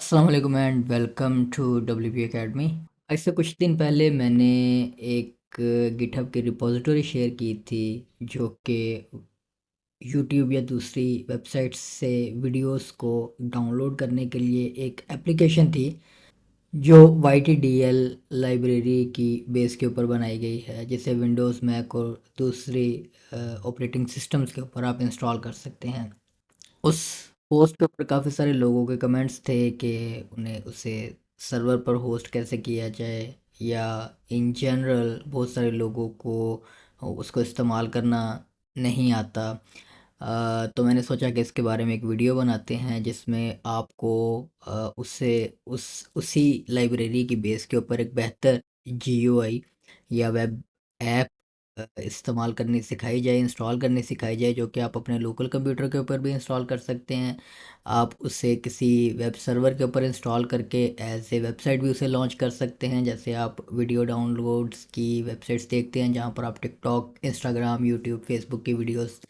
अस्सलाम वालेकुम and welcome to W P academy. ऐसे कुछ दिन पहले मैंने एक गिटहब की रिपोजिटरी शेयर की थी जो कि यूट्यूब या दूसरी वेबसाइट्स से वीडियोस को डाउनलोड करने के लिए एक एप्लीकेशन थी जो Y T D L library की बेस के ऊपर बनाई गई है, जिसे विंडोज़ मैक और दूसरी ऑपरेटिंग सिस्टम्स के ऊपर आप इंस्टॉल कर सकते हैं। उस पोस्ट के ऊपर काफ़ी सारे लोगों के कमेंट्स थे कि उन्हें उसे सर्वर पर होस्ट कैसे किया जाए, या इन जनरल बहुत सारे लोगों को उसको इस्तेमाल करना नहीं आता। तो मैंने सोचा कि इसके बारे में एक वीडियो बनाते हैं जिसमें आपको उससे उसी लाइब्रेरी की बेस के ऊपर एक बेहतर जीयूआई या वेब ऐप इस्तेमाल करनी सिखाई जाए, इंस्टॉल करनी सिखाई जाए, जो कि आप अपने लोकल कंप्यूटर के ऊपर भी इंस्टॉल कर सकते हैं। आप उसे किसी वेब सर्वर के ऊपर इंस्टॉल करके एज ए वेबसाइट भी उसे लॉन्च कर सकते हैं। जैसे आप वीडियो डाउनलोड्स की वेबसाइट्स देखते हैं जहाँ पर आप टिकटॉक, इंस्टाग्राम, यूट्यूब, फेसबुक की वीडियोस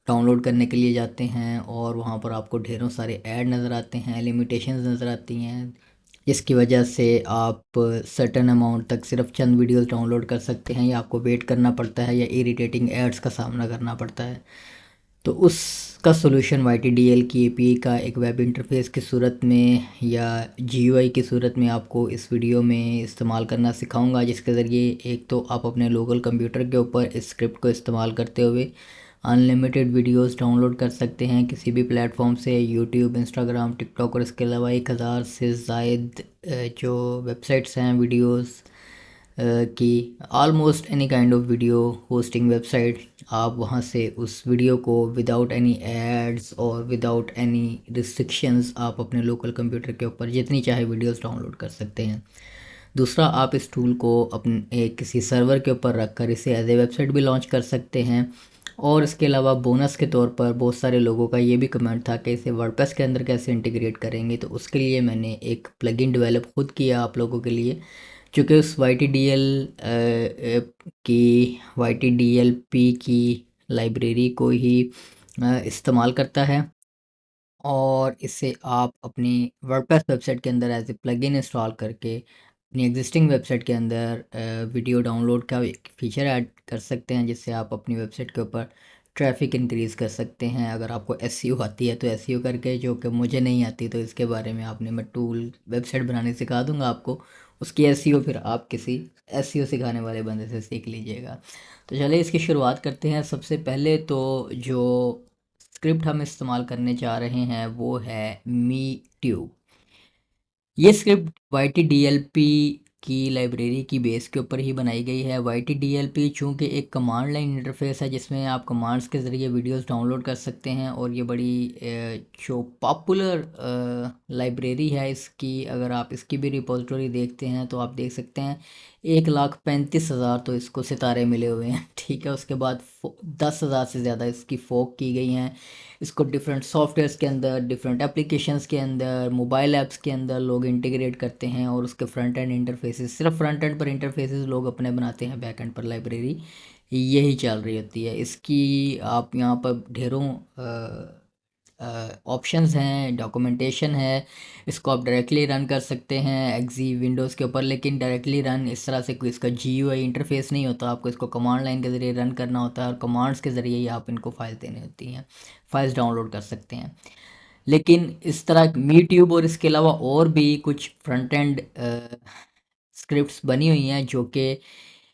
डाउनलोड करने के लिए जाते हैं और वहाँ पर आपको ढेरों सारे ऐड नज़र आते हैं, लिमिटेशंस नज़र आती हैं, जिसकी वजह से आप सर्टेन अमाउंट तक सिर्फ चंद वीडियोस डाउनलोड कर सकते हैं, या आपको वेट करना पड़ता है, या इरिटेटिंग एड्स का सामना करना पड़ता है। तो उसका solution why T D L की ए पी आई का एक वेब इंटरफेस की सूरत में या जी यू आई की सूरत में आपको इस वीडियो में इस्तेमाल करना सिखाऊंगा, जिसके ज़रिए एक तो आप अपने लोकल कंप्यूटर के ऊपर इस स्क्रिप्ट को इस्तेमाल करते हुए अनलिमिटेड वीडियोस डाउनलोड कर सकते हैं किसी भी प्लेटफॉर्म से, यूट्यूब, इंस्टाग्राम, टिकटॉक, और इसके अलावा 1000 से ज़ायद जो वेबसाइट्स हैं वीडियोस की, almost any kind of video hosting website, आप वहां से उस वीडियो को विदाउट एनी एड्स और विदाउट एनी रिस्ट्रिक्शंस आप अपने लोकल कंप्यूटर के ऊपर जितनी चाहे वीडियोस डाउनलोड कर सकते हैं। दूसरा, आप इस टूल को अपने किसी सर्वर के ऊपर रख कर इसे एज ए वेबसाइट भी लॉन्च कर सकते हैं। और इसके अलावा बोनस के तौर पर बहुत सारे लोगों का ये भी कमेंट था कि इसे वर्डप्रेस के अंदर कैसे इंटीग्रेट करेंगे, तो उसके लिए मैंने एक प्लगइन डेवलप खुद किया आप लोगों के लिए, चूँकि उस वाई टी डी एल की Y T D L P की लाइब्रेरी को ही इस्तेमाल करता है, और इसे आप अपनी वर्डप्रेस वेबसाइट के अंदर एज ए प्लगइन इंस्टॉल करके अपनी एग्जिस्टिंग वेबसाइट के अंदर वीडियो डाउनलोड का एक फ़ीचर ऐड कर सकते हैं, जिससे आप अपनी वेबसाइट के ऊपर ट्रैफिक इंक्रीज़ कर सकते हैं। अगर आपको एसईओ आती है तो एसईओ करके, जो कि मुझे नहीं आती, तो इसके बारे में आपने मैं टूल वेबसाइट बनाने सिखा दूंगा आपको। उसकी एसईओ फिर आप किसी एसईओ सिखाने वाले बंदे से सीख लीजिएगा। तो चलिए इसकी शुरुआत करते हैं। सबसे पहले तो जो स्क्रिप्ट हम इस्तेमाल करने जा रहे हैं वो है मी ट्यूब। ये script Y T D L P की लाइब्रेरी की बेस के ऊपर ही बनाई गई है। Y T D L P चूँकि एक कमांड लाइन इंटरफेस है जिसमें आप कमांड्स के ज़रिए वीडियोस डाउनलोड कर सकते हैं, और ये बड़ी जो पॉपुलर लाइब्रेरी है इसकी, अगर आप इसकी भी रिपोजिटरी देखते हैं तो आप देख सकते हैं 1,35,000 तो इसको सितारे मिले हुए हैं। ठीक है, उसके बाद 10,000 से ज़्यादा इसकी फोक की गई हैं। इसको डिफरेंट सॉफ्टवेयर्स के अंदर, डिफरेंट एप्लीकेशंस के अंदर, मोबाइल ऐप्स के अंदर लोग इंटीग्रेट करते हैं, और उसके फ्रंट एंड इंटरफेसेस, सिर्फ फ्रंट एंड पर इंटरफेसेस लोग अपने बनाते हैं, बैक एंड पर लाइब्रेरी यही चल रही होती है इसकी। आप यहाँ पर ढेरों ऑप्शंस हैं, डॉक्यूमेंटेशन है, इसको आप डायरेक्टली रन कर सकते हैं एक्जी विंडोज़ के ऊपर, लेकिन डायरेक्टली रन इस तरह से कोई इसका जीयूआई इंटरफेस नहीं होता। आपको इसको कमांड लाइन के ज़रिए रन करना होता है, और कमांड्स के ज़रिए ही आप इनको फाइल देनी होती हैं, फाइल्स डाउनलोड कर सकते हैं। लेकिन इस तरह मी ट्यूब और इसके अलावा और भी कुछ फ्रंट एंड स्क्रिप्ट्स बनी हुई हैं जो कि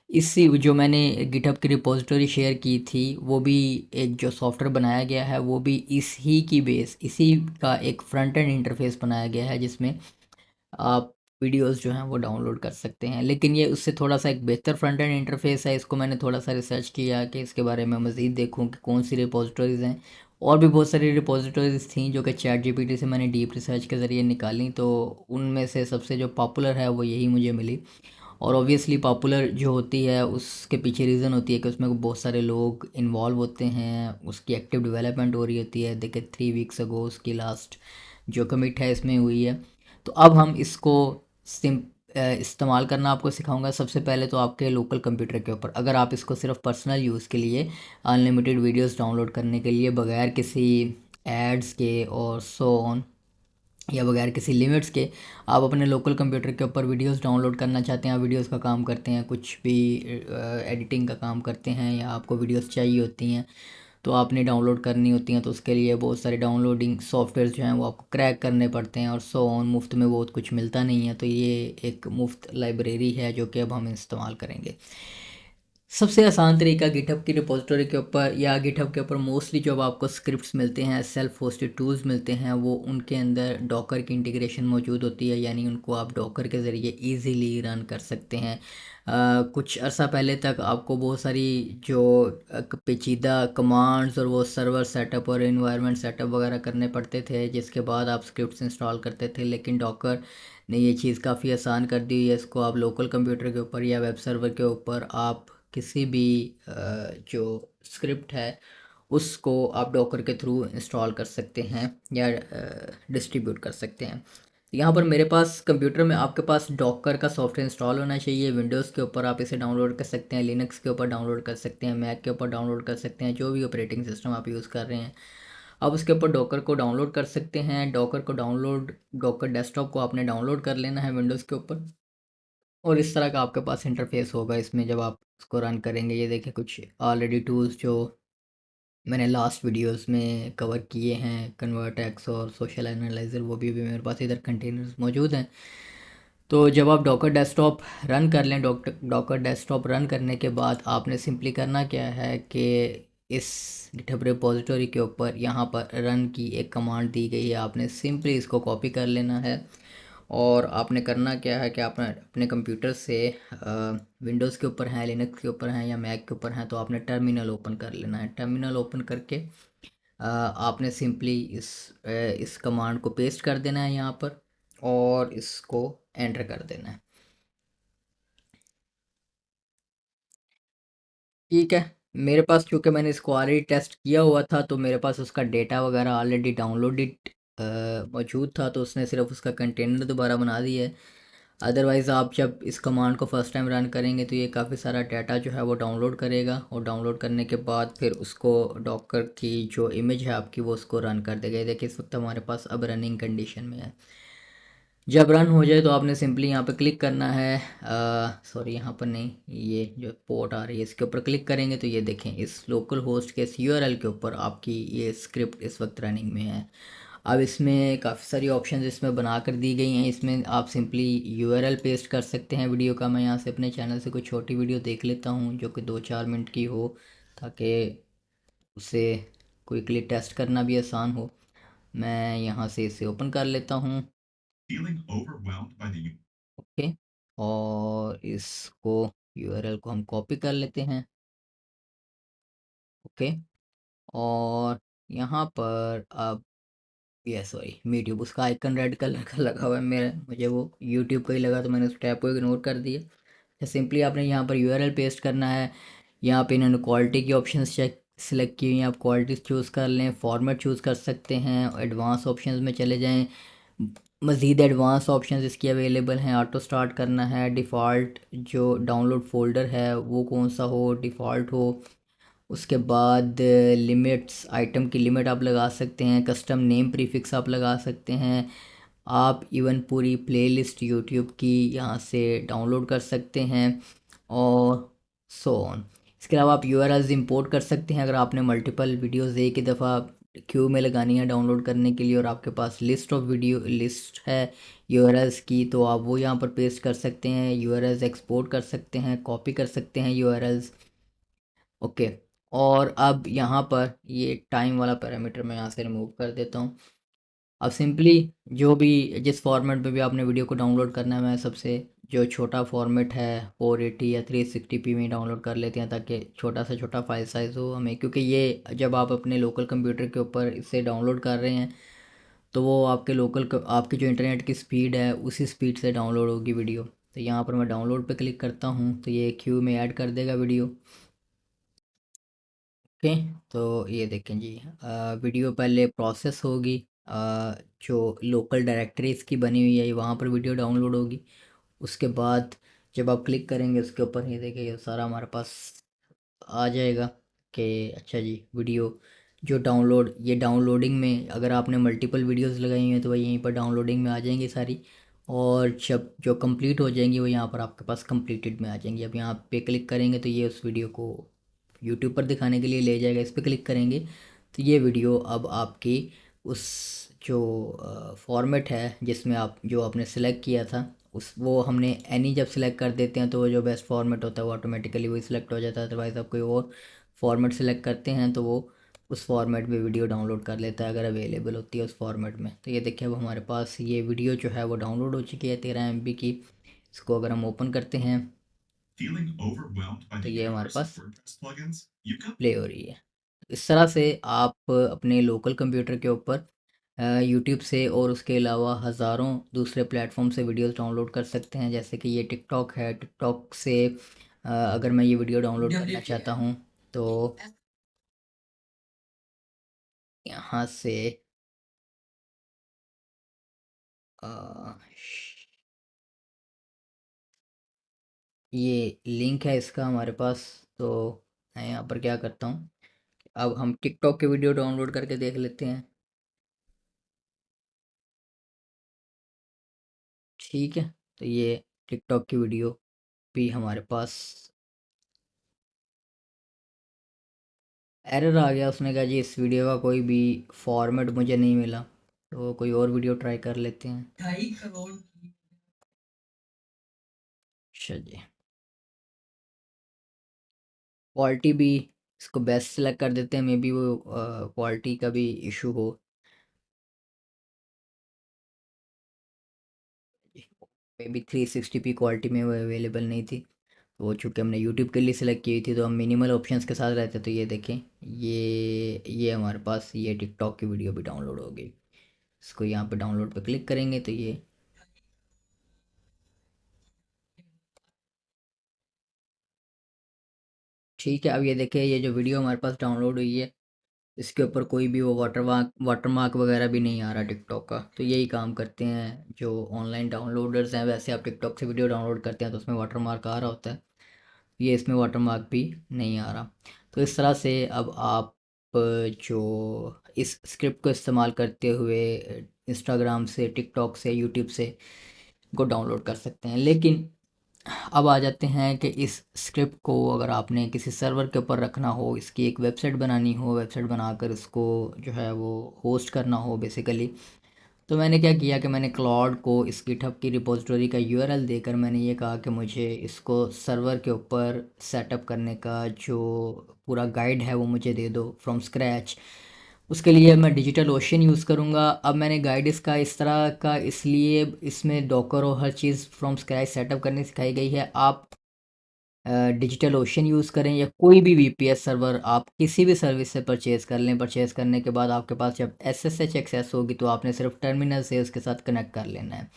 इसी जो मैंने गिटहब की रिपोजिटरी शेयर की थी, वो भी एक जो सॉफ्टवेयर बनाया गया है वो भी इसी की बेस, इसी का एक फ्रंट एंड इंटरफेस बनाया गया है, जिसमें आप वीडियोस जो हैं वो डाउनलोड कर सकते हैं। लेकिन ये उससे थोड़ा सा एक बेहतर फ्रंट एंड इंटरफेस है। इसको मैंने थोड़ा सा रिसर्च किया कि इसके बारे में मज़ीद देखूं कि कौन सी रिपोजिटरीज़ हैं, और भी बहुत सारी रिपोजिटरीज़ थी जो कि चैट जीपीटी से मैंने डीप रिसर्च के ज़रिए निकाली, तो उनमें से सबसे जो पॉपुलर है वो यही मुझे मिली। और ऑब्वियसली पॉपुलर जो होती है उसके पीछे रीज़न होती है कि उसमें बहुत सारे लोग इन्वॉल्व होते हैं, उसकी एक्टिव डेवलपमेंट हो रही होती है। देखिए 3 वीक्स अगो उसकी लास्ट जो कमिट है इसमें हुई है। तो अब हम इसको इस्तेमाल करना आपको सिखाऊंगा। सबसे पहले तो आपके लोकल कंप्यूटर के ऊपर, अगर आप इसको सिर्फ पर्सनल यूज़ के लिए, अनलिमिटेड वीडियोस डाउनलोड करने के लिए, बगैर किसी एड्स के और सो ऑन या बगैर किसी लिमिट्स के आप अपने लोकल कंप्यूटर के ऊपर वीडियोस डाउनलोड करना चाहते हैं, आप वीडियोस का काम करते हैं, कुछ भी एडिटिंग का काम करते हैं या आपको वीडियोस चाहिए होती हैं तो आपने डाउनलोड करनी होती हैं, तो उसके लिए बहुत सारे डाउनलोडिंग सॉफ्टवेयर जो हैं वो आपको क्रैक करने पड़ते हैं और सो ऑन। मुफ्त में बहुत कुछ मिलता नहीं है, तो ये एक मुफ्त लाइब्रेरी है जो कि अब हम इस्तेमाल करेंगे। सबसे आसान तरीका गिटहब की रिपोजिटरी के ऊपर या गिटहब के ऊपर मोस्टली जो आपको स्क्रिप्ट्स मिलते हैं, सेल्फ होस्टेड टूल्स मिलते हैं, वो उनके अंदर डॉकर की इंटीग्रेशन मौजूद होती है, यानी उनको आप डॉकर के ज़रिए इजीली रन कर सकते हैं। कुछ अर्सा पहले तक आपको बहुत सारी जो पेचीदा कमांड्स और वो सर्वर सेटअप और इन्वायरमेंट सेटअप वगैरह करने पड़ते थे, जिसके बाद आप स्क्रिप्ट्स इंस्टॉल करते थे, लेकिन डॉकर ने ये चीज़ काफ़ी आसान कर दी है। इसको आप लोकल कंप्यूटर के ऊपर या वेब सर्वर के ऊपर आप किसी भी जो स्क्रिप्ट है उसको आप डॉकर के थ्रू इंस्टॉल कर सकते हैं या डिस्ट्रीब्यूट कर सकते हैं। यहाँ पर मेरे पास कंप्यूटर में आपके पास डॉकर का सॉफ्टवेयर इंस्टॉल होना चाहिए। विंडोज़ के ऊपर आप इसे डाउनलोड कर सकते हैं, लिनक्स के ऊपर डाउनलोड कर सकते हैं, मैक के ऊपर डाउनलोड कर सकते हैं, जो भी ऑपरेटिंग सिस्टम आप यूज़ कर रहे हैं आप उसके ऊपर डॉकर को डाउनलोड कर सकते हैं। डॉकर डेस्कटॉप को आपने डाउनलोड कर लेना है विंडोज़ के ऊपर, और इस तरह का आपके पास इंटरफेस होगा इसमें जब आप उसको रन करेंगे। ये देखिए कुछ ऑलरेडी टूल्स जो मैंने लास्ट वीडियोस में कवर किए हैं, कन्वर्ट एक्स और सोशल एनालाइजर, वो भी अभी मेरे पास इधर कंटेनर्स मौजूद हैं। तो जब आप डॉकर डेस्कटॉप रन कर लें, डॉकर डेस्कटॉप रन करने के बाद आपने सिंपली करना क्या है कि इस गिटहब रिपोजिटरी के ऊपर यहाँ पर रन की एक कमांड दी गई है, आपने सिंपली इसको कॉपी कर लेना है। और आपने करना क्या है कि आपने अपने कंप्यूटर से विंडोज़ के ऊपर हैं, लिनक्स के ऊपर हैं या मैक के ऊपर हैं, तो आपने टर्मिनल ओपन कर लेना है। टर्मिनल ओपन करके आपने सिंपली इस कमांड को पेस्ट कर देना है यहाँ पर और इसको एंटर कर देना है। ठीक है, मेरे पास चूँकि मैंने इसको ऑलरेडी टेस्ट किया हुआ था तो मेरे पास उसका डेटा वगैरह ऑलरेडी डाउनलोडेड मौजूद था, तो उसने सिर्फ उसका कंटेनर दोबारा बना दिया है। अदरवाइज़ आप जब इस कमांड को फर्स्ट टाइम रन करेंगे तो ये काफ़ी सारा डाटा जो है वो डाउनलोड करेगा, और डाउनलोड करने के बाद फिर उसको डॉकर की जो इमेज है आपकी वो उसको रन कर देगा। ये देखिए इस वक्त हमारे पास अब रनिंग कंडीशन में है। जब रन हो जाए तो आपने सिंपली यहाँ पे क्लिक करना है, सॉरी यहाँ पर नहीं, ये जो पोर्ट आ रही है इसके ऊपर क्लिक करेंगे तो ये देखें इस लोकल होस्ट के इस यूआरएल के ऊपर आपकी ये स्क्रिप्ट इस वक्त रनिंग में है। अब इसमें काफ़ी सारी ऑप्शंस इसमें बना कर दी गई हैं। इसमें आप सिंपली यूआरएल पेस्ट कर सकते हैं वीडियो का। मैं यहाँ से अपने चैनल से कोई छोटी वीडियो देख लेता हूँ जो कि 2-4 मिनट की हो, ताकि उसे क्विकली टेस्ट करना भी आसान हो। मैं यहाँ से इसे ओपन कर लेता हूँ। ओके, और इसको यूआरएल को हम कॉपी कर लेते हैं। ओके, और यहाँ पर अब ये सॉरी यूट्यूब, उसका आइकन रेड कलर का लगा हुआ है, मेरे मुझे वो यूट्यूब का ही लगा तो मैंने उस टैब को इग्नोर कर दिया। तो सिंपली आपने यहाँ पर यूआरएल पेस्ट करना है। यहाँ पे इन्होंने क्वालिटी की ऑप्शंस चेक सिलेक्ट की हुई हैं, आप क्वालिटी चूज़ कर लें, फॉर्मेट चूज़ कर सकते हैं, एडवांस ऑप्शंस में चले जाएं। मज़ीद एडवांस ऑप्शंस इसकी अवेलेबल हैं। ऑटो स्टार्ट करना है, डिफ़ॉल्ट जो डाउनलोड फ़ोल्डर है वो कौन सा हो, डिफ़ॉल्ट हो। उसके बाद लिमिट्स, आइटम की लिमिट आप लगा सकते हैं, कस्टम नेम प्रीफिक्स आप लगा सकते हैं। आप इवन पूरी प्लेलिस्ट यूट्यूब की यहाँ से डाउनलोड कर सकते हैं और सो ऑन। इसके अलावा आप यूआरएल्स इंपोर्ट कर सकते हैं। अगर आपने मल्टीपल वीडियोस एक ही दफ़ा क्यू में लगानी है डाउनलोड करने के लिए और आपके पास लिस्ट है यूआरएल्स की, तो आप वो यहाँ पर पेस्ट कर सकते हैं। यूआरएल्स एक्सपोर्ट कर सकते हैं, कॉपी कर सकते हैं यूआरएल्स। ओके, और अब यहाँ पर ये टाइम वाला पैरामीटर मैं यहाँ से रिमूव कर देता हूँ। अब सिंपली जो भी जिस फॉर्मेट में भी आपने वीडियो को डाउनलोड करना है, मैं सबसे जो छोटा फॉर्मेट है 480 या 360p में डाउनलोड कर लेते हैं, ताकि छोटा से छोटा फाइल साइज़ हो हमें, क्योंकि ये जब आप अपने लोकल कंप्यूटर के ऊपर इसे डाउनलोड कर रहे हैं तो वो आपके आपकी जो इंटरनेट की स्पीड है उसी स्पीड से डाउनलोड होगी वीडियो। तो यहाँ पर मैं डाउनलोड पे क्लिक करता हूँ तो ये क्यू में ऐड कर देगा वीडियो। ओके, तो ये देखें जी, वीडियो पहले प्रोसेस होगी, जो लोकल डायरेक्टरी इसकी बनी हुई है वहाँ पर वीडियो डाउनलोड होगी। उसके बाद जब आप क्लिक करेंगे उसके ऊपर, ये देखिए ये सारा हमारे पास आ जाएगा कि अच्छा जी वीडियो जो ये डाउनलोडिंग में अगर आपने मल्टीपल वीडियोस लगाई हुई हैं तो वह यहीं पर डाउनलोडिंग में आ जाएंगी सारी, और जब जो कंप्लीट हो जाएंगी वो यहाँ पर आपके पास कंप्लीटेड में आ जाएंगी। अब यहाँ पे क्लिक करेंगे तो ये उस वीडियो को यूट्यूब पर दिखाने के लिए ले जाएगा। इस पर क्लिक करेंगे तो ये वीडियो अब आपकी उस जो फॉर्मेट है जिसमें आप जो आपने सेलेक्ट किया था उस वो हमने एनी जब सेलेक्ट कर देते हैं तो वो जो बेस्ट फॉर्मेट होता है वो ऑटोमेटिकली वही सिलेक्ट हो जाता है। अदरवाइज़ आप कोई और फॉर्मेट सेलेक्ट करते हैं तो वो उस फॉर्मेट में वीडियो डाउनलोड कर लेता है अगर अवेलेबल होती है उस फॉर्मेट में। तो ये देखिए अब हमारे पास ये वीडियो जो है वो डाउनलोड हो चुकी है 13 MB की। इसको अगर हम ओपन करते हैं तो ये हमारे पास प्ले हो रही है। इस तरह से आप अपने लोकल कंप्यूटर के ऊपर यूट्यूब से और उसके अलावा हज़ारों दूसरे प्लेटफॉर्म से वीडियोस डाउनलोड कर सकते हैं। जैसे कि ये टिकटॉक है, टिकटॉक से अगर मैं ये वीडियो डाउनलोड करना चाहता हूँ तो यहाँ से अ, ये लिंक है इसका हमारे पास। तो मैं यहाँ पर क्या करता हूँ, अब हम टिकटॉक के वीडियो डाउनलोड करके देख लेते हैं। ठीक है, तो ये टिकटॉक की वीडियो भी हमारे पास एरर आ गया। उसने कहा जी इस वीडियो का कोई भी फॉर्मेट मुझे नहीं मिला, तो कोई और वीडियो ट्राई कर लेते हैं। 2.5 करोड़ की। अच्छा जी, क्वालिटी भी इसको बेस्ट सेलेक्ट कर देते हैं, मे बी वो क्वालिटी का भी इशू हो। मे बी 360p क्वालिटी में वो अवेलेबल नहीं थी। वो चूँकि हमने यूट्यूब के लिए सिलेक्ट की थी तो हम मिनिमल ऑप्शंस के साथ रहते। तो ये देखें, ये हमारे पास ये टिकटॉक की वीडियो भी डाउनलोड हो गई। इसको यहाँ पे डाउनलोड पे क्लिक करेंगे तो ये ठीक है। अब ये देखिए ये जो वीडियो हमारे पास डाउनलोड हुई है इसके ऊपर कोई भी वो वाटरमार्क वगैरह भी नहीं आ रहा टिकटॉक का। तो यही काम करते हैं जो ऑनलाइन डाउनलोडर्स हैं। वैसे आप टिकटॉक से वीडियो डाउनलोड करते हैं तो उसमें वाटरमार्क आ रहा होता है, ये इसमें वाटरमार्क भी नहीं आ रहा। तो इस तरह से अब आप जो इस स्क्रिप्ट को इस्तेमाल करते हुए इंस्टाग्राम से, टिकटॉक से, यूट्यूब से को डाउनलोड कर सकते हैं। लेकिन अब आ जाते हैं कि इस स्क्रिप्ट को अगर आपने किसी सर्वर के ऊपर रखना हो, इसकी एक वेबसाइट बनानी हो, वेबसाइट बनाकर इसको जो है वो होस्ट करना हो बेसिकली, तो मैंने क्या किया कि मैंने क्लाउड को इस गिटहब की रिपोजिटरी का यूआरएल देकर मैंने ये कहा कि मुझे इसको सर्वर के ऊपर सेटअप करने का जो पूरा गाइड है वो मुझे दे दो फ्रॉम स्क्रैच। उसके लिए मैं डिजिटल ओशन यूज़ करूँगा। अब मैंने गाइड इसका इस तरह का इसलिए इसमें डॉकर और हर चीज़ फ्रॉम स्क्रैच सेटअप करने सिखाई गई है। आप डिजिटल ओशन यूज़ करें या कोई भी वीपीएस सर्वर आप किसी भी सर्विस से परचेज़ कर लें। परचेज़ करने के बाद आपके पास जब एसएसएच एक्सेस होगी तो आपने सिर्फ टर्मिनल से उसके साथ कनेक्ट कर लेना है।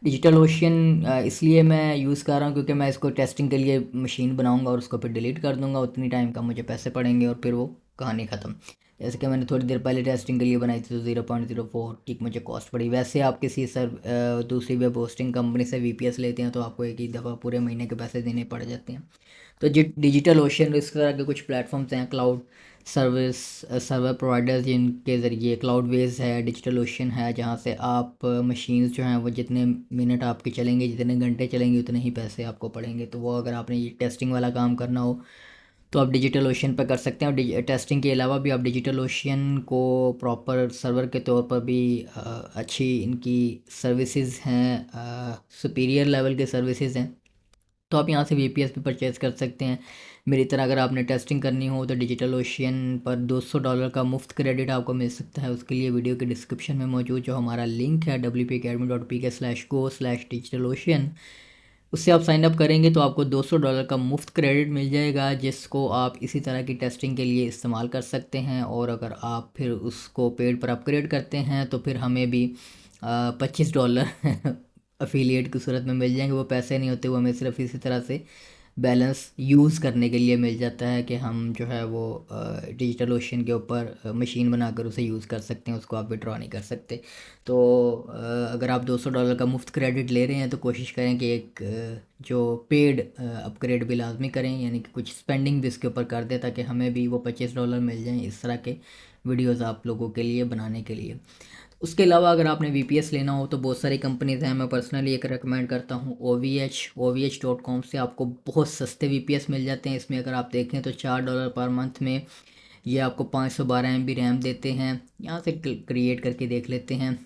डिजिटल ओशन इसलिए मैं यूज़ कर रहा हूँ क्योंकि मैं इसको टेस्टिंग के लिए मशीन बनाऊंगा और उसको फिर डिलीट कर दूंगा। उतनी टाइम का मुझे पैसे पड़ेंगे और फिर वो कहानी ख़त्म। जैसे कि मैंने थोड़ी देर पहले टेस्टिंग के लिए बनाई थी तो 0.04 की मुझे कॉस्ट पड़ी। वैसे आप किसी दूसरी वेब होस्टिंग कंपनी से वीपीएस लेते हैं तो आपको एक ही दफ़ा पूरे महीने के पैसे देने पड़ जाते हैं। तो डिजिटल ओशन इस तरह के कुछ प्लेटफॉर्म्स हैं क्लाउड सर्विस सर्वर प्रोवाइडर्स जिनके ज़रिए क्लाउड बेस है, डिजिटल ओशन है, जहाँ से आप मशीन्स जो हैं वो जितने मिनट आपके चलेंगे, जितने घंटे चलेंगे उतने ही पैसे आपको पड़ेंगे। तो वो अगर आपने ये टेस्टिंग वाला काम करना हो तो आप डिजिटल ओशन पर कर सकते हैं। और टेस्टिंग के अलावा भी आप डिजिटल ओशन को प्रॉपर सर्वर के तौर पर भी अच्छी इनकी सर्विसेज हैं, सुपीरियर लेवल के सर्विसेज हैं। तो आप यहाँ से वीपीएस भी परचेज़ कर सकते हैं। मेरी तरह अगर आपने टेस्टिंग करनी हो तो डिजिटल ओशियन पर $200 का मुफ्त क्रेडिट आपको मिल सकता है। उसके लिए वीडियो के डिस्क्रिप्शन में मौजूद जो हमारा लिंक है wpacademy.pk/go/digital-ocean, उससे आप साइन अप करेंगे तो आपको $200 का मुफ्त क्रेडिट मिल जाएगा जिसको आप इसी तरह की टेस्टिंग के लिए इस्तेमाल कर सकते हैं। और अगर आप फिर उसको पेड पर अपग्रेड करते हैं तो फिर हमें भी $25 अफिलिएट की सूरत में मिल जाएंगे। वो पैसे नहीं होते, वो हमें सिर्फ इसी तरह से बैलेंस यूज़ करने के लिए मिल जाता है कि हम जो है वो डिजिटल ओशन के ऊपर मशीन बनाकर उसे यूज़ कर सकते हैं, उसको आप विड्रॉ नहीं कर सकते। तो अगर आप $200 का मुफ्त क्रेडिट ले रहे हैं तो कोशिश करें कि एक जो पेड अपग्रेड भी लाजमी करें, यानी कि कुछ स्पेंडिंग भी इसके ऊपर कर दें ताकि हमें भी वो $25 मिल जाएं। इस तरह के वीडियोस आप लोगों के लिए बनाने के लिए। उसके अलावा अगर आपने वीपीएस लेना हो तो बहुत सारी कंपनीज़ हैं। मैं पर्सनली एक रेकमेंड करता हूँ OVH.com से आपको बहुत सस्ते वीपीएस मिल जाते हैं। इसमें अगर आप देखें तो $4 पर मंथ में ये आपको 512 MB रैम देते हैं। यहाँ से क्रिएट करके देख लेते हैं।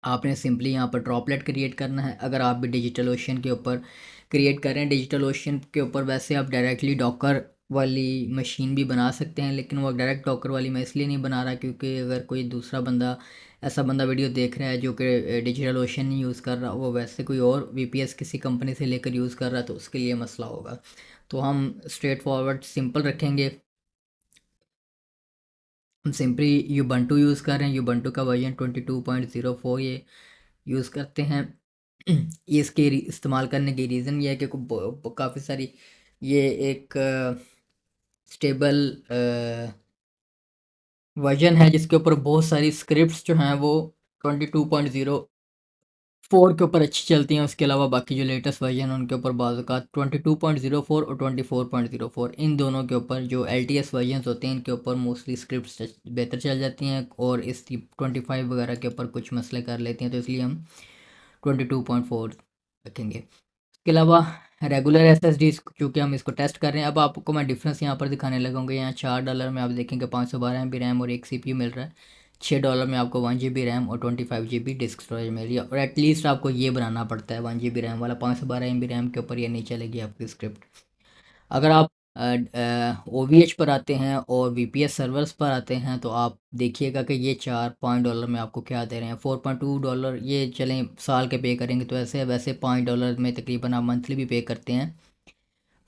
आपने सिंपली यहाँ पर ड्रॉपलेट क्रिएट करना है। अगर आप भी डिजिटल ओशन के ऊपर क्रिएट कर रहे हैं, डिजिटल ओशन के ऊपर वैसे आप डायरेक्टली डॉकर वाली मशीन भी बना सकते हैं, लेकिन वो डायरेक्ट डॉकर वाली मैं इसलिए नहीं बना रहा क्योंकि अगर कोई दूसरा बंदा ऐसा बंदा वीडियो देख रहा है जो कि डिजिटल ओशन नहीं यूज़ कर रहा, वो वैसे कोई और वीपीएस किसी कंपनी से लेकर यूज़ कर रहा है तो उसके लिए मसला होगा। तो हम स्ट्रेट फॉरवर्ड सिंपल रखेंगे। हम सिंपली यूबंटू यूज़ कर रहे हैं। यूबंटू का वर्जन 22.04 ये यूज़ करते हैं। ये इसके इस्तेमाल करने की रीज़न ये है कि काफ़ी सारी ये एक स्टेबल वर्जन है जिसके ऊपर बहुत सारी स्क्रिप्ट्स जो हैं वो 22.04 के ऊपर अच्छी चलती हैं। उसके अलावा बाकी जो लेटेस्ट वर्जन है उनके ऊपर बाज़ औक़ात 22.04 और 24.04 इन दोनों के ऊपर जो LTS वर्जन्स होते हैं इनके ऊपर मोस्टली स्क्रिप्ट्स बेहतर चल जाती हैं और इसकी 25 वगैरह के ऊपर कुछ मसले कर लेती हैं, तो इसलिए हम 22.4 रखेंगे। इसके अलावा रेगुलर SSD चूँकि हम इसको टेस्ट कर रहे हैं। अब आपको मैं डिफरेंस यहाँ पर दिखाने लगूंगा। यहाँ $4 में आप देखेंगे 512 MB रैम और एक CPU मिल रहा है। $6 में आपको 1 GB रैम और 25 GB डिस्क स्टोरेज मिल रही है। और एटलीस्ट आपको ये बनाना पड़ता है 1 GB रैम वाला। 512 MB रैम के ऊपर ये नहीं चलेगी आपकी स्क्रिप्ट। अगर आप OVH पर आते हैं और VPS सर्वर्स पर आते हैं तो आप देखिएगा कि ये $5 में आपको क्या दे रहे हैं। $4.2 ये चलें साल के पे करेंगे तो ऐसे वैसे $5 में तकरीबन आप मंथली भी पे करते हैं।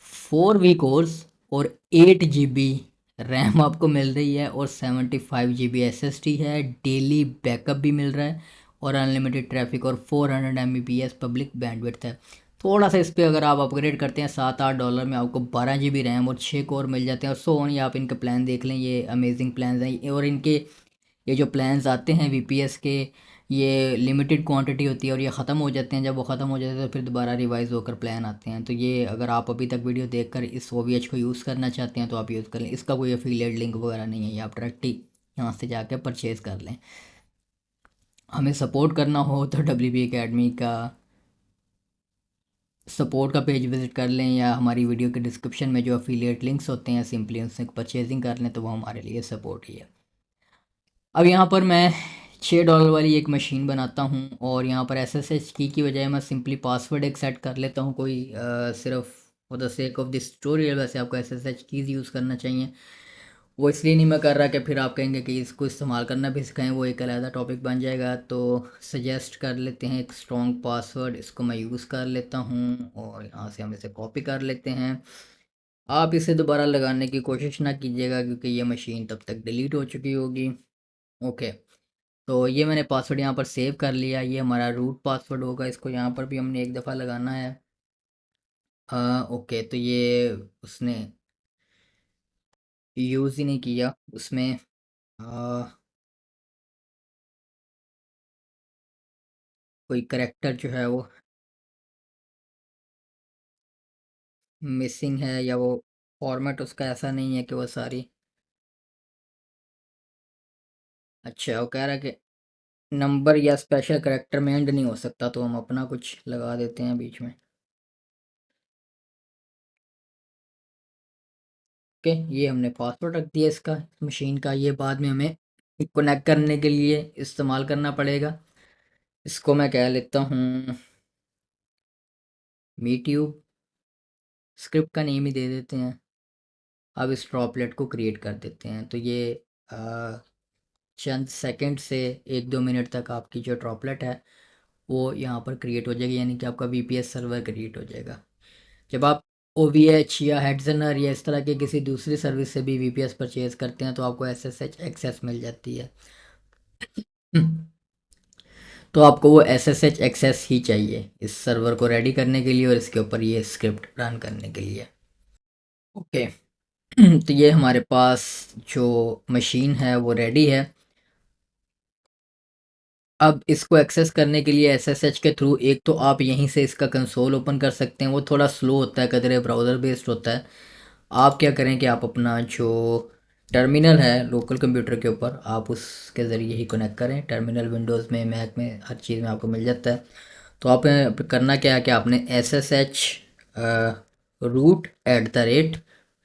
4 कोर्स और 8 GB रैम आपको मिल रही है और 75 GB SSD है। डेली बैकअप भी मिल रहा है और अनलिमिटेड ट्रैफिक और 400 Mbps पब्लिक बैंडविड्थ है। थोड़ा सा इस पर अगर आप अपग्रेड करते हैं $7-8 में आपको 12 GB रैम और 6 कोर मिल जाते हैं और सो ऑन। ये आप इनके प्लान देख लें, ये अमेजिंग प्लान हैं। और इनके ये जो प्लान्स आते हैं VPS के ये लिमिटेड क्वांटिटी होती है और ये ख़त्म हो जाते हैं। जब वो ख़त्म हो जाते हैं तो फिर दोबारा रिवाइज़ होकर प्लान आते हैं। तो ये अगर आप अभी तक वीडियो देखकर इस OVH को यूज़ करना चाहते हैं तो आप यूज़ कर लें। इसका कोई एफिलिएट लिंक वगैरह नहीं है, ये आप डायरेक्टली यहाँ से जाकर परचेज़ कर लें। हमें सपोर्ट करना हो तो WB Academy का सपोर्ट का पेज विज़िट कर लें या हमारी वीडियो के डिस्क्रिप्शन में जो एफिलिएट लिंक्स होते हैं सिंपली उनसे परचेजिंग कर लें तो वो हमारे लिए सपोर्ट ही है। अब यहाँ पर मैं $6 वाली एक मशीन बनाता हूँ और यहाँ पर SSH की बजाय मैं सिंपली पासवर्ड एक सेट कर लेता हूँ। कोई सिर्फ for the sake of this tutorial वैसे आपको SSH कीज़ यूज़ करना चाहिए। वो इसलिए नहीं मैं कर रहा कि फिर आप कहेंगे कि इसको इस्तेमाल करना भी सिखाएं, वो एक अलग टॉपिक बन जाएगा। तो सजेस्ट कर लेते हैं एक स्ट्रॉन्ग पासवर्ड, इसको मैं यूज़ कर लेता हूँ और यहाँ से हम इसे कॉपी कर लेते हैं। आप इसे दोबारा लगाने की कोशिश ना कीजिएगा क्योंकि ये मशीन तब तक डिलीट हो चुकी होगी। ओके, तो ये मैंने पासवर्ड यहाँ पर सेव कर लिया। ये हमारा रूट पासवर्ड होगा, इसको यहाँ पर भी हमने एक दफ़ा लगाना है। ओके, तो ये उसने यूज़ ही नहीं किया उसमें। कोई करेक्टर जो है वो मिसिंग है या वो फॉर्मेट उसका ऐसा नहीं है कि वो सारी। अच्छा, वो कह रहा है कि नंबर या स्पेशल करेक्टर में एंड नहीं हो सकता, तो हम अपना कुछ लगा देते हैं बीच में। ओके, ये हमने पासवर्ड रख दिया इसका मशीन का। ये बाद में हमें कनेक्ट करने के लिए इस्तेमाल करना पड़ेगा। इसको मैं कह लेता हूँ मीट्यूब, स्क्रिप्ट का नेम ही दे देते हैं। अब इस ड्रॉपलेट को क्रिएट कर देते हैं। तो ये चंद सेकंड से 1-2 मिनट तक आपकी जो ड्रॉपलेट है वो यहाँ पर क्रिएट हो जाएगी, यानी कि आपका VPS सर्वर क्रिएट हो जाएगा। जब आप OVH या हेडजनर या इस तरह के किसी दूसरी सर्विस से भी VPS परचेज करते हैं तो आपको SSH एक्सेस मिल जाती है। तो आपको वो SSH एक्सेस ही चाहिए इस सर्वर को रेडी करने के लिए और इसके ऊपर ये स्क्रिप्ट रन करने के लिए। ओके, तो ये हमारे पास जो मशीन है वो रेडी है। अब इसको एक्सेस करने के लिए SSH के थ्रू एक तो आप यहीं से इसका कंसोल ओपन कर सकते हैं, वो थोड़ा स्लो होता है, कदरे ब्राउज़र बेस्ड होता है। आप क्या करें कि आप अपना जो टर्मिनल है लोकल कंप्यूटर के ऊपर, आप उसके ज़रिए ही कनेक्ट करें। टर्मिनल विंडोज़ में, मैक में, हर चीज़ में आपको मिल जाता है। तो आप करना क्या है कि आपने SSH root at the rate,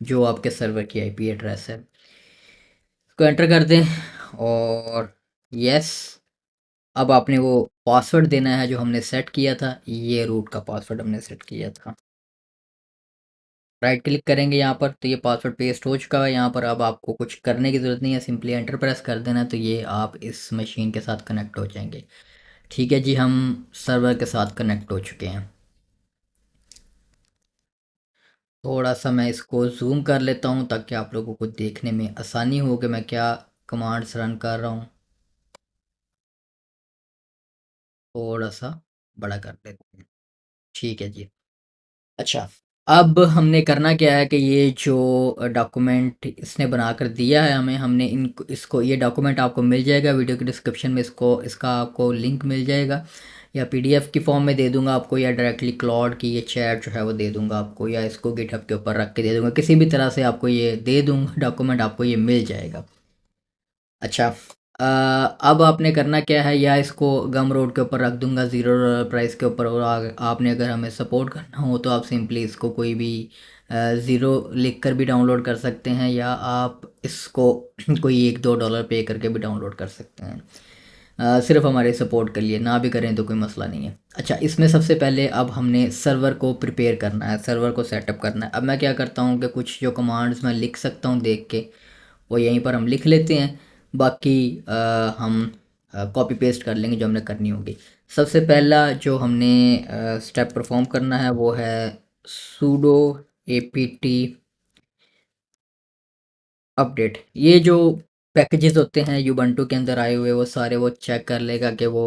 जो आपके सर्वर की IP एड्रेस है, उसको एंटर कर दें। और यस, अब आपने वो पासवर्ड देना है जो हमने सेट किया था, ये रूट का पासवर्ड हमने सेट किया था। राइट क्लिक करेंगे यहाँ पर तो ये पासवर्ड पेस्ट हो चुका है यहाँ पर। अब आपको कुछ करने की ज़रूरत नहीं है, सिंपली एंटर प्रेस कर देना है, तो ये आप इस मशीन के साथ कनेक्ट हो जाएंगे। ठीक है जी, हम सर्वर के साथ कनेक्ट हो चुके हैं। थोड़ा सा मैं इसको जूम कर लेता हूँ ताकि आप लोगों को देखने में आसानी हो कि मैं क्या कमांड्स रन कर रहा हूँ। थोड़ा सा बड़ा कर लेते हैं। ठीक है जी। अच्छा, अब हमने करना क्या है कि ये जो डॉक्यूमेंट इसने बनाकर दिया है हमें, हमने इनको इसको ये डॉक्यूमेंट आपको मिल जाएगा वीडियो के डिस्क्रिप्शन में, इसका आपको लिंक मिल जाएगा, या PDF की फॉर्म में दे दूंगा आपको, या डायरेक्टली क्लाउड की ये चैट जो है वो दे दूंगा आपको, या इसको गिटहब के ऊपर रख के दे दूंगा, किसी भी तरह से आपको ये दे दूंगा डॉक्यूमेंट, आपको ये मिल जाएगा। अच्छा, अब आपने करना क्या है, या इसको गम रोड के ऊपर रख दूंगा $0 प्राइस के ऊपर, और आपने अगर हमें सपोर्ट करना हो तो आप सिंपली इसको कोई भी ज़ीरो लिख कर भी डाउनलोड कर सकते हैं, या आप इसको कोई $1-2 पे करके भी डाउनलोड कर सकते हैं। सिर्फ हमारे सपोर्ट के लिए, ना भी करें तो कोई मसला नहीं है। अच्छा, इसमें सबसे पहले अब हमने सर्वर को प्रिपेयर करना है, सर्वर को सेटअप करना है। अब मैं क्या करता हूँ कि कुछ जो कमांड्स मैं लिख सकता हूँ देख के, वो यहीं पर हम लिख लेते हैं, बाकी हम कॉपी पेस्ट कर लेंगे जो हमने करनी होगी। सबसे पहला जो हमने स्टेप परफॉर्म करना है वो है sudo apt अपडेट। ये जो पैकेजेस होते हैं यूबंटू के अंदर आए हुए, वो सारे वो चेक कर लेगा कि वो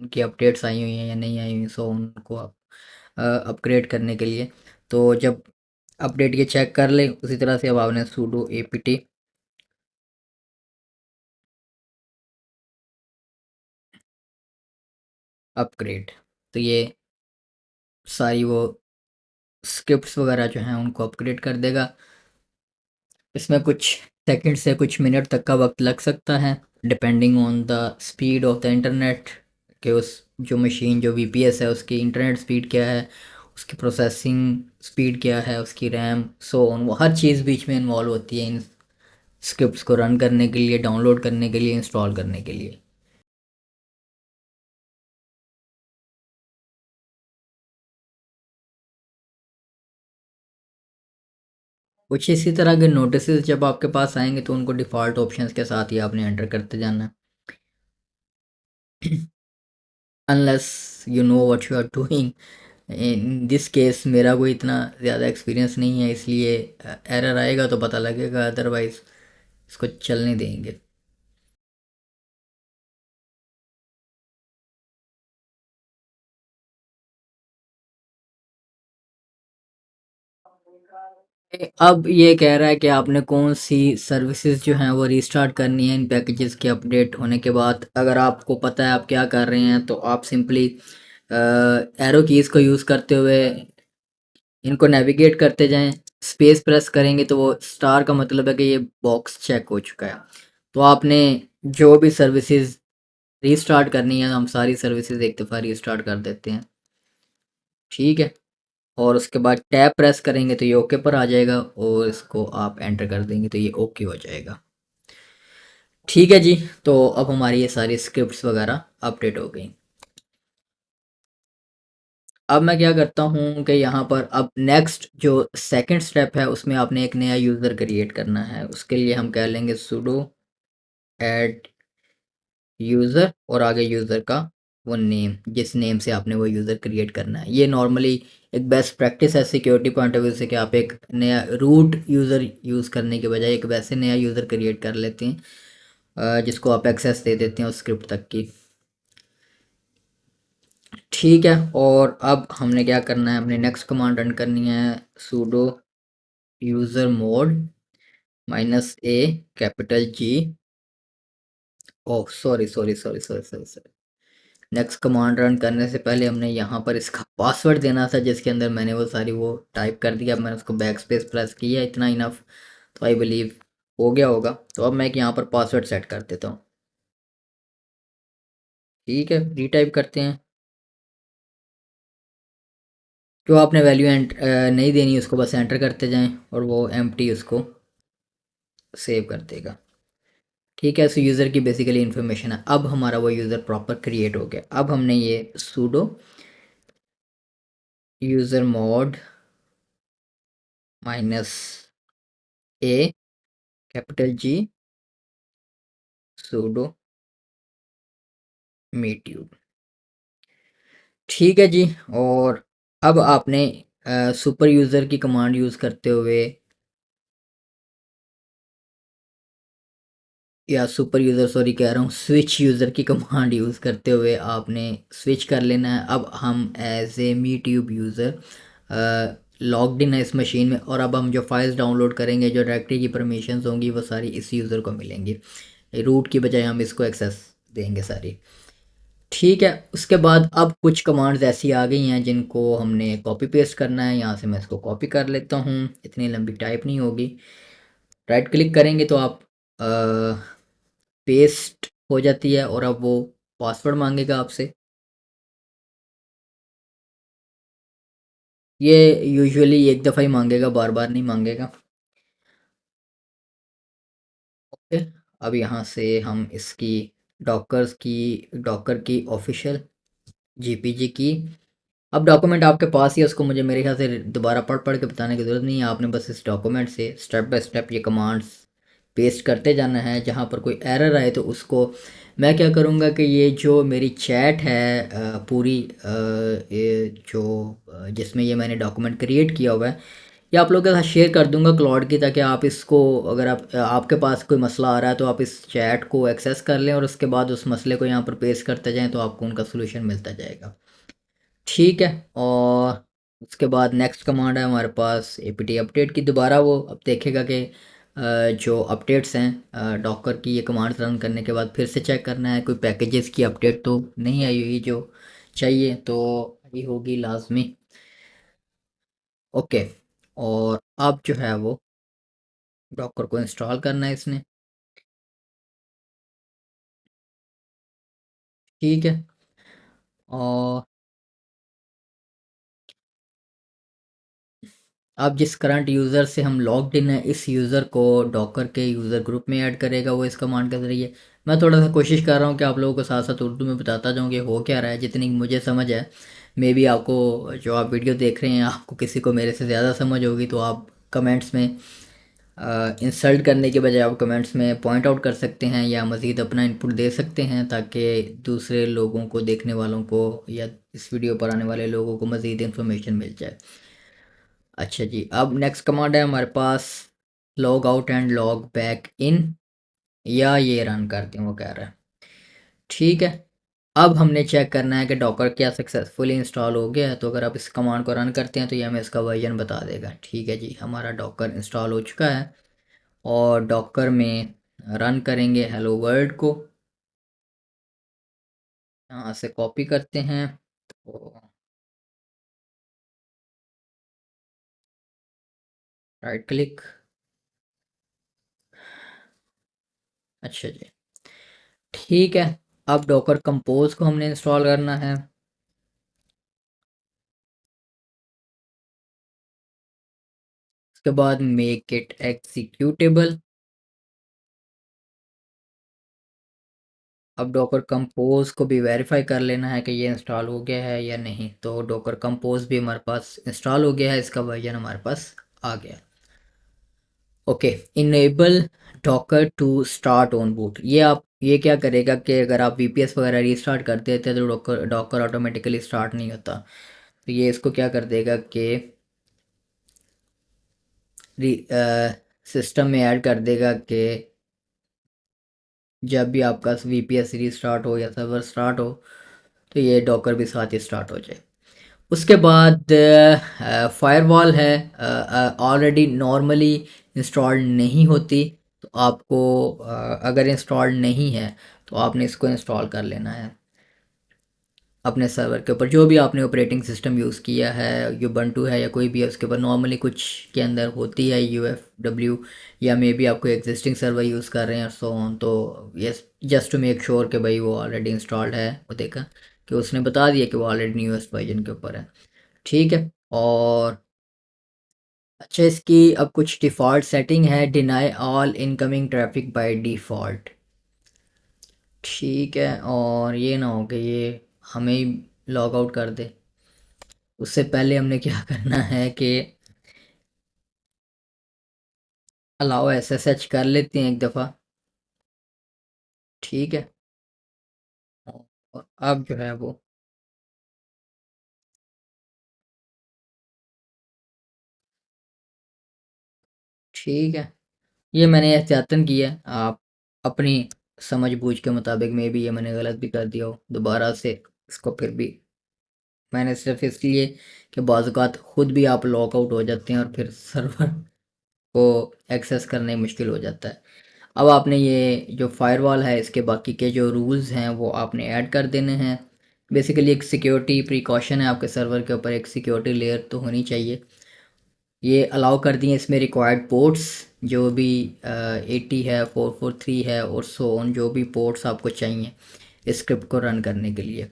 उनकी अपडेट्स आई हुई हैं या नहीं आई हुई, सो उनको अपग्रेड करने के लिए। तो जब अपडेट ये चेक कर ले, उसी तरह से अब आपने sudo apt अपग्रेड, तो ये सारी वो स्क्रिप्ट्स वगैरह जो हैं उनको अपग्रेड कर देगा। इसमें कुछ सेकंड से कुछ मिनट तक का वक्त लग सकता है, depending on the speed of the internet, कि उस जो मशीन जो VPS है उसकी इंटरनेट स्पीड क्या है, उसकी प्रोसेसिंग स्पीड क्या है, उसकी रैम, सो ऑन, वो हर चीज़ बीच में इन्वॉल्व होती है इन स्क्रिप्ट्स को रन करने के लिए, डाउनलोड करने के लिए, इंस्टॉल करने के लिए। कुछ इसी तरह के नोटिस जब आपके पास आएंगे तो उनको डिफ़ॉल्ट ऑप्शंस के साथ ही आपने एंटर करते जाना है। Unless you know what you are doing. In this case मेरा कोई इतना ज़्यादा एक्सपीरियंस नहीं है, इसलिए एरर आएगा तो पता लगेगा, अदरवाइज़ इसको चलने देंगे। अब ये कह रहा है कि आपने कौन सी सर्विसेज जो हैं वो रीस्टार्ट करनी है इन पैकेजेस के अपडेट होने के बाद। अगर आपको पता है आप क्या कर रहे हैं, तो आप सिंपली एरो कीज़ को यूज़ करते हुए इनको नेविगेट करते जाएं। स्पेस प्रेस करेंगे तो वो स्टार का मतलब है कि ये बॉक्स चेक हो चुका है। तो आपने जो भी सर्विसेज रीस्टार्ट करनी है, हम सारी सर्विसेज एक दफ़ा रीस्टार्ट कर देते हैं। ठीक है, और उसके बाद टैब प्रेस करेंगे तो ये ओके पर आ जाएगा, और इसको आप एंटर कर देंगे तो ये ओके हो जाएगा। ठीक है जी, तो अब हमारी ये सारी स्क्रिप्ट्स वगैरह अपडेट हो गई। अब मैं क्या करता हूँ कि यहाँ पर अब नेक्स्ट जो सेकंड स्टेप है उसमें आपने एक नया यूज़र क्रिएट करना है। उसके लिए हम कह लेंगे sudo ऐड यूज़र, और आगे यूज़र का वो नेम, जिस नेम से आपने वो यूज़र क्रिएट करना है। ये नॉर्मली एक बेस्ट प्रैक्टिस है सिक्योरिटी पॉइंट ऑफ व्यू से, कि आप एक नया रूट यूज़र यूज़ करने के बजाय एक वैसे नया यूज़र क्रिएट कर लेते हैं जिसको आप एक्सेस दे देते हैं उस स्क्रिप्ट तक की। ठीक है, और अब हमने क्या करना है, हमने नेक्स्ट कमांड रन करनी है sudo user mode -a capital G। Oh sorry sorry sorry sorry sorry sorry, next command run करने से पहले हमने यहाँ पर इसका पासवर्ड देना था, जिसके अंदर मैंने वो सारी वो टाइप कर दिया। अब मैंने उसको बैक स्पेस प्रेस किया, इतना इनफ, तो आई बिलीव हो गया होगा। तो अब मैं एक यहाँ पर पासवर्ड सेट कर देता हूँ। ठीक है, रीटाइप करते हैं। जो आपने वैल्यू नहीं देनी उसको बस एंटर करते जाएं और वो एम्प्टी उसको सेव कर देगा। ठीक है, सो यूज़र की बेसिकली इन्फॉर्मेशन है। अब हमारा वो यूज़र प्रॉपर क्रिएट हो गया। अब हमने ये sudo user mode -a capital G sudo MeTube. ठीक है जी। और अब आपने सुपर यूज़र की कमांड यूज़ करते हुए या सुपर यूज़र सॉरी कह रहा हूँ, स्विच यूज़र की कमांड यूज़ करते हुए आपने स्विच कर लेना है। अब हम as a MeTube user logged in है इस मशीन में, और अब हम जो फाइल्स डाउनलोड करेंगे, जो डायरेक्टरी की परमिशंस होंगी, वो सारी इस यूज़र को मिलेंगी। रूट की बजाय हम इसको एक्सेस देंगे सारी। ठीक है, उसके बाद अब कुछ कमांड्स ऐसी आ गई हैं जिनको हमने कॉपी पेस्ट करना है। यहाँ से मैं इसको कॉपी कर लेता हूँ, इतनी लंबी टाइप नहीं होगी। राइट क्लिक करेंगे तो आप पेस्ट हो जाती है, और अब वो पासवर्ड मांगेगा आपसे। ये यूजुअली एक दफ़ा ही मांगेगा, बार बार नहीं मांगेगा। ओके, अब यहाँ से हम इसकी डॉकर की ऑफिशियल जीपीजी की। अब डॉक्यूमेंट आपके पास ही है, उसको मुझे मेरे ख्याल से दोबारा पढ़ पढ़ के बताने की ज़रूरत नहीं है। आपने बस इस डॉक्यूमेंट से स्टेप बाय स्टेप ये कमांड्स पेस्ट करते जाना है। जहाँ पर कोई एरर आए तो उसको मैं क्या करूँगा कि ये जो मेरी चैट है पूरी ये जो जिसमें ये मैंने डॉक्यूमेंट क्रिएट किया हुआ है, ये आप लोगों के साथ शेयर कर दूंगा क्लाउड की, ताकि आप इसको अगर आपके पास कोई मसला आ रहा है तो आप इस चैट को एक्सेस कर लें और उसके बाद उस मसले को यहाँ पर पेस्ट करते जाएं तो आपको उनका सोल्यूशन मिलता जाएगा। ठीक है, और उसके बाद नेक्स्ट कमांड है हमारे पास एपीटी अपडेट की। दोबारा वो अब देखेगा कि जो अपडेट्स हैं डॉकर की, ये कमांड रन करने के बाद फिर से चेक करना है कोई पैकेजेस की अपडेट तो नहीं आई हुई जो चाहिए, तो ये होगी लाजमी। ओके, और अब जो है वो डॉकर को इंस्टॉल करना है इसने। ठीक है, और अब जिस करंट यूज़र से हम लॉग्ड इन है, इस यूज़र को डॉकर के यूज़र ग्रुप में ऐड करेगा वो इस कमांड के ज़रिए। मैं थोड़ा सा कोशिश कर रहा हूँ कि आप लोगों को साथ साथ उर्दू में बताता जाऊँ कि हो क्या रहा है, जितनी मुझे समझ है। मे बी आपको, जो आप वीडियो देख रहे हैं, आपको किसी को मेरे से ज़्यादा समझ होगी, तो आप कमेंट्स में इंसल्ट करने के बजाय आप कमेंट्स में पॉइंट आउट कर सकते हैं या मज़ीद अपना इनपुट दे सकते हैं, ताकि दूसरे लोगों को, देखने वालों को, या इस वीडियो पर आने वाले लोगों को मज़ीद इन्फॉर्मेशन मिल जाए। अच्छा जी, अब नेक्स्ट कमांड है हमारे पास log out and log back in, या ये रन करते हैं वो कह रहा है। ठीक है, अब हमने चेक करना है कि डॉकर क्या सक्सेसफुली इंस्टॉल हो गया है। तो अगर आप इस कमांड को रन करते हैं तो ये हमें इसका वर्जन बता देगा। ठीक है जी, हमारा डॉकर इंस्टॉल हो चुका है, और डॉकर में रन करेंगे हेलो वर्ल्ड को। यहाँ से कॉपी करते हैं, तो राइट क्लिक। अच्छा जी, ठीक है, अब डॉकर कंपोज को हमने इंस्टॉल करना है। उसके बाद मेक इट एग्जीक्यूटेबल। अब डॉकर कंपोज को भी वेरीफाई कर लेना है कि ये इंस्टॉल हो गया है या नहीं। तो डॉकर कंपोज भी हमारे पास इंस्टॉल हो गया है, इसका वर्जन हमारे पास आ गया। Okay, enable docker to start on boot. ये क्या करेगा कि अगर आप वीपीएस वगैरह रीस्टार्ट कर देते हैं तो डॉकर डॉकर ऑटोमेटिकली स्टार्ट नहीं होता। तो ये इसको क्या कर देगा कि सिस्टम में ऐड कर देगा कि जब भी आपका वीपीएस रीस्टार्ट हो या सर्वर स्टार्ट हो तो ये डॉकर भी साथ ही स्टार्ट हो जाए। उसके बाद फायरवॉल है, ऑलरेडी नॉर्मली इंस्टॉल नहीं होती। तो आपको अगर इंस्टॉल नहीं है तो आपने इसको इंस्टॉल कर लेना है। अपने सर्वर के ऊपर जो भी आपने ऑपरेटिंग सिस्टम यूज़ किया है, यूबंटू है या कोई भी है, उसके ऊपर नॉर्मली कुछ के अंदर होती है UFW, या मे बी आपको एग्जिस्टिंग सर्वर यूज़ कर रहे हैं और सो ऑन। तो yes, just to make sure कि भाई वो ऑलरेडी इंस्टॉल्ड है, वो देखा कि उसने बता दिया कि वो ऑलरेडी न्यूएस्ट वर्जन के ऊपर है। ठीक है। और अच्छा, इसकी अब कुछ डिफ़ॉल्ट सेटिंग है, deny all incoming traffic by default. ठीक है, और ये ना हो कि ये हमें ही लॉग आउट कर दे। उससे पहले हमने क्या करना है कि अलाउ SSH कर लेते हैं एक दफ़ा। ठीक है। और अब जो है वो ठीक है, ये मैंने एहतियातन किया है, आप अपनी समझ बूझ के मुताबिक में भी ये मैंने गलत भी कर दिया हो दोबारा से इसको, फिर भी मैंने सिर्फ इसलिए कि बाज़ औक़ात खुद भी आप लॉग आउट हो जाते हैं और फिर सर्वर को एक्सेस करना ही मुश्किल हो जाता है। अब आपने ये जो फायरवॉल है इसके बाकी के जो रूल्स हैं वो आपने ऐड कर देने हैं। बेसिकली एक सिक्योरिटी प्रिकॉशन है, आपके सर्वर के ऊपर एक सिक्योरिटी लेयर तो होनी चाहिए। ये अलाउ कर दिए इसमें रिक्वायर्ड पोर्ट्स, जो भी 80 है, 443 है और सो ऑन, जो भी पोर्ट्स आपको चाहिए इस स्क्रिप्ट को रन करने के लिए।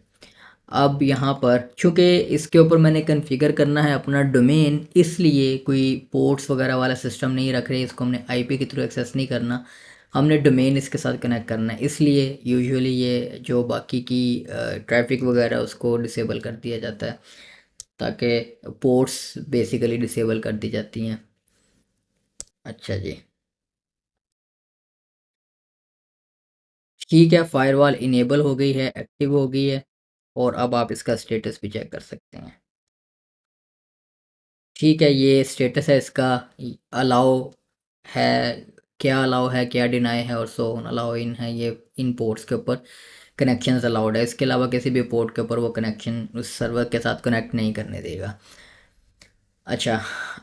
अब यहाँ पर चूँकि इसके ऊपर मैंने कॉन्फ़िगर करना है अपना डोमेन, इसलिए कोई पोर्ट्स वगैरह वाला सिस्टम नहीं रख रहे, इसको हमने आईपी के थ्रू एक्सेस नहीं करना, हमने डोमेन इसके साथ कनेक्ट करना है। इसलिए यूजुअली ये जो बाकी की ट्रैफिक वगैरह उसको डिसेबल कर दिया जाता है, ताकि पोर्ट्स बेसिकली डिसेबल कर दी जाती हैं। अच्छा जी। ठीक है, फायरवॉल इनेबल हो गई है, एक्टिव हो गई है, और अब आप इसका स्टेटस भी चेक कर सकते हैं। ठीक है, ये स्टेटस है इसका, अलाउ है, क्या अलाउ है, क्या डिनाई है और सो ऑन, अलाउ इन है, ये इन पोर्ट्स के ऊपर कनेक्शंस अलाउड है। इसके अलावा किसी भी पोर्ट के ऊपर वो कनेक्शन उस सर्वर के साथ कनेक्ट नहीं करने देगा। अच्छा,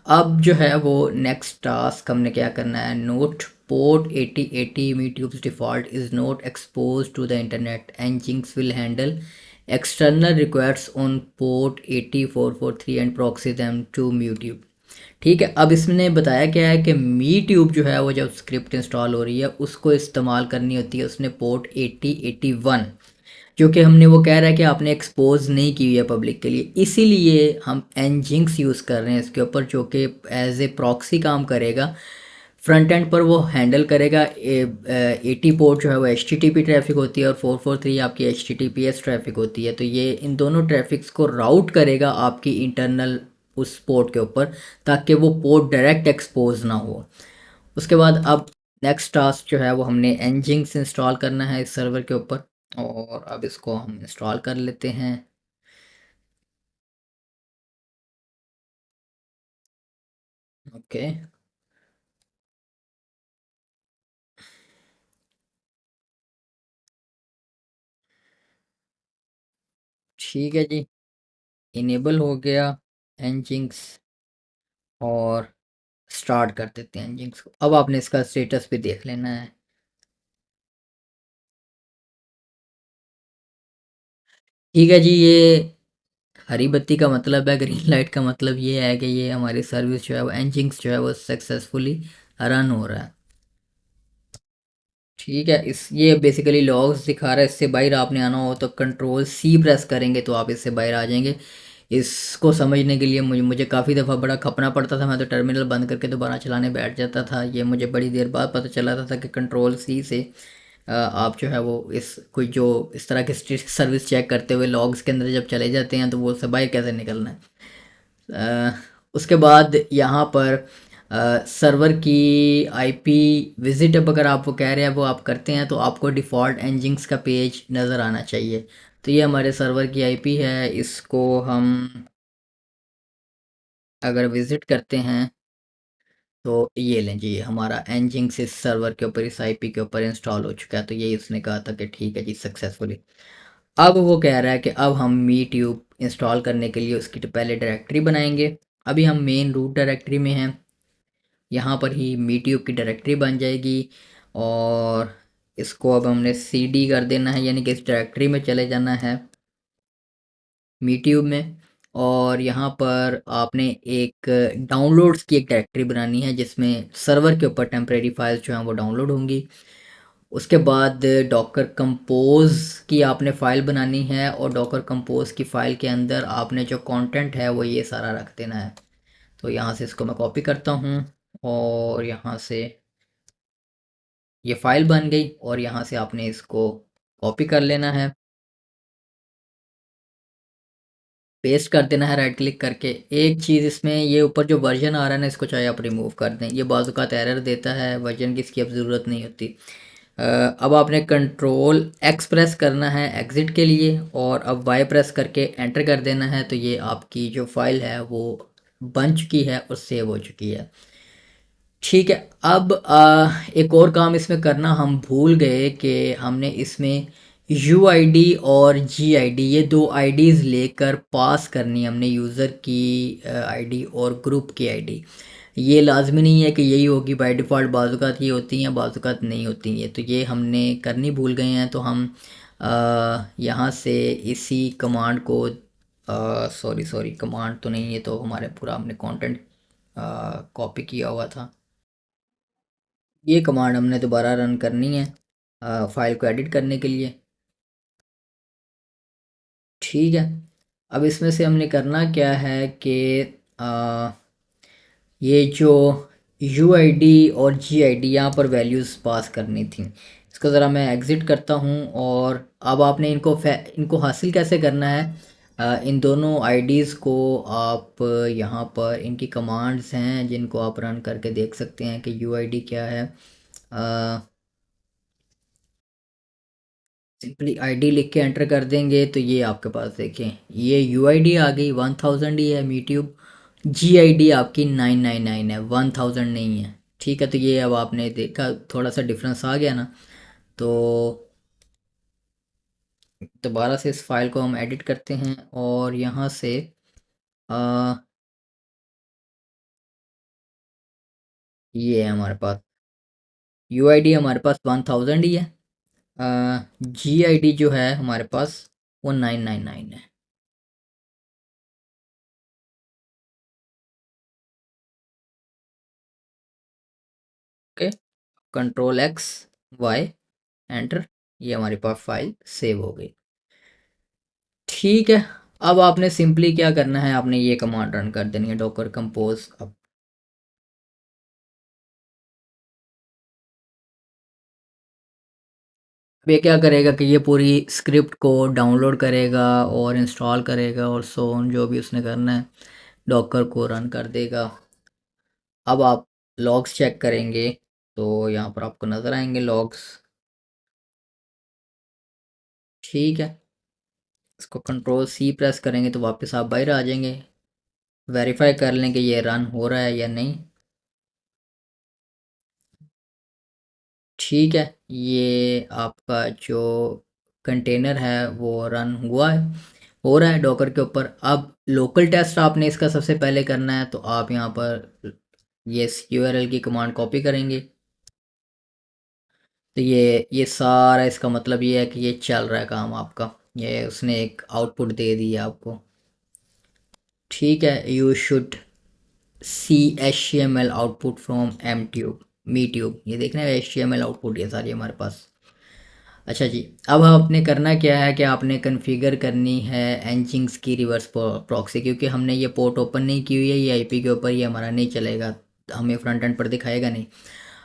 अब जो है वो नेक्स्ट टास्क हमने क्या करना है, note port 8080 MeTube's default is not expose to the internet and nginx will handle external requests on port 80443 and proxy them to MeTube. ठीक है, अब इसने बताया क्या है कि मी ट्यूब जो है वो जब स्क्रिप्ट इंस्टॉल हो रही है उसको इस्तेमाल करनी होती है उसने पोर्ट 8081, जो कि हमने वो कह रहा है कि आपने एक्सपोज नहीं की हुई है पब्लिक के लिए, इसीलिए हम nginx यूज़ कर रहे हैं इसके ऊपर, जो कि एज ए प्रॉक्सी काम करेगा। फ्रंट एंड पर वो हैंडल करेगा 80 पोर्ट जो है वो HTTP ट्रैफिक होती है और 443 आपकी HTTPS ट्रैफिक होती है। तो ये इन दोनों ट्रैफिक्स को राउट करेगा आपकी इंटरनल उस पोर्ट के ऊपर, ताकि वो पोर्ट डायरेक्ट एक्सपोज ना हो। उसके बाद अब नेक्स्ट टास्क जो है वो हमने nginx इंस्टॉल करना है इस सर्वर के ऊपर, और अब इसको हम इंस्टॉल कर लेते हैं। ओके। ठीक है जी, इनेबल हो गया nginx, और स्टार्ट कर देते हैं nginx को। अब आपने इसका स्टेटस भी देख लेना है। ठीक है जी, ये हरी बत्ती का मतलब है, ग्रीन लाइट का मतलब ये है कि ये हमारी सर्विस जो है वो nginx जो है वो सक्सेसफुली रन हो रहा है। ठीक है, इस ये बेसिकली लॉग्स दिखा रहा है, इससे बाहर आपने आना हो तो कंट्रोल C प्रेस करेंगे तो आप इससे बाहर आ जाएंगे। इसको समझने के लिए मुझे काफ़ी दफ़ा बड़ा खपना पड़ता था, मैं तो टर्मिनल बंद करके दोबारा चलाने बैठ जाता था। ये मुझे बड़ी देर बाद पता चला था कि कंट्रोल C से आप जो है वो इस कोई जो इस तरह के सर्विस चेक करते हुए लॉग्स के अंदर जब चले जाते हैं तो वो उससे बाहर कैसे निकलना है। उसके बाद यहाँ पर सर्वर की आईपी विजिट, अब अगर आप वो कह रहे हैं वो आप करते हैं तो आपको डिफ़ॉल्ट nginx का पेज नज़र आना चाहिए। तो ये हमारे सर्वर की आईपी है, इसको हम अगर विज़िट करते हैं तो ये लें जी, हमारा nginx इस सर्वर के ऊपर इस आईपी के ऊपर इंस्टॉल हो चुका है। तो ये इसने कहा था कि ठीक है जी, सक्सेसफुली। अब वो कह रहा है कि अब हम मी ट्यूब इंस्टॉल करने के लिए उसकी तो पहले डायरेक्टरी बनाएंगे। अभी हम मेन रूट डायरेक्टरी में हैं, यहाँ पर ही मी ट्यूब की डायरेक्टरी बन जाएगी, और इसको अब हमने cd कर देना है, यानी कि इस डायरेक्टरी में चले जाना है। मीट्यूब में। और यहाँ पर आपने एक डाउनलोड्स की एक डायरेक्टरी बनानी है जिसमें सर्वर के ऊपर टेम्परेरी फाइल्स जो हैं वो डाउनलोड होंगी। उसके बाद डॉकर कंपोज की आपने फ़ाइल बनानी है और डॉकर कंपोज की फ़ाइल के अंदर आपने जो कंटेंट है वो ये सारा रख देना है। तो यहाँ से इसको मैं कॉपी करता हूँ और यहाँ से ये फ़ाइल बन गई और यहाँ से आपने इसको कॉपी कर लेना है, पेस्ट कर देना है राइट क्लिक करके। एक चीज़ इसमें ये ऊपर जो वर्जन आ रहा है ना, इसको चाहे आप रिमूव कर दें, ये बाज़ औक़ात एरर देता है, वर्जन की इसकी अब ज़रूरत नहीं होती। अब आपने कंट्रोल एक्स प्रेस करना है एग्ज़िट के लिए और अब वाई प्रेस करके एंटर कर देना है। तो ये आपकी जो फ़ाइल है वो बन चुकी है और सेव हो चुकी है। ठीक है, अब एक और काम इसमें करना हम भूल गए कि हमने इसमें यूआईडी और जीआईडी ये दो आईडीज़ लेकर पास करनी है हमने, यूज़र की आईडी और ग्रुप की आईडी। ये लाजमी नहीं है कि यही होगी बाय डिफ़ॉल्ट, बाज़ ये होती हैं बाज़ नहीं होती हैं, तो ये हमने करनी भूल गए हैं। तो हम यहाँ से इसी कमांड को सॉरी कमांड तो नहीं, ये तो हमारे पूरा हमने कंटेंट कॉपी किया हुआ था। ये कमांड हमने दोबारा रन करनी है फाइल को एडिट करने के लिए। ठीक है, अब इसमें से हमने करना क्या है कि ये जो यूआईडी और जीआईडी यहाँ पर वैल्यूज़ पास करनी थी। इसको ज़रा मैं एग्ज़िट करता हूँ और अब आपने इनको हासिल कैसे करना है, इन दोनों आईडीज़ को आप यहाँ पर इनकी कमांड्स हैं जिनको आप रन करके देख सकते हैं कि यूआईडी क्या है। सिंपली आईडी लिख के एंटर कर देंगे तो ये आपके पास देखें ये यूआईडी आ गई 1000 ही है मीट्यूब। जीआईडी आपकी 999 है, 1000 नहीं है। ठीक है, तो ये अब आपने देखा थोड़ा सा डिफरेंस आ गया ना। तो दोबारा से इस फाइल को हम एडिट करते हैं और यहाँ से आ, ये है हमारे पास यूआईडी हमारे पास 1000 ही है, जीआईडी जो है हमारे पास वो 999 है। Okay, control X Y enter, ये हमारे पास फाइल सेव हो गई। ठीक है, अब आपने सिंपली क्या करना है, आपने ये कमांड रन कर देनी है डॉकर कंपोज। अब ये क्या करेगा कि ये पूरी स्क्रिप्ट को डाउनलोड करेगा और इंस्टॉल करेगा और सो ऑन जो भी उसने करना है, डॉकर को रन कर देगा। अब आप लॉग्स चेक करेंगे तो यहाँ पर आपको नज़र आएंगे लॉग्स। ठीक है, इसको कंट्रोल सी प्रेस करेंगे तो वापस आप बाहर आ जाएंगे। वेरीफाई कर लें कि ये रन हो रहा है या नहीं। ठीक है, ये आपका जो कंटेनर है वो रन हुआ है, हो रहा है डॉकर के ऊपर। अब लोकल टेस्ट आपने इसका सबसे पहले करना है, तो आप यहाँ पर ये यूआरएल की कमांड कॉपी करेंगे। तो ये सारा इसका मतलब ये है कि ये चल रहा है काम आपका, ये उसने एक आउटपुट दे दिया आपको। ठीक है, you should see HTML output from M tube MeTube, ये देखना है HTML आउटपुट ये सारी हमारे पास। अच्छा जी, अब आपने करना क्या है कि आपने कॉन्फ़िगर करनी है एनजिंग्स की रिवर्स प्रॉक्सी, क्योंकि हमने ये पोर्ट ओपन नहीं की हुई है, ये आईपी के ऊपर ये हमारा नहीं चलेगा, हमें फ्रंट एंड पर दिखाएगा नहीं।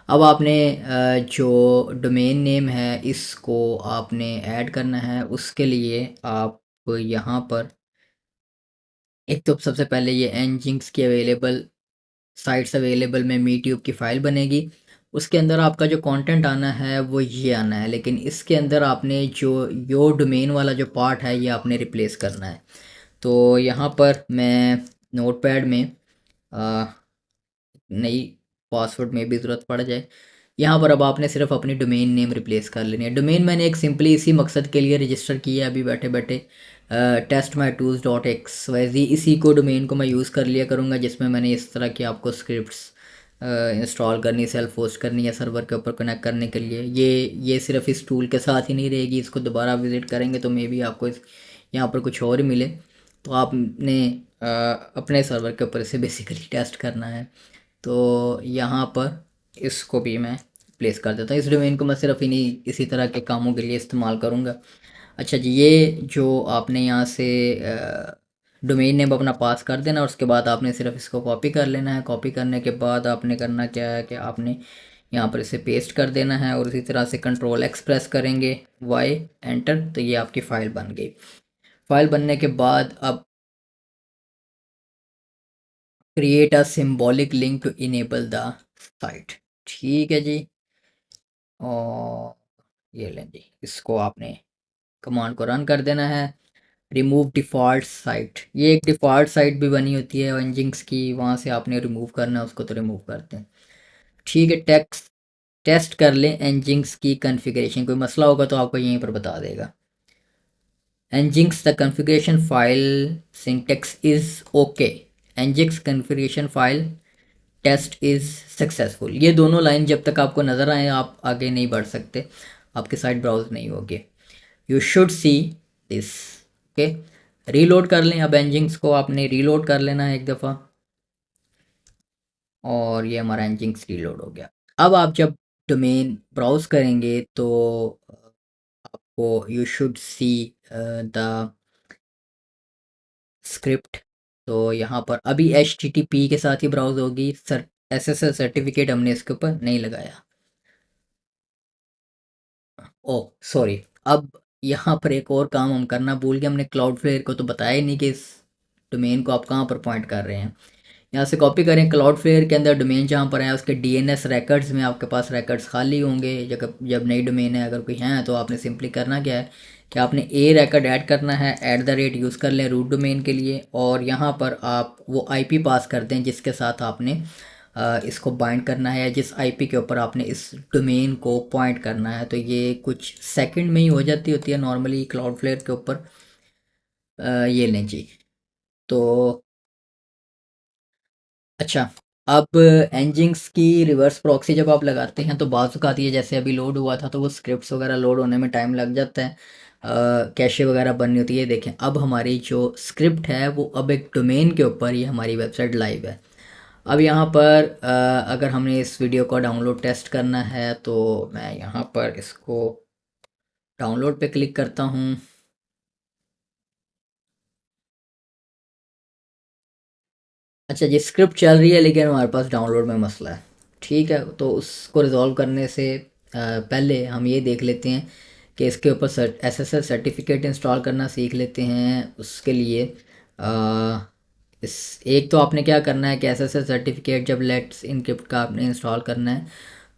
अब आपने जो डोमेन नेम है इसको आपने ऐड करना है, उसके लिए आप यहाँ पर एक तो सबसे पहले ये एनजिंग्स की अवेलेबल साइट्स अवेलेबल में मी ट्यूब की फ़ाइल बनेगी। उसके अंदर आपका जो कंटेंट आना है वो ये आना है, लेकिन इसके अंदर आपने जो योर डोमेन वाला जो पार्ट है ये आपने रिप्लेस करना है। तो यहाँ पर मैं नोटपैड में नई पासवर्ड में भी ज़रूरत पड़ जाए, यहाँ पर अब आपने सिर्फ अपनी डोमेन नेम रिप्लेस कर लेनी है। डोमेन मैंने एक सिंपली इसी मकसद के लिए रजिस्टर किया है अभी बैठे बैठे, test my tools dot X Y Z, इसी को डोमेन को मैं यूज़ कर लिया करूँगा, जिसमें मैंने इस तरह की आपको स्क्रिप्ट्स इंस्टॉल करनी, सेल्फ होस्ट करनी है सर्वर के ऊपर कनेक्ट करने के लिए। ये सिर्फ इस टूल के साथ ही नहीं रहेगी, इसको दोबारा विज़िट करेंगे तो मे बी आपको यहाँ पर कुछ और ही मिले। तो आपने अपने सर्वर के ऊपर इसे बेसिकली टेस्ट करना है। तो यहाँ पर इसको भी मैं प्लेस कर देता हूँ। इस डोमेन को मैं सिर्फ इन्हीं इसी तरह के कामों के लिए इस्तेमाल करूँगा। अच्छा जी, ये जो आपने यहाँ से डोमेन नेम अपना पास कर देना और उसके बाद आपने सिर्फ इसको कॉपी कर लेना है। कॉपी करने के बाद आपने करना क्या है कि आपने यहाँ पर इसे पेस्ट कर देना है और इसी तरह से कंट्रोल एक्स प्रेस करेंगे, वाई एंटर, तो ये आपकी फ़ाइल बन गई। फ़ाइल बनने के बाद अब create a symbolic link to enable the site. ठीक है जी। और ये लें जी, इसको आपने कमांड को रन कर देना है। रिमूव डिफ़ॉल्ट साइट, ये एक डिफ़ॉल्ट साइट भी बनी होती है एनजिंक्स की, वहाँ से आपने रिमूव करना है उसको, तो रिमूव करते हैं। ठीक है, टेस्ट कर लें एनजिंक्स की कॉन्फ़िगरेशन, कोई मसला होगा तो आपको यहीं पर बता देगा। nginx the configuration file syntax is okay, nginx configuration file test is successful. ये दोनों लाइन जब तक आपको नज़र आए आप आगे नहीं बढ़ सकते, आपकी साइट ब्राउज नहीं होगी। You should see this. Okay, reload कर लें। अब एनजिंक्स को आपने रीलोड कर लेना है एक दफ़ा, और ये हमारा एनजिंक्स रीलोड हो गया। अब आप जब डोमेन ब्राउज करेंगे तो आपको you should see the script. तो यहाँ पर अभी एच टी टी पी के साथ ही ब्राउज होगी sir, S S L certificate हमने इसके ऊपर नहीं लगाया। ओ सॉरी, अब यहाँ पर एक और काम हम करना भूल गए, हमने क्लाउड फ्लेयर को तो बताया ही नहीं कि इस डोमेन को आप कहाँ पर पॉइंट कर रहे हैं। यहाँ से कॉपी करें, क्लाउड फ्लेयर के अंदर डोमेन जहाँ पर है उसके डीएनएस रिकॉर्ड्स में आपके पास रिकॉर्ड्स खाली होंगे। जब जब नई डोमेन है, अगर कोई है तो आपने सिंपली करना क्या है कि आपने ए रिकॉर्ड ऐड करना है, @ यूज़ कर लें रूट डोमेन के लिए, और यहाँ पर आप वो आईपी पास कर दें जिसके साथ आपने इसको बाइंड करना है, या जिस आईपी के ऊपर आपने इस डोमेन को पॉइंट करना है। तो ये कुछ सेकंड में ही हो जाती होती है नॉर्मली क्लाउड फ्लेयर के ऊपर। ये लें जी। तो अच्छा, अब एनजिंक्स की रिवर्स प्रॉक्सी जब आप लगाते हैं तो बाज़ आती है, जैसे अभी लोड हुआ था तो वो स्क्रिप्ट्स वगैरह लोड होने में टाइम लग जाता है, कैशे वगैरह बननी होती है। देखें अब हमारी जो स्क्रिप्ट है वो अब एक डोमेन के ऊपर ही हमारी वेबसाइट लाइव है। अब यहाँ पर अगर हमने इस वीडियो को डाउनलोड टेस्ट करना है तो मैं यहाँ पर इसको डाउनलोड पे क्लिक करता हूँ। अच्छा जी, स्क्रिप्ट चल रही है लेकिन हमारे पास डाउनलोड में मसला है। ठीक है, तो उसको रिज़ॉल्व करने से पहले हम ये देख लेते हैं कि इसके ऊपर एसएसएल सर्टिफिकेट इंस्टॉल करना सीख लेते हैं। उसके लिए अ, इस एक तो आपने क्या करना है कि एसएसएल सर्टिफिकेट जब लेट्स इनक्रिप्ट का आपने इंस्टॉल करना है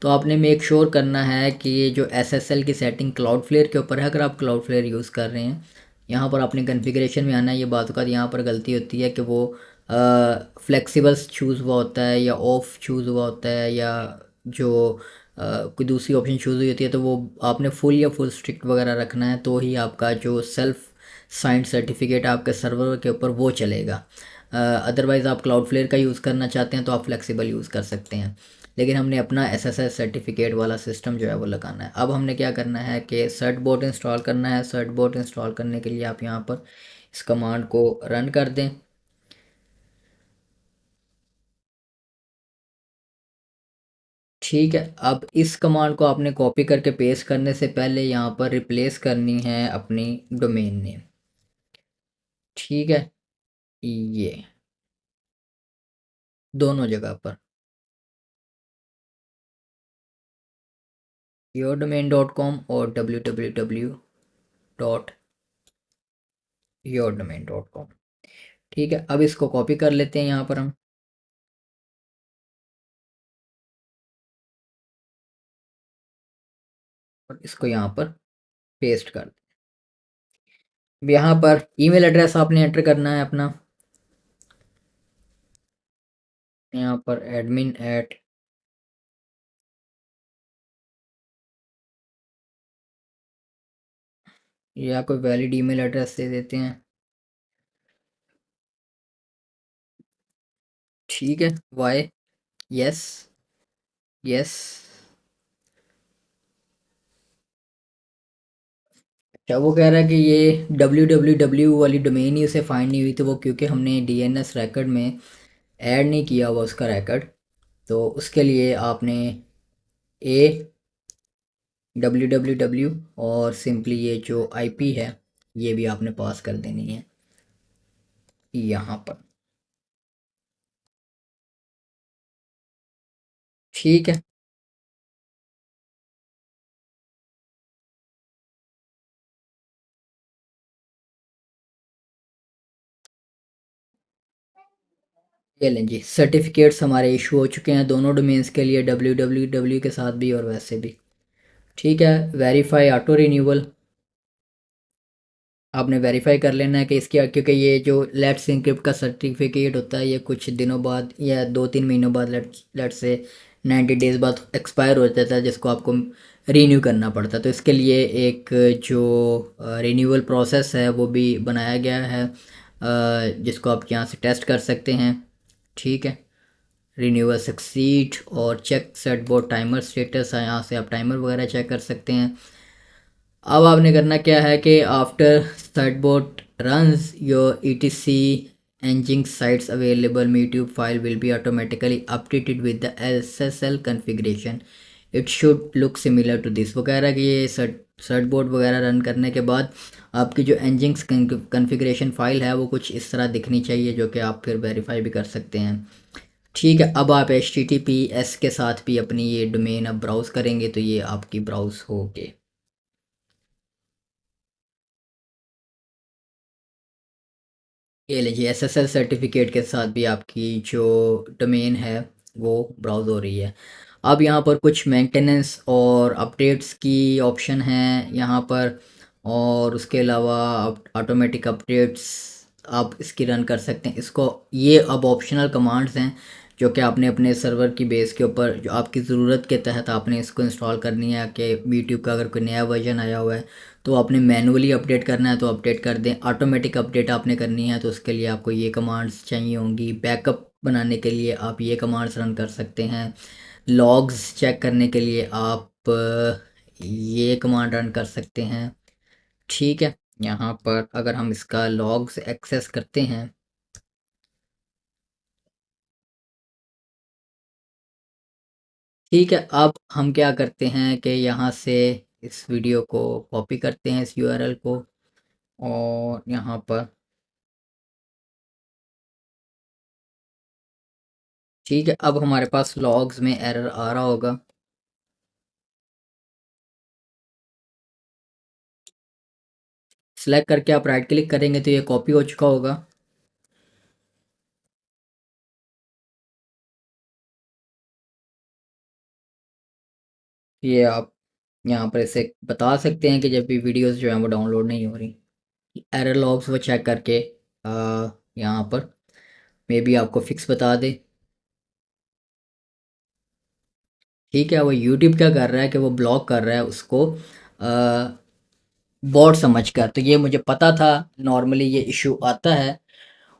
तो आपने मेक श्योर करना है कि ये जो एसएसएल की सेटिंग क्लाउड फ्लेयर के ऊपर है, अगर आप क्लाउड फ्लेयर यूज़ कर रहे हैं, यहाँ पर अपने कॉन्फ़िगरेशन में आना है। ये बात का यहाँ पर गलती होती है कि वो फ्लेक्सिबल चूज़ हुआ होता है या ऑफ चूज़ हुआ होता है, या जो कोई दूसरी ऑप्शन चूज़ हुई होती है, तो वो आपने फुल या फुल स्ट्रिक्ट वगैरह रखना है, तो ही आपका जो सेल्फ साइंड सर्टिफिकेट आपके सर्वर के ऊपर वो चलेगा। अदरवाइज़ आप क्लाउड फ्लेयर का यूज़ करना चाहते हैं तो आप फ्लेक्सिबल यूज़ कर सकते हैं, लेकिन हमने अपना एसएसएल सर्टिफिकेट वाला सिस्टम जो है वो लगाना है। अब हमने क्या करना है कि सर्ट बोट इंस्टॉल करना है। सर्ट बोट इंस्टॉल करने के लिए आप यहाँ पर इस कमांड को रन कर दें। ठीक है, अब इस कमांड को आपने कॉपी करके पेस्ट करने से पहले यहाँ पर रिप्लेस करनी है अपनी डोमेन नेम। ठीक है, ये दोनों जगह पर yourdomain.com और www.yourdomain.com। ठीक है, अब इसको कॉपी कर लेते हैं यहाँ पर हम, और इसको यहाँ पर पेस्ट कर दें। अब यहाँ पर ईमेल एड्रेस आपने एंटर करना है अपना, यहाँ पर admin@ या कोई वैलिड ईमेल एड्रेस दे देते हैं। ठीक है, वाई, यस, यस, क्या वो कह रहा है कि ये www वाली डोमेन ही उसे फाइंड नहीं हुई, तो वो क्योंकि हमने डीएनएस रिकॉर्ड में ऐड नहीं किया हुआ उसका रिकॉर्ड, तो उसके लिए आपने ए www और सिंपली ये जो आईपी है ये भी आपने पास कर देनी है यहाँ पर। ठीक है, ये लें जी, सर्टिफिकेट्स हमारे इशू हो चुके हैं दोनों डोमेन्स के लिए, www के साथ भी और वैसे भी। ठीक है, वेरीफाई ऑटो रिन्यूअल आपने वेरीफाई कर लेना है कि इसके, क्योंकि ये जो लेट्स इनक्रिप्ट का सर्टिफिकेट होता है ये कुछ दिनों बाद या 2-3 महीनों बाद, लेट से 90 डेज़ बाद एक्सपायर हो जाता है, जिसको आपको रीन्यू करना पड़ता है। तो इसके लिए एक जो रिन्यूअल प्रोसेस है वो भी बनाया गया है, जिसको आप यहाँ से टेस्ट कर सकते हैं। ठीक है, रिन्यूअल सक्सीड और check set board timer status है, यहाँ से आप टाइमर वगैरह चेक कर सकते हैं। अब आपने करना क्या है कि after Certbot runs your etc engine sites available YouTube file will be automatically updated with the SSL configuration. It should look similar to this। वो कह रहा है कि ये Certbot वगैरह रन करने के बाद आपकी जो Nginx कन्फिग्रेशन फाइल है वो कुछ इस तरह दिखनी चाहिए, जो कि आप फिर वेरीफाई भी कर सकते हैं। ठीक है, अब आप HTTPS के साथ भी अपनी ये डोमेन अब ब्राउज़ करेंगे तो ये आपकी ब्राउज़ होगी। ये लीजिए, SSL सर्टिफिकेट के साथ भी आपकी जो डोमेन है वो ब्राउज़ हो रही है। अब यहाँ पर कुछ मेंटेनेंस और अपडेट्स की ऑप्शन हैं यहाँ पर, और उसके अलावा ऑटोमेटिक अपडेट्स आप इसकी रन कर सकते हैं इसको। ये अब ऑप्शनल कमांड्स हैं जो कि आपने अपने सर्वर की बेस के ऊपर, जो आपकी ज़रूरत के तहत आपने इसको इंस्टॉल करनी है। कि यूट्यूब का अगर कोई नया वर्जन आया हुआ है तो आपने मैनुअली अपडेट करना है तो अपडेट कर दें, ऑटोमेटिक अपडेट आपने करनी है तो उसके लिए आपको ये कमांड्स चाहिए होंगी। बैकअप बनाने के लिए आप ये कमांड्स रन कर सकते हैं। लॉग्स चेक करने के लिए आप ये कमांड रन कर सकते हैं। ठीक है, यहाँ पर अगर हम इसका लॉग्स एक्सेस करते हैं, ठीक है, अब हम क्या करते हैं कि यहाँ से इस वीडियो को कॉपी करते हैं, इस यूआरएल को, और यहाँ पर ठीक है, अब हमारे पास लॉग्स में एरर आ रहा होगा। सिलेक्ट करके आप राइट क्लिक करेंगे तो ये कॉपी हो चुका होगा। ये आप यहाँ पर इसे बता सकते हैं कि जब भी वीडियोस जो हैं वो डाउनलोड नहीं हो रही, एरर लॉग्स वो चेक करके यहाँ पर मे बी आपको फिक्स बता दे। ठीक है, वो यूट्यूब क्या कर रहा है कि वो ब्लॉक कर रहा है उसको बॉट समझकर, तो ये मुझे पता था, नॉर्मली ये इशू आता है।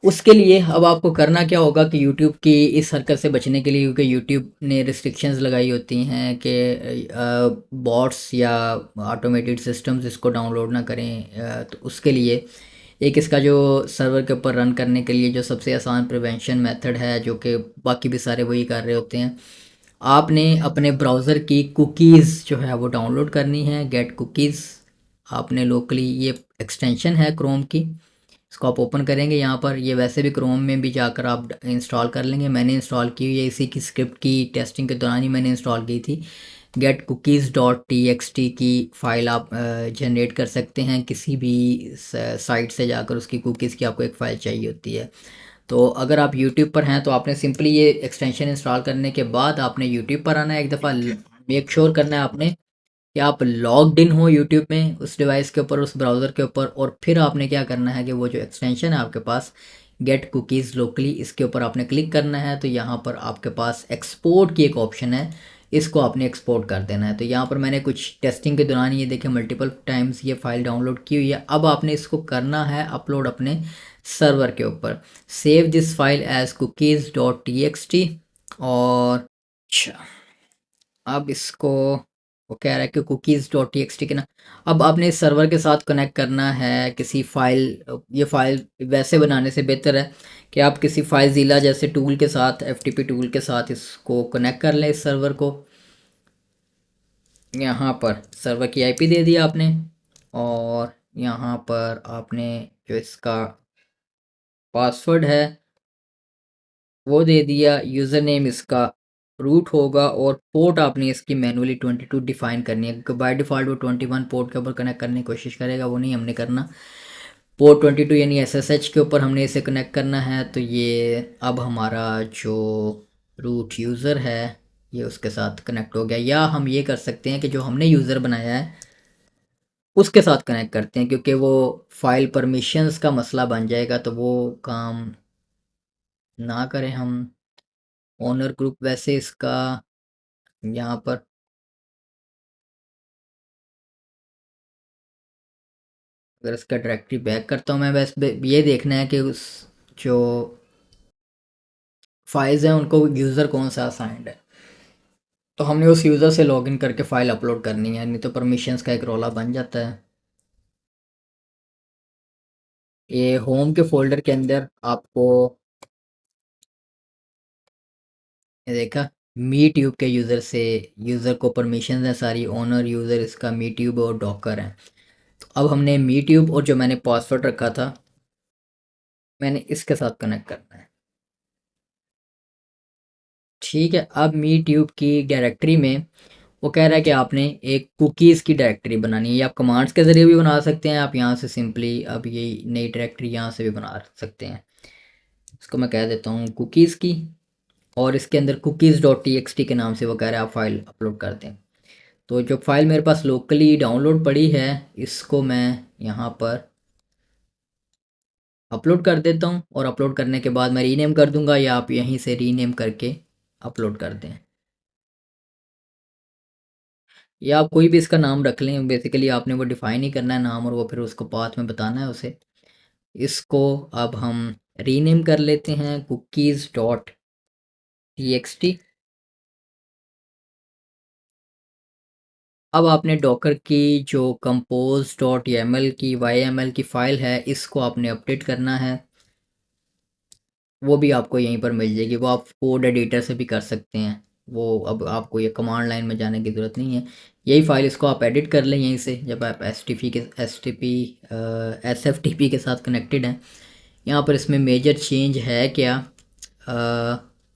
उसके लिए अब आपको करना क्या होगा कि यूट्यूब की इस हरकत से बचने के लिए, क्योंकि यूट्यूब ने रिस्ट्रिक्शंस लगाई होती हैं कि बॉट्स या ऑटोमेटेड सिस्टम्स इसको डाउनलोड ना करें, तो उसके लिए एक इसका जो सर्वर के ऊपर रन करने के लिए जो सबसे आसान प्रिवेंशन मेथड है, जो कि बाकी भी सारे वही कर रहे होते हैं, आपने अपने ब्राउज़र की कुकीज़ जो है वो डाउनलोड करनी है। गेट कुकीज़ आपने लोकली, ये एक्सटेंशन है क्रोम की, इसको आप ओपन करेंगे यहाँ पर। ये वैसे भी क्रोम में भी जाकर आप इंस्टॉल कर लेंगे, मैंने इंस्टॉल की हुई है, इसी की स्क्रिप्ट की टेस्टिंग के दौरान ही मैंने इंस्टॉल की थी। गेट कुकीज़ डॉट टी की फ़ाइल आप जनरेट कर सकते हैं किसी भी साइट से जाकर, उसकी कुकीज़ की आपको एक फ़ाइल चाहिए होती है। तो अगर आप यूट्यूब पर हैं तो आपने सिंपली ये एक्सटेंशन इंस्टॉल करने के बाद आपने यूट्यूब पर आना है। एक दफ़ा मेक श्योर करना है आपने कि आप लॉग्ड इन हो यूट्यूब में, उस डिवाइस के ऊपर, उस ब्राउज़र के ऊपर, और फिर आपने क्या करना है कि वो जो एक्सटेंशन है आपके पास गेट कुकीज़ लोकली, इसके ऊपर आपने क्लिक करना है। तो यहाँ पर आपके पास एक्सपोर्ट की एक ऑप्शन है, इसको आपने एक्सपोर्ट कर देना है। तो यहाँ पर मैंने कुछ टेस्टिंग के दौरान ये देखे मल्टीपल टाइम्स ये फ़ाइल डाउनलोड की हुई है। अब आपने इसको करना है अपलोड अपने सर्वर के ऊपर। Save this file as cookies dot T X T, और अच्छा, अब इसको वो कह रहा है कि कुकीज़ डॉट टीएक्सटी के ना, अब आपने इस सर्वर के साथ कनेक्ट करना है किसी फाइल, ये फाइल वैसे बनाने से बेहतर है कि आप किसी फाइलज़ीला जैसे टूल के साथ, एफटीपी टूल के साथ इसको कनेक्ट कर लें, इस सर्वर को। यहाँ पर सर्वर की आईपी दे दी आपने, और यहाँ पर आपने जो इसका पासवर्ड है वो दे दिया, यूज़र नेम इसका रूट होगा, और पोर्ट आपने इसकी मैनुअली 22 डिफाइन करनी है, क्योंकि बाय डिफ़ॉल्ट वो 21 पोर्ट के ऊपर कनेक्ट करने की कोशिश करेगा, वो नहीं हमने करना। पोर्ट 22 यानी एसएसएच के ऊपर हमने इसे कनेक्ट करना है। तो ये अब हमारा जो रूट यूज़र है ये उसके साथ कनेक्ट हो गया, या हम ये कर सकते हैं कि जो हमने यूज़र बनाया है उसके साथ कनेक्ट करते हैं, क्योंकि वो फाइल परमिशंस का मसला बन जाएगा, तो वो काम ना करें हम। ओनर ग्रुप वैसे इसका यहाँ पर अगर इसका डायरेक्टरी बैक करता हूँ मैं, बस ये देखना है कि उस जो फाइल्स हैं उनको यूज़र कौन सा असाइंड है, तो हमने उस यूज़र से लॉगिन करके फ़ाइल अपलोड करनी है, नहीं तो परमिशंस का एक रौला बन जाता है। ये होम के फोल्डर के अंदर आपको, ये देखा, मी ट्यूब के यूज़र से, यूज़र को परमिशन है सारी, ओनर यूज़र इसका मी ट्यूब और डॉकर है। तो अब हमने मी ट्यूब और जो मैंने पासवर्ड रखा था मैंने इसके साथ कनेक्ट करना है। ठीक है, अब मी ट्यूब की डायरेक्टरी में वो कह रहा है कि आपने एक कुकीज़ की डायरेक्टरी बनानी है, या आप कमांड्स के ज़रिए भी बना सकते हैं, आप यहाँ से सिंपली अब ये नई डायरेक्टरी यहाँ से भी बना सकते हैं। इसको मैं कह देता हूँ कुकीज़ की, और इसके अंदर cookies dot T X T के नाम से वो कह रहा है आप फाइल अपलोड कर दें। तो जो फाइल मेरे पास लोकली डाउनलोड पड़ी है इसको मैं यहाँ पर अपलोड कर देता हूँ, और अपलोड करने के बाद मैं रीनेम कर दूंगा, या आप यहीं से रीनेम करके अपलोड कर दें, या आप कोई भी इसका नाम रख लें। बेसिकली आपने वो डिफ़ाइन ही करना है नाम, और वो फिर उसको पाथ में बताना है उसे। इसको अब हम रीनेम कर लेते हैं cookies dot T X T. अब आपने डॉकर की जो कंपोज डॉट एम एल की वाई की फ़ाइल है इसको आपने अपडेट करना है, वो भी आपको यहीं पर मिल जाएगी। वो आप कोड एडिटर से भी कर सकते हैं, वो अब आपको ये कमांड लाइन में जाने की ज़रूरत नहीं है। यही फ़ाइल इसको आप एडिट कर लें यहीं से, जब आप एस एफ टी पी के साथ कनेक्टेड हैं। यहाँ पर इसमें मेजर चेंज है क्या,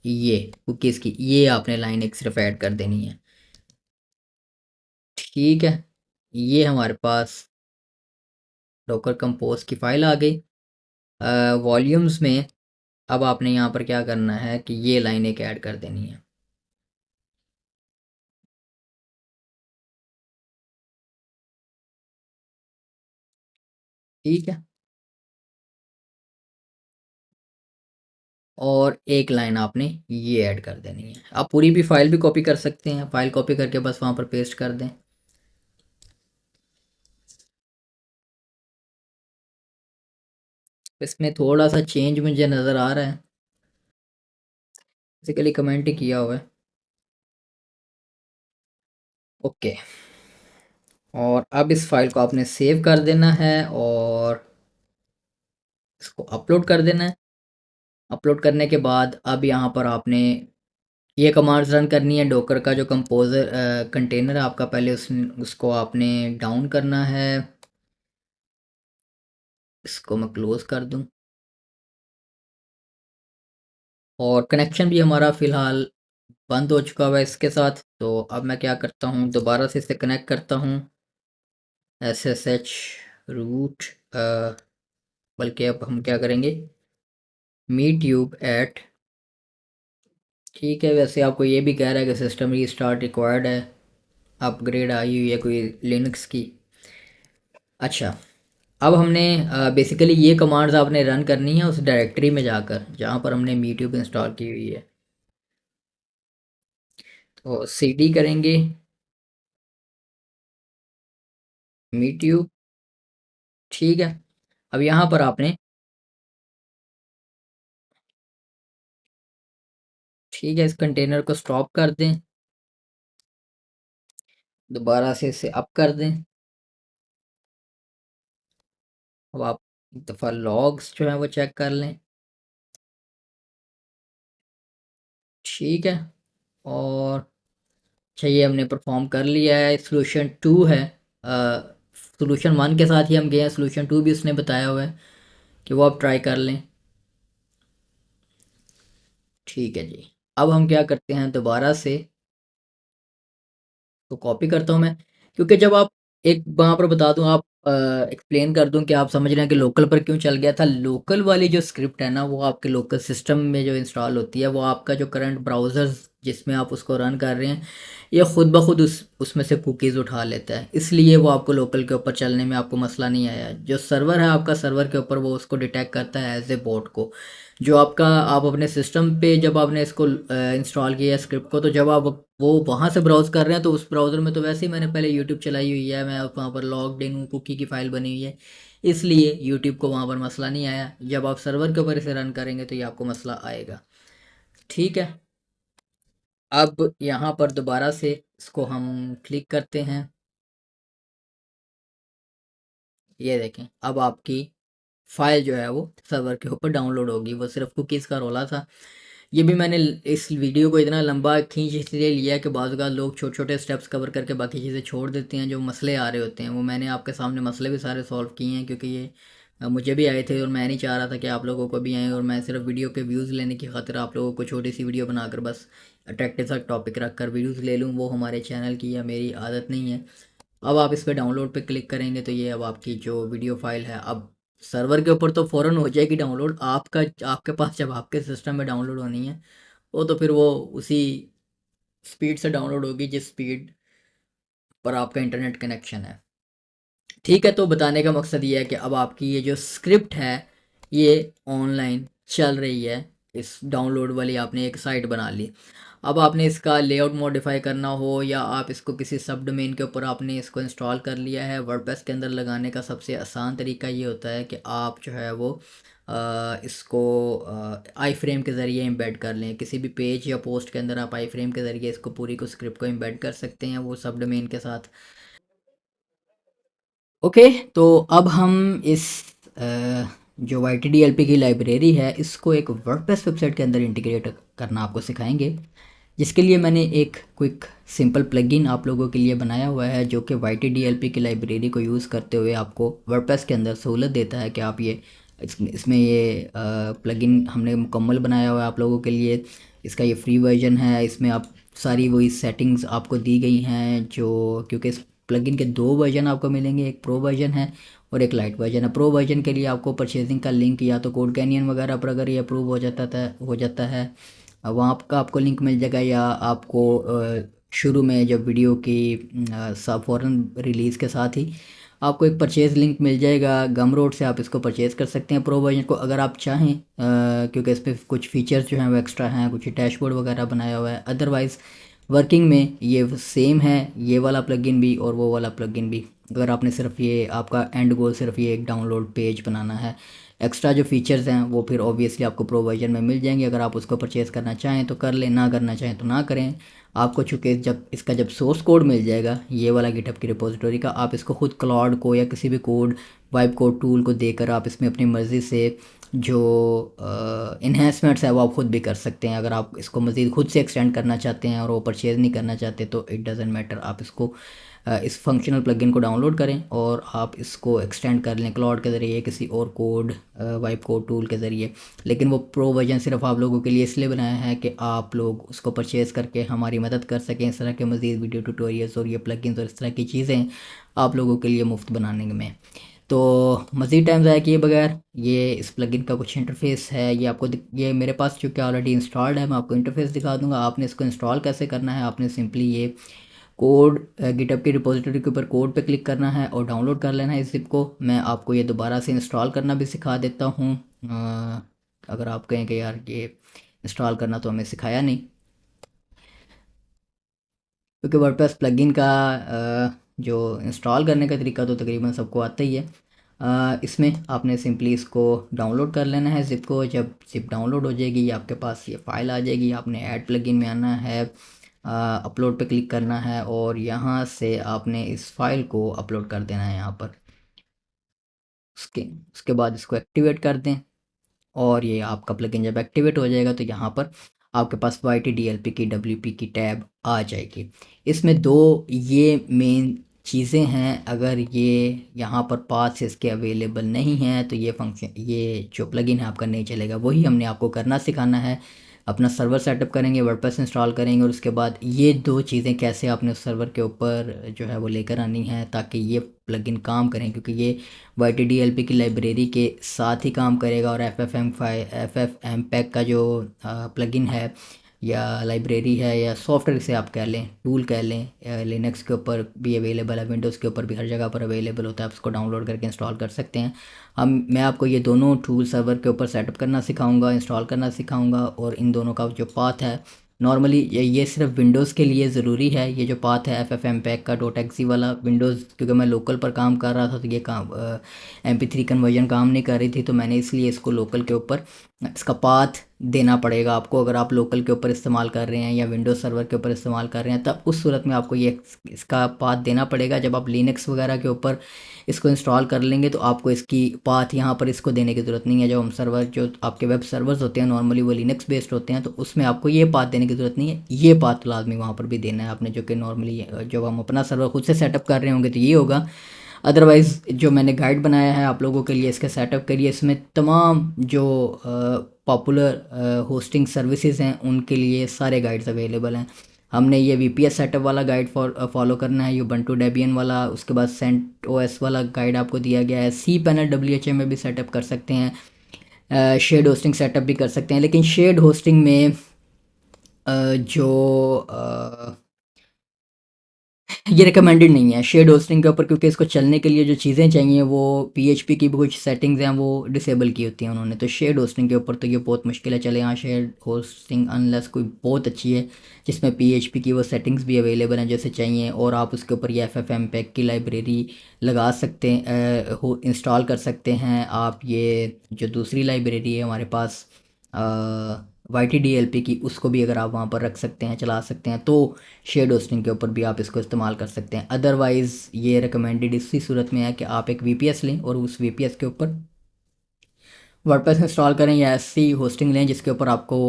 ये कुकीज़ की ये आपने लाइन एक सिर्फ ऐड कर देनी है। ठीक है, ये हमारे पास डॉकर कंपोज की फ़ाइल आ गई। वॉल्यूम्स में अब आपने यहाँ पर क्या करना है कि ये लाइन एक ऐड कर देनी है। ठीक है, और एक लाइन आपने ये ऐड कर देनी है। आप पूरी भी फाइल भी कॉपी कर सकते हैं, फाइल कॉपी करके बस वहाँ पर पेस्ट कर दें। इसमें थोड़ा सा चेंज मुझे नज़र आ रहा है, बेसिकली कमेंट ही किया हुआ है। ओके, और अब इस फाइल को आपने सेव कर देना है और इसको अपलोड कर देना है। अपलोड करने के बाद अब यहाँ पर आपने ये कमांड्स रन करनी है। डॉकर का जो कंपोजर कंटेनर है आपका, पहले उसको आपने डाउन करना है। इसको मैं क्लोज़ कर दूं, और कनेक्शन भी हमारा फ़िलहाल बंद हो चुका हुआ है इसके साथ। तो अब मैं क्या करता हूँ, दोबारा से इसे कनेक्ट करता हूँ एस एस एच रूट, बल्कि अब हम क्या करेंगे, मी ट्यूब एट। ठीक है, वैसे आपको ये भी कह रहा है कि सिस्टम रीस्टार्ट रिक्वायर्ड है, अपग्रेड आई हुई है कोई लिनक्स की। अच्छा, अब हमने बेसिकली ये कमांड्स आपने रन करनी है उस डायरेक्टरी में जाकर जहाँ पर हमने मी ट्यूब इंस्टॉल की हुई है। तो सी डी करेंगे मी ट्यूब। ठीक है, अब यहाँ पर आपने, ठीक है, इस कंटेनर को स्टॉप कर दें। दोबारा से इसे अप कर दें। अब आप एक दफ़ा लॉग्स जो हैं वो चेक कर लें। ठीक है। और अच्छा, ये हमने परफॉर्म कर लिया है। सॉल्यूशन 2 है। सॉल्यूशन 1 के साथ ही हम गए हैं, सॉल्यूशन 2 भी उसने बताया हुआ है कि वो आप ट्राई कर लें। ठीक है जी। अब हम क्या करते हैं, दोबारा से तो कॉपी करता हूँ मैं, क्योंकि जब आप एक वहाँ पर बता दूँ, आप एक्सप्लेन कर दूँ कि आप समझ रहे हैं कि लोकल पर क्यों चल गया था। लोकल वाली जो स्क्रिप्ट है ना, वो आपके लोकल सिस्टम में जो इंस्टॉल होती है, वो आपका जो करंट ब्राउज़र्स जिसमें आप उसको रन कर रहे हैं, ये खुद ब खुद उसमें से कुकीज़ उठा लेता है। इसलिए वो आपको लोकल के ऊपर चलने में आपको मसला नहीं आया। जो सर्वर है आपका, सर्वर के ऊपर वो उसको डिटेक्ट करता है एज ए बोट को। जो आपका, आप अपने सिस्टम पे जब आपने इसको इंस्टॉल किया स्क्रिप्ट को, तो जब आप वो वहाँ से ब्राउज़ कर रहे हैं, तो उस ब्राउज़र में तो वैसे ही मैंने पहले यूट्यूब चलाई हुई है, मैं वहाँ पर लॉग्ड इन हूँ, कुकी की फ़ाइल बनी हुई है, इसलिए यूट्यूब को वहाँ पर मसला नहीं आया। जब आप सर्वर के ऊपर इसे रन करेंगे तो ये आपको मसला आएगा। ठीक है। अब यहाँ पर दोबारा से इसको हम क्लिक करते हैं। ये देखें, अब आपकी फ़ाइल जो है वो सर्वर के ऊपर डाउनलोड होगी। वो सिर्फ कुकीज़ का रौला था। ये भी मैंने इस वीडियो को इतना लंबा खींच इसलिए लिया कि बाज़ औक़ात लोग छोटे छोटे स्टेप्स कवर करके बाकी चीज़ें छोड़ देते हैं। जो मसले आ रहे होते हैं, वो मैंने आपके सामने मसले भी सारे सॉल्व किए हैं, क्योंकि ये मुझे भी आए थे और मैं नहीं चाह रहा था कि आप लोगों को भी आए। और मैं सिर्फ वीडियो के व्यूज़ लेने की खातिर आप लोगों को छोटी सी वीडियो बनाकर बस अट्रैक्टिव सा टॉपिक रख कर व्यूज़ ले लूँ, वो हमारे चैनल की या मेरी आदत नहीं है। अब आप इस पे डाउनलोड पे क्लिक करेंगे तो ये अब आपकी जो वीडियो फाइल है, अब सर्वर के ऊपर तो फ़ौरन हो जाएगी डाउनलोड। आपका, आपके पास जब आपके सिस्टम में डाउनलोड होनी है, वो तो फिर वो उसी स्पीड से डाउनलोड होगी जिस स्पीड पर आपका इंटरनेट कनेक्शन है। ठीक है, तो बताने का मकसद ये है कि अब आपकी ये जो स्क्रिप्ट है, ये ऑनलाइन चल रही है। इस डाउनलोड वाली आपने एक साइट बना ली। अब आपने इसका लेआउट मॉडिफाई करना हो, या आप इसको किसी सब डोमेन के ऊपर आपने इसको इंस्टॉल कर लिया है, वर्डप्रेस के अंदर लगाने का सबसे आसान तरीका ये होता है कि आप जो है वो इसको आई फ्रेम के ज़रिए एम्बेड कर लें। किसी भी पेज या पोस्ट के अंदर आप आई फ्रेम के ज़रिए इसको पूरी को स्क्रिप्ट को एम्बेड कर सकते हैं, वो सब डोमेन के साथ। ओके, तो अब हम इस जो Y T D L P की लाइब्रेरी है, इसको एक वर्डप्रेस वेबसाइट के अंदर इंटीग्रेट करना आपको सिखाएंगे। जिसके लिए मैंने एक क्विक सिंपल प्लगइन आप लोगों के लिए बनाया हुआ है, जो कि Y T D L P की लाइब्रेरी को यूज़ करते हुए आपको वर्डप्रेस के अंदर सहूलत देता है कि आप ये इसमें ये प्लगइन हमने मुकम्मल बनाया हुआ है आप लोगों के लिए। इसका ये फ्री वर्जन है। इसमें आप सारी वही सेटिंग्स आपको दी गई हैं, जो क्योंकि इस प्लगइन के दो वर्जन आपको मिलेंगे, एक प्रो वर्जन है और एक लाइट वर्जन है। प्रो वर्जन के लिए आपको परचेजिंग का लिंक या तो कोड कैनियन वगैरह पर अगर ये अप्रूव हो जाता है वहाँ का आपको लिंक मिल जाएगा, या आपको शुरू में जब वीडियो की सब फ़ौरन रिलीज़ के साथ ही आपको एक परचेज़ लिंक मिल जाएगा। गम रोड से आप इसको परचेज़ कर सकते हैं प्रो वर्जन को, अगर आप चाहें, क्योंकि इस पर कुछ फ़ीचर्स जो हैं वो एक्स्ट्रा हैं, कुछ डैशबोर्ड वगैरह बनाया हुआ है। अदरवाइज़ वर्किंग में ये सेम है, ये वाला प्लगइन भी और वो वाला प्लगइन भी। अगर आपने सिर्फ ये, आपका एंड गोल सिर्फ ये एक डाउनलोड पेज बनाना है, एक्स्ट्रा जो फीचर्स हैं वो फिर ऑब्वियसली आपको प्रो वर्जन में मिल जाएंगे। अगर आप उसको परचेज़ करना चाहें तो कर लें, ना करना चाहें तो ना करें। आपको चूँकि जब इसका जब सोर्स कोड मिल जाएगा ये वाला गिटहब की रिपोजिटरी का, आप इसको खुद क्लाउड को या किसी भी कोड वाइब कोड टूल को देकर आप इसमें अपनी मर्ज़ी से जो इन्हेंसमेंट्स है वो आप खुद भी कर सकते हैं। अगर आप इसको मज़ीद खुद से एक्सटेंड करना चाहते हैं और वो परचेज़ नहीं करना चाहते तो इट डज़ेंट मैटर, आप इसको इस फंक्शनल प्लगइन को डाउनलोड करें और आप इसको एक्सटेंड कर लें क्लाउड के ज़रिए, किसी और कोड वाइब कोड टूल के ज़रिए। लेकिन वो प्रो वर्जन सिर्फ आप लोगों के लिए इसलिए बनाया है कि आप लोग उसको परचेज़ करके हमारी मदद कर सकें। इस तरह के मज़ीद वीडियो ट्यूटोरियल्स और ये प्लगइन्स और इस तरह की चीज़ें आप लोगों के लिए मुफ्त बनाने में। तो मज़ीद टाइम ज़ाया किए बगैर ये इस प्लगइन का कुछ इंटरफेस है, ये आपको ये मेरे पास चूँकि ऑलरेडी इंस्टॉल्ड है, मैं आपको इंटरफेस दिखा दूंगा। आपने इसको इंस्टॉल कैसे करना है, आपने सिंपली ये कोड गिटहब की रिपोजिटरी के ऊपर कोड पे क्लिक करना है और डाउनलोड कर लेना है इस ज़िप को। मैं आपको ये दोबारा से इंस्टॉल करना भी सिखा देता हूँ। अगर आप कहें कि यार ये इंस्टॉल करना तो हमें सिखाया नहीं, क्योंकि वर्डप्रेस प्लगइन का जो इंस्टॉल करने का तरीका तो तकरीबन सबको आता ही है। इसमें आपने सिंपली इसको डाउनलोड कर लेना है ज़िप को। जब ज़िप डाउनलोड हो जाएगी आपके पास ये फ़ाइल आ जाएगी, आपने ऐड प्लगइन में आना है। अपलोड पे क्लिक करना है और यहाँ से आपने इस फाइल को अपलोड कर देना है यहाँ पर। उसके उसके बाद इसको एक्टिवेट कर दें और ये आपका प्लगइन जब एक्टिवेट हो जाएगा तो यहाँ पर आपके पास YTDLP की WP की टैब आ जाएगी। इसमें दो ये मेन चीज़ें हैं, अगर ये यहाँ पर पाथ्स इसके अवेलेबल नहीं हैं तो ये फंक्शन, ये जो प्लगइन है आपका नहीं चलेगा। वही हमने आपको करना सिखाना है। अपना सर्वर सेटअप करेंगे, वर्डप्रेस इंस्टॉल करेंगे और उसके बाद ये दो चीज़ें कैसे आपने उस सर्वर के ऊपर जो है वो लेकर आनी है ताकि ये प्लगइन काम करें, क्योंकि ये YTDLP की लाइब्रेरी के साथ ही काम करेगा और FFmpeg का जो प्लगइन है या लाइब्रेरी है या सॉफ्टवेयर से आप कह लें, टूल कह लें, लिनक्स के ऊपर भी अवेलेबल है, विंडोज़ के ऊपर भी हर जगह पर अवेलेबल होता है। आप उसको डाउनलोड करके इंस्टॉल कर सकते हैं। मैं आपको ये दोनों टूल सर्वर के ऊपर सेटअप करना सिखाऊंगा, इंस्टॉल करना सिखाऊंगा और इन दोनों का जो पाथ है, नॉर्मली ये सिर्फ विंडोज़ के लिए ज़रूरी है। ये जो पाथ है FFmpeg का .exe वाला, विंडोज़ क्योंकि मैं लोकल पर काम कर रहा था तो ये काम MP3 कन्वर्जन काम नहीं कर रही थी, तो मैंने इसलिए इसको लोकल के ऊपर इसका पाथ देना पड़ेगा आपको। अगर आप लोकल के ऊपर इस्तेमाल कर रहे हैं या विंडोज़ सर्वर के ऊपर इस्तेमाल कर रहे हैं तब उस सूरत में आपको ये इसका पाथ देना पड़ेगा। जब आप लिनक्स वगैरह के ऊपर इसको इंस्टॉल कर लेंगे तो आपको इसकी पाथ यहाँ पर इसको देने की ज़रूरत नहीं है। जो हम सर्वर, जो आपके वेब सर्वर्स होते हैं नॉर्मली वो लिनक्स बेस्ड होते हैं, तो उसमें आपको ये पाथ देने की ज़रूरत नहीं है। ये पाथ लाजमी वहाँ पर भी देना है आपने, जो कि नॉर्मली जब हम अपना सर्वर खुद से सेटअप कर रहे होंगे तो ये होगा। अदरवाइज़ जो मैंने गाइड बनाया है आप लोगों के लिए इसके सेटअप के लिए, इसमें तमाम जो पॉपुलर होस्टिंग सर्विसेज हैं उनके लिए सारे गाइड्स अवेलेबल हैं। हमने ये VPS सेटअप वाला गाइड फॉलो करना है, यूबंटू डेबियन वाला, उसके बाद CentOS वाला गाइड आपको दिया गया है। cPanel WHA में भी सेटअप कर सकते हैं, शेड होस्टिंग सेटअप भी कर सकते हैं। लेकिन शेड होस्टिंग में जो ये रिकमेंडेड नहीं है शेड होस्टिंग के ऊपर, क्योंकि इसको चलने के लिए जो चीज़ें चाहिए वो PHP की भी कुछ सेटिंग्स हैं वो डिसेबल की होती हैं उन्होंने, तो शेड होस्टिंग के ऊपर तो ये बहुत मुश्किल है चले। यहाँ शेड होस्टिंग अनलेस कोई बहुत अच्छी है जिसमें PHP की वो सेटिंग्स भी अवेलेबल हैं जैसे चाहिए, और आप उसके ऊपर ये FFmpeg की लाइब्रेरी लगा सकते हैं, इंस्टॉल कर सकते हैं आप। ये जो दूसरी लाइब्रेरी है हमारे पास YTDLP की, उसको भी अगर आप वहाँ पर रख सकते हैं, चला सकते हैं, तो शेड होस्टिंग के ऊपर भी आप इसको इस्तेमाल कर सकते हैं। अदरवाइज़ ये रिकमेंडेड इसी सूरत में है कि आप एक VPS लें और उस VPS के ऊपर वर्डप्रेस इंस्टॉल करें या ऐसी होस्टिंग लें जिसके ऊपर आपको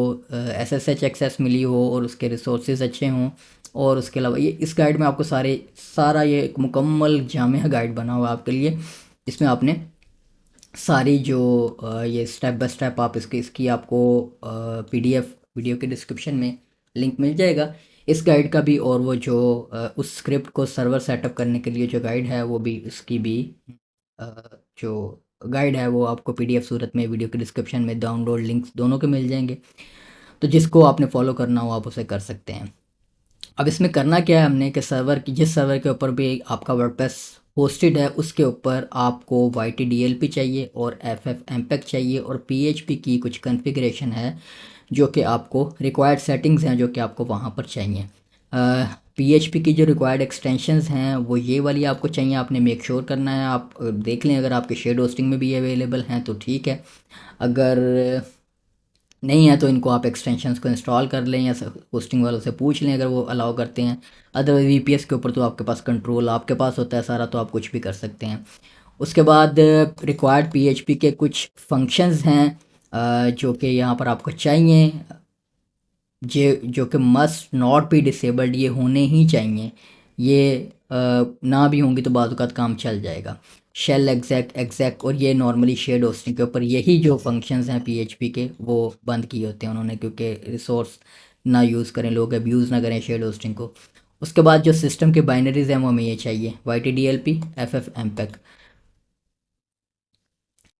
SSH एक्सेस मिली हो और उसके रिसोर्सेज अच्छे हों। और उसके अलावा ये इस गाइड में आपको सारा ये एक मुकम्मल जामिया गाइड बना हुआ है आपके लिए, जिसमें आपने सारी जो ये स्टेप बाय स्टेप आप इसकी आपको PDF वीडियो के डिस्क्रिप्शन में लिंक मिल जाएगा इस गाइड का भी, और वो जो उस स्क्रिप्ट को सर्वर सेटअप करने के लिए जो गाइड है वो भी, उसकी भी जो गाइड है वो आपको PDF सूरत में वीडियो के डिस्क्रिप्शन में डाउनलोड लिंक्स दोनों के मिल जाएंगे, तो जिसको आपने फॉलो करना हो आप उसे कर सकते हैं। अब इसमें करना क्या है हमने कि सर्वर की, जिस सर्वर के ऊपर भी आपका वर्डप्रेस होस्टेड है उसके ऊपर आपको YTDLP चाहिए और FFmpeg चाहिए और PHP की कुछ कॉन्फ़िगरेशन है जो कि आपको रिक्वायर्ड सेटिंग्स हैं जो कि आपको वहाँ पर चाहिए। PHP की जो रिक्वायर्ड एक्सटेंशंस हैं वो ये वाली आपको चाहिए, आपने मेक श्योर करना है। आप देख लें अगर आपके शेड होस्टिंग में भी अवेलेबल हैं तो ठीक है, अगर नहीं है तो इनको आप एक्सटेंशंस को इंस्टॉल कर लें या होस्टिंग वालों से पूछ लें अगर वो अलाउ करते हैं। अदरवाइज VPS के ऊपर तो आपके पास कंट्रोल आपके पास होता है सारा, तो आप कुछ भी कर सकते हैं। उसके बाद रिक्वायर्ड PHP के कुछ फंक्शंस हैं जो कि यहाँ पर आपको चाहिए, जो कि मस्ट नॉट बी डिसेबल्ड, ये होने ही चाहिए। ये ना भी होंगी तो बाज़ औक़ात काम चल जाएगा। शेल एग्जैक और ये नॉर्मली शेड होस्टिंग के ऊपर यही जो फंक्शंस हैं PHP के वो बंद किए होते हैं उन्होंने, क्योंकि रिसोर्स ना यूज़ करें लोग, अब्यूज़ ना करें शेड होस्टिंग को। उसके बाद जो सिस्टम के बाइनरीज हैं वो हमें ये चाहिए, YTDLP FFmpeg,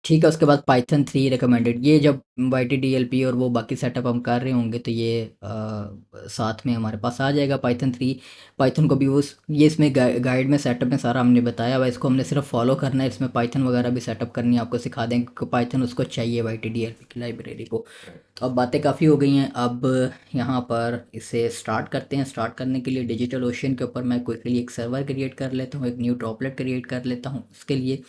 ठीक है। उसके बाद पाइथन 3 रिकमेंडेड। ये जब YTDLP और वो बाकी सेटअप हम कर रहे होंगे तो ये साथ में हमारे पास आ जाएगा पाइथन 3। पाइथन को भी उस ये इसमें गाइड में सेटअप में सारा हमने बताया हुआ, इसको हमने सिर्फ फॉलो करना है। इसमें पाइथन वगैरह भी सेटअप करनी है आपको सिखा देंगे, क्योंकि पाइथन उसको चाहिए YTDLP की लाइब्रेरी को। तो अब बातें काफ़ी हो गई हैं, अब यहाँ पर इसे स्टार्ट करते हैं। स्टार्ट करने के लिए डिजिटल ओशन के ऊपर मैं क्विकली एक सर्वर क्रिएट कर लेता हूँ, एक न्यू ड्रॉपलेट क्रिएट कर लेता हूँ। उसके लिए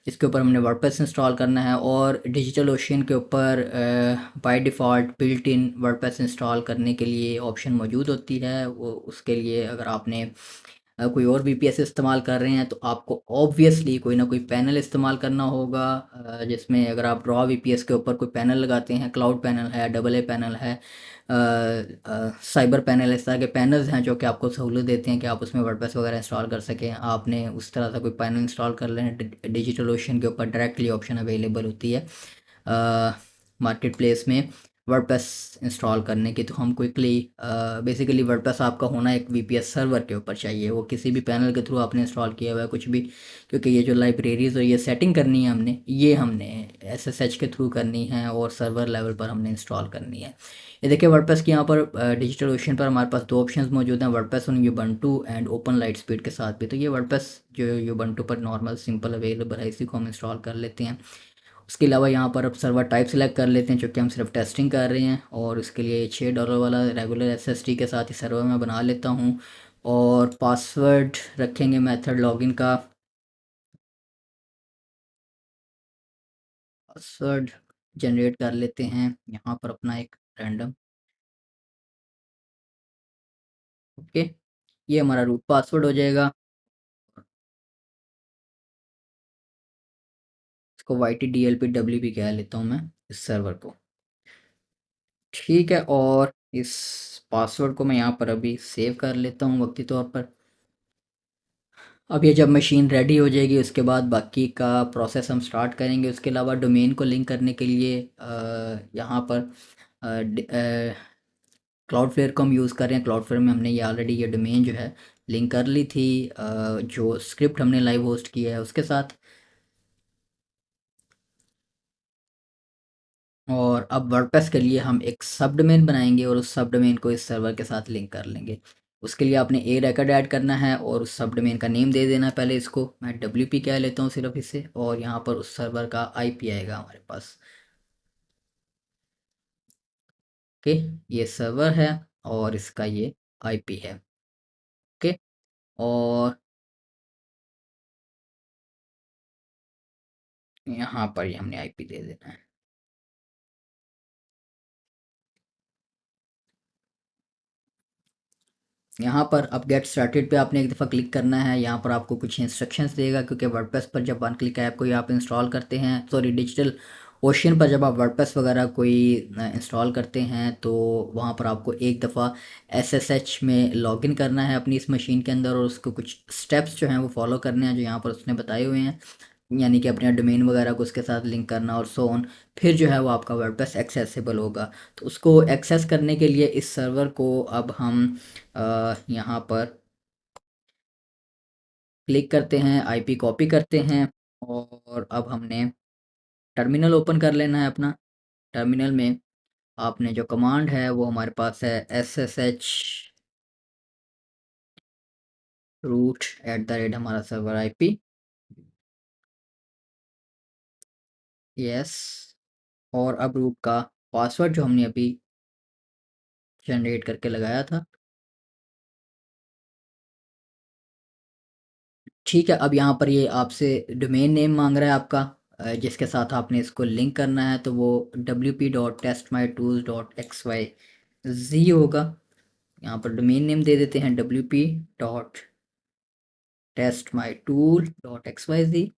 जिसके ऊपर हमने वर्डप्रेस इंस्टॉल करना है। और डिजिटल ओशन के ऊपर by default built in WordPress install करने के लिए ऑप्शन मौजूद होती है। वो उसके लिए अगर आपने कोई और वीपीएस इस्तेमाल कर रहे हैं तो आपको ऑब्वियसली कोई ना कोई पैनल इस्तेमाल करना होगा, जिसमें अगर आप रॉ वीपीएस के ऊपर कोई पैनल लगाते हैं, क्लाउड पैनल है, डबल ए पैनल है, साइबर पैनल, इस तरह के पैनल्स हैं जो कि आपको सहूलत देते हैं कि आप उसमें वर्डप्रेस वगैरह इंस्टॉल कर सकें। आपने उस तरह से कोई पैनल इंस्टॉल कर लें, डिजिटल ओशन के ऊपर डायरेक्टली ऑप्शन अवेलेबल होती है मार्केट प्लेस में वर्डप्रेस इंस्टॉल करने की। तो हम क्विकली बेसिकली वर्डप्रेस आपका होना एक वीपीएस सर्वर के ऊपर चाहिए, वो किसी भी पैनल के थ्रू आपने इंस्टॉल किया हुआ है कुछ भी, क्योंकि ये जो लाइब्रेरीज और ये सेटिंग करनी है हमने एसएसएच के थ्रू करनी है और सर्वर लेवल पर हमने इंस्टॉल करनी है। ये देखिए वर्डप्रेस की यहाँ पर डिजिटल ओशन पर हमारे पास दो ऑप्शंस मौजूद हैं, WordPress on Ubuntu and open light speed के साथ भी। तो ये वर्डप्रेस जो यूबंटू पर नॉर्मल सिंपल अवेलेबल है, इसी को हम इंस्टॉल कर लेते हैं। उसके अलावा यहाँ पर अब सर्वर टाइप सेलेक्ट कर लेते हैं, क्योंकि हम सिर्फ टेस्टिंग कर रहे हैं। और इसके लिए $6 वाला रेगुलर एसएसडी के साथ ही सर्वर मैं बना लेता हूँ। और पासवर्ड रखेंगे मेथड लॉगिन का, पासवर्ड जनरेट कर लेते हैं यहाँ पर अपना एक रैंडम। ओके, ये हमारा रूट पासवर्ड हो जाएगा। इसको YTDLPWP कह लेता हूँ मैं इस सर्वर को। ठीक है, और इस पासवर्ड को मैं यहाँ पर अभी सेव कर लेता हूँ वक्ती तौर पर। अब ये जब मशीन रेडी हो जाएगी उसके बाद बाकी का प्रोसेस हम स्टार्ट करेंगे। उसके अलावा डोमेन को लिंक करने के लिए यहाँ पर क्लाउड फ्लेयर को हम यूज़ कर रहे हैं। क्लाउड फ्लेयर में हमने ये ऑलरेडी ये डोमेन जो है लिंक कर ली थी, जो स्क्रिप्ट हमने लाइव होस्ट किया है उसके साथ। और अब वर्डप्रेस के लिए हम एक सब डोमेन बनाएंगे और उस सब डोमेन को इस सर्वर के साथ लिंक कर लेंगे। उसके लिए आपने ए रेकॉर्ड ऐड करना है और उस सब डोमेन का नेम दे देना है। पहले इसको मैं WP कह लेता हूँ सिर्फ इसे, और यहाँ पर उस सर्वर का IP आएगा हमारे पास। ओके, ये सर्वर है और इसका ये IP है। ओके, और यहाँ पर ये हमने IP दे देना है। यहाँ पर अब गेट स्टार्टेड पे आपने एक दफ़ा क्लिक करना है। यहाँ पर आपको कुछ इंस्ट्रक्शंस देगा, क्योंकि वर्डप्रेस पर जब वन क्लिक ऐप कोई आप इंस्टॉल करते हैं, सॉरी डिजिटल ओशन पर जब आप वर्डप्रेस वगैरह कोई इंस्टॉल करते हैं तो वहाँ पर आपको एक दफ़ा SSH में लॉगिन करना है अपनी इस मशीन के अंदर, और उसको कुछ स्टेप्स जो हैं वो फॉलो करने हैं जो यहाँ पर उसने बताए हुए हैं, यानी कि अपने डोमेन वगैरह को उसके साथ लिंक करना और सो ऑन। फिर जो है वो आपका वर्डप्रेस एक्सेसिबल होगा। तो उसको एक्सेस करने के लिए इस सर्वर को अब हम यहाँ पर क्लिक करते हैं, IP कॉपी करते हैं, और अब हमने टर्मिनल ओपन कर लेना है अपना। टर्मिनल में आपने जो कमांड है वो हमारे पास है SSH रूट @ हमारा सर्वर IP। यस, और अब रूट का पासवर्ड जो हमने अभी जनरेट करके लगाया था। ठीक है, अब यहाँ पर ये आपसे डोमेन नेम मांग रहा है आपका, जिसके साथ आपने इसको लिंक करना है। तो वो wp.testmytools.xyz होगा। यहाँ पर डोमेन नेम दे देते हैं wp.testmytool.xyz।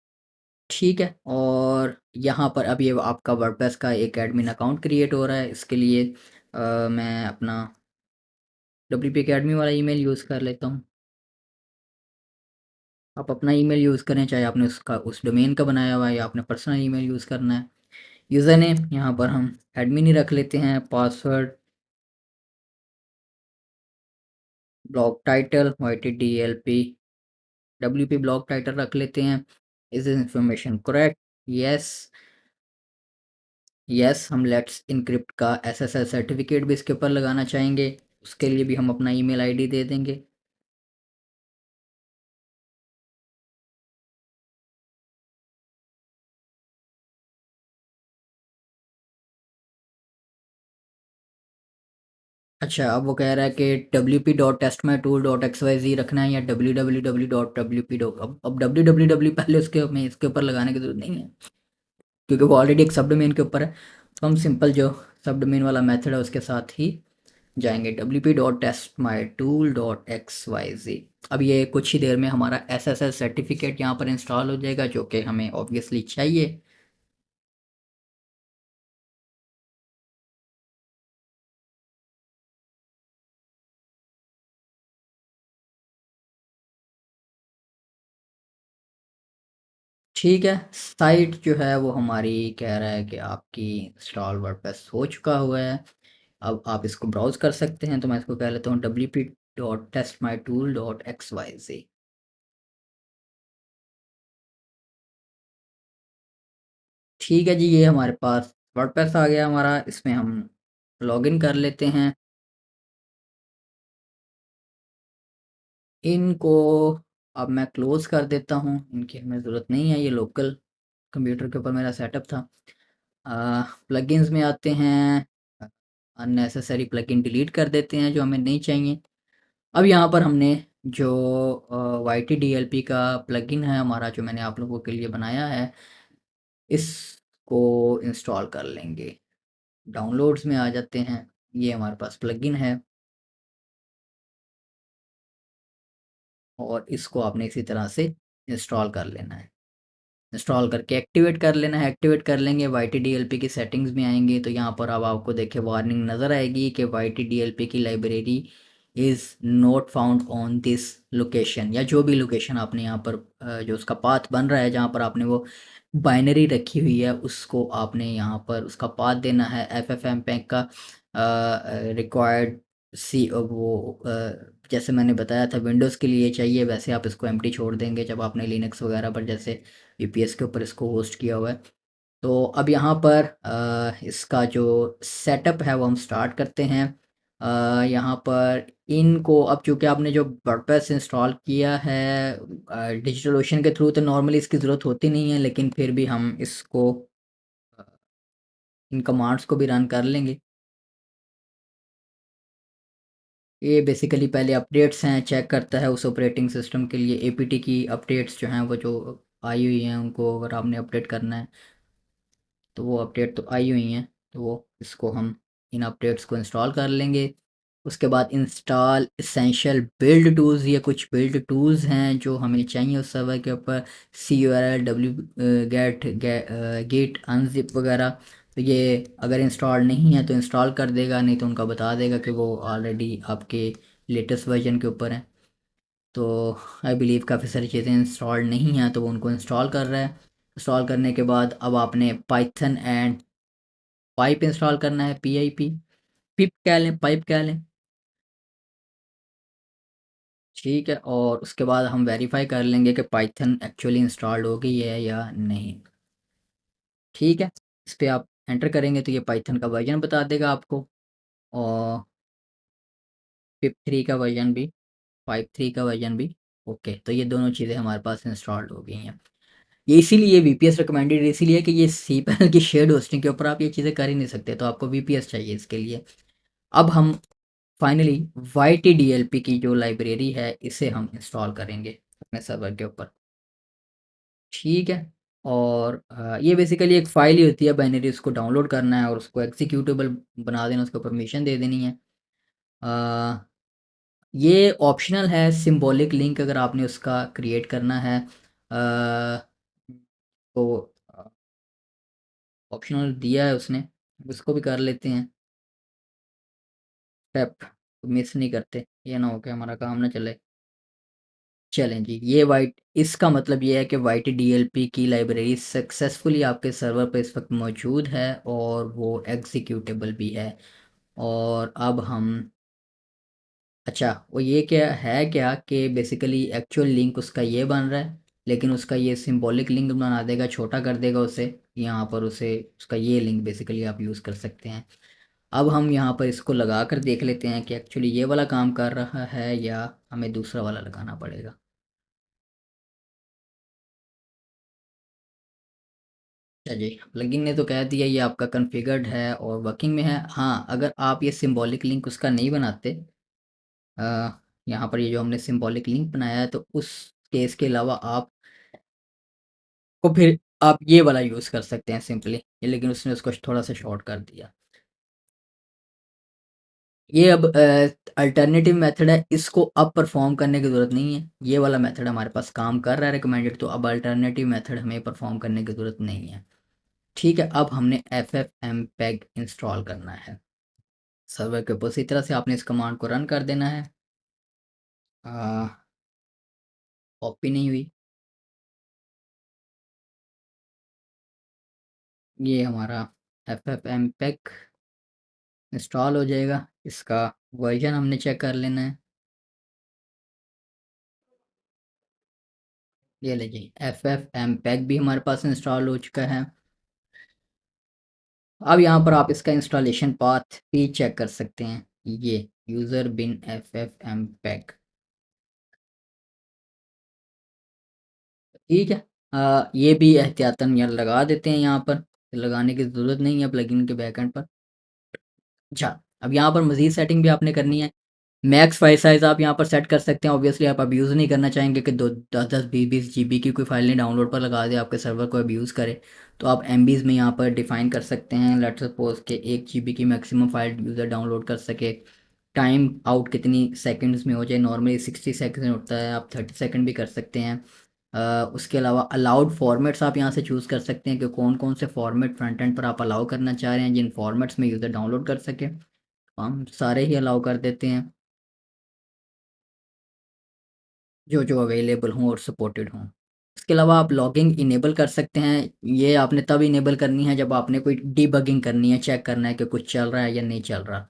ठीक है, और यहाँ पर अब ये आपका वर्डप्रेस का एक एडमिन अकाउंट क्रिएट हो रहा है। इसके लिए मैं अपना WP अकेडमी वाला ईमेल यूज़ कर लेता हूँ। आप अपना ईमेल यूज़ करें, चाहे आपने उसका उस डोमेन का बनाया हुआ है या आपने पर्सनल ईमेल यूज़ करना है। यूज़र नेम यहाँ पर हम एडमिन ही रख लेते हैं। Password blog title YTDLP WP blog title रख लेते हैं। Is information correct? Yes. Yes, हम लेट्स इनक्रिप्ट का SSL सर्टिफिकेट भी इसके ऊपर लगाना चाहेंगे। उसके लिए भी हम अपना ईमेल आईडी दे देंगे। अच्छा, अब वो कह रहा है कि wp.testmytool.xyz रखना है या www.wp. अब www पहले उसके हमें इसके ऊपर लगाने की ज़रूरत नहीं है, क्योंकि वो ऑलरेडी एक सब डोमेन के ऊपर है। तो हम सिंपल जो सब डोमेन वाला मेथड है उसके साथ ही जाएंगे, wp.testmytool.xyz। अब ये कुछ ही देर में हमारा SSL सर्टिफिकेट यहाँ पर इंस्टॉल हो जाएगा, जो कि हमें ऑब्वियसली चाहिए। ठीक है, साइट जो है वो हमारी कह रहा है कि आपकी इंस्टॉल वर्डप्रेस हो चुका हुआ है। अब आप इसको ब्राउज़ कर सकते हैं, तो मैं इसको कह लेता हूँ wp.testmytool.xyz। ठीक है जी, ये हमारे पास वर्डप्रेस आ गया हमारा, इसमें हम लॉगिन कर लेते हैं। इनको अब मैं क्लोज़ कर देता हूँ, इनकी हमें ज़रूरत नहीं है, ये लोकल कंप्यूटर के ऊपर मेरा सेटअप था। प्लगइन्स में आते हैं, अननेसेसरी प्लगइन डिलीट कर देते हैं जो हमें नहीं चाहिए। अब यहाँ पर हमने जो Y T D L P का प्लगइन है हमारा, जो मैंने आप लोगों के लिए बनाया है, इसको इंस्टॉल कर लेंगे। डाउनलोड्स में आ जाते हैं, ये हमारे पास प्लगइन है और इसको आपने इसी तरह से इंस्टॉल कर लेना है। इंस्टॉल करके एक्टिवेट कर लेना है। एक्टिवेट कर लेंगे, Y T D L P की सेटिंग्स में आएंगे, तो यहाँ पर अब आपको देखिए वार्निंग नज़र आएगी कि Y T D L P की library is not found on this location, या जो भी लोकेशन आपने यहाँ पर जो उसका पाथ बन रहा है जहाँ पर आपने वो बाइनरी रखी हुई है, उसको आपने यहाँ पर उसका पाथ देना है। एफ एफ एम पैक का रिक्वायर्ड सी वो जैसे मैंने बताया था विंडोज़ के लिए चाहिए, वैसे आप इसको एम्प्टी छोड़ देंगे जब आपने लिनक्स वगैरह पर जैसे वीपीएस के ऊपर इसको होस्ट किया हुआ है। तो अब यहाँ पर इसका जो सेटअप है वो हम स्टार्ट करते हैं। यहाँ पर इनको अब चूँकि आपने जो वर्डप्रेस इंस्टॉल किया है डिजिटल ओशन के थ्रू, तो नॉर्मली इसकी ज़रूरत होती नहीं है, लेकिन फिर भी हम इसको अ, इन कमांड्स को भी रन कर लेंगे। ये बेसिकली पहले अपडेट्स हैं, चेक करता है उस ऑपरेटिंग सिस्टम के लिए एपीटी की अपडेट्स जो हैं वो जो आई हुई हैं उनको अगर आपने अपडेट करना है, तो वो अपडेट तो आई हुई हैं, तो वो इसको हम इन अपडेट्स को इंस्टॉल कर लेंगे। उसके बाद इंस्टॉल इसेंशियल बिल्ड टूल्स, ये कुछ बिल्ड टूल्स हैं जो हमें चाहिए उस सर्वर के ऊपर, CURL W get git unzip वगैरह। तो ये अगर इंस्टॉल नहीं है तो इंस्टॉल कर देगा, नहीं तो उनका बता देगा कि वो ऑलरेडी आपके लेटेस्ट वर्जन के ऊपर है। तो आई बिलीव काफ़ी सारी चीज़ें इंस्टॉल नहीं हैं, तो वो उनको इंस्टॉल कर रहा है। इंस्टॉल करने के बाद अब आपने पाइथन एंड पाइप इंस्टॉल करना है, PIP, पिप कह लें, पाइप कह लें। ठीक है, और उसके बाद हम वेरीफाई कर लेंगे कि पाइथन एक्चुअली इंस्टॉल्ड हो गई है या नहीं। ठीक है, इस पे आप एंटर करेंगे तो ये पाइथन का वर्जन बता देगा आपको, और पिप 3 का वर्जन भी, पाइप 3 का वर्जन भी। ओके, तो ये दोनों चीज़ें हमारे पास इंस्टॉल्ड हो गई हैं। ये इसीलिए वीपीएस रिकमेंडेड इसलिए कि ये सी पैनल की शेयर्ड होस्टिंग के ऊपर आप ये चीज़ें कर ही नहीं सकते, तो आपको वीपीएस चाहिए इसके लिए। अब हम finally Y T D L P की जो लाइब्रेरी है इसे हम इंस्टॉल करेंगे अपने सर्वर के ऊपर। ठीक है, और ये बेसिकली एक फ़ाइल ही होती है बाइनरी, उसको डाउनलोड करना है और उसको एग्जीक्यूटेबल बना देना, उसको परमिशन दे देनी है। अ, ये ऑप्शनल है, सिंबॉलिक लिंक अगर आपने उसका क्रिएट करना है तो ऑप्शनल दिया है उसने, उसको भी कर लेते हैं। स्टेप मिस नहीं करते, ये ना हो कि हमारा काम ना चले। चलें जी, ये वाइट इसका मतलब ये है कि Y T D L P की लाइब्रेरी सक्सेसफुली आपके सर्वर पे इस वक्त मौजूद है और वो एग्जीक्यूटेबल भी है। और अब हम अच्छा, वो ये क्या है क्या कि बेसिकली एक्चुअल लिंक उसका ये बन रहा है, लेकिन उसका ये सिंबॉलिक लिंक बना देगा, छोटा कर देगा उसे, यहाँ पर उसे उसका ये लिंक बेसिकली आप यूज़ कर सकते हैं। अब हम यहाँ पर इसको लगा कर देख लेते हैं कि एक्चुअली ये वाला काम कर रहा है या हमें दूसरा वाला लगाना पड़ेगा। अच्छा जी, प्लगइन ने तो कह दिया ये आपका कॉन्फ़िगर्ड है और वर्किंग में है। हाँ, अगर आप ये सिंबॉलिक लिंक उसका नहीं बनाते, अ, यहाँ पर ये जो हमने सिंबॉलिक लिंक बनाया है, तो उस केस के अलावा आपको फिर आप ये वाला यूज़ कर सकते हैं सिंपली, लेकिन उसने उसको थोड़ा-सा शॉर्ट कर दिया। ये अब अल्टरनेटिव मेथड है, इसको अब परफ़ॉर्म करने की ज़रूरत नहीं है। ये वाला मेथड हमारे पास काम कर रहा है रिकमेंडेड, तो अब अल्टरनेटिव मेथड हमें परफ़ॉर्म करने की ज़रूरत नहीं है। ठीक है, अब हमने ffmpeg इंस्टॉल करना है। सर्वर के ऊपर उसी तरह से आपने इस कमांड को रन कर देना है। अ, कॉपी नहीं हुई। ये हमारा ffmpeg इंस्टॉल हो जाएगा। इसका वर्ज़न हमने चेक कर लेना है। ये लीजिए ffmpeg भी हमारे पास इंस्टॉल हो चुका है। अब यहाँ पर आप इसका इंस्टॉलेशन पाथ भी चेक कर सकते हैं। ये यूज़र बिन ffmpeg, ठीक है। ये भी एहतियातन यहाँ लगा देते हैं यहाँ पर, लगाने की ज़रूरत नहीं है प्लगइन के बैकएंड पर। अच्छा, अब यहाँ पर मज़ीद सेटिंग भी आपने करनी है। मैक्स फ़ाइल साइज़ आप यहाँ पर सेट कर सकते हैं। ऑब्वियसली आप अब्यूज़ नहीं करना चाहेंगे कि दो 10-10, 20-20 जीबी की कोई फ़ाइल नहीं डाउनलोड पर लगा दे, आपके सर्वर को अब्यूज़ करे। तो आप एमबीज़ में यहाँ पर डिफ़ाइन कर सकते हैं। लेट्स सपोज़ कि 1 जीबी की मैक्सिमम फ़ाइल यूज़र डाउनलोड कर सके। टाइम आउट कितनी सेकंड्स में हो जाए, नॉर्मली 60 सेकंड होता है, आप 30 सेकंड भी कर सकते हैं। उसके अलावा अलाउड फॉर्मेट्स आप यहाँ से चूज़ कर सकते हैं कि कौन-कौन से फॉर्मेट फ्रंट एंड पर आप अलाउ करना चाह रहे हैं, जिन फॉर्मेट्स में यूज़र डाउनलोड कर सके। हम सारे ही अलाउ कर देते हैं, जो अवेलेबल हों और सपोर्टेड हों। इसके अलावा आप लॉगिंग इनेबल कर सकते हैं। ये आपने तब इनेबल करनी है जब आपने कोई डिबगिंग करनी है, चेक करना है कि कुछ चल रहा है या नहीं चल रहा।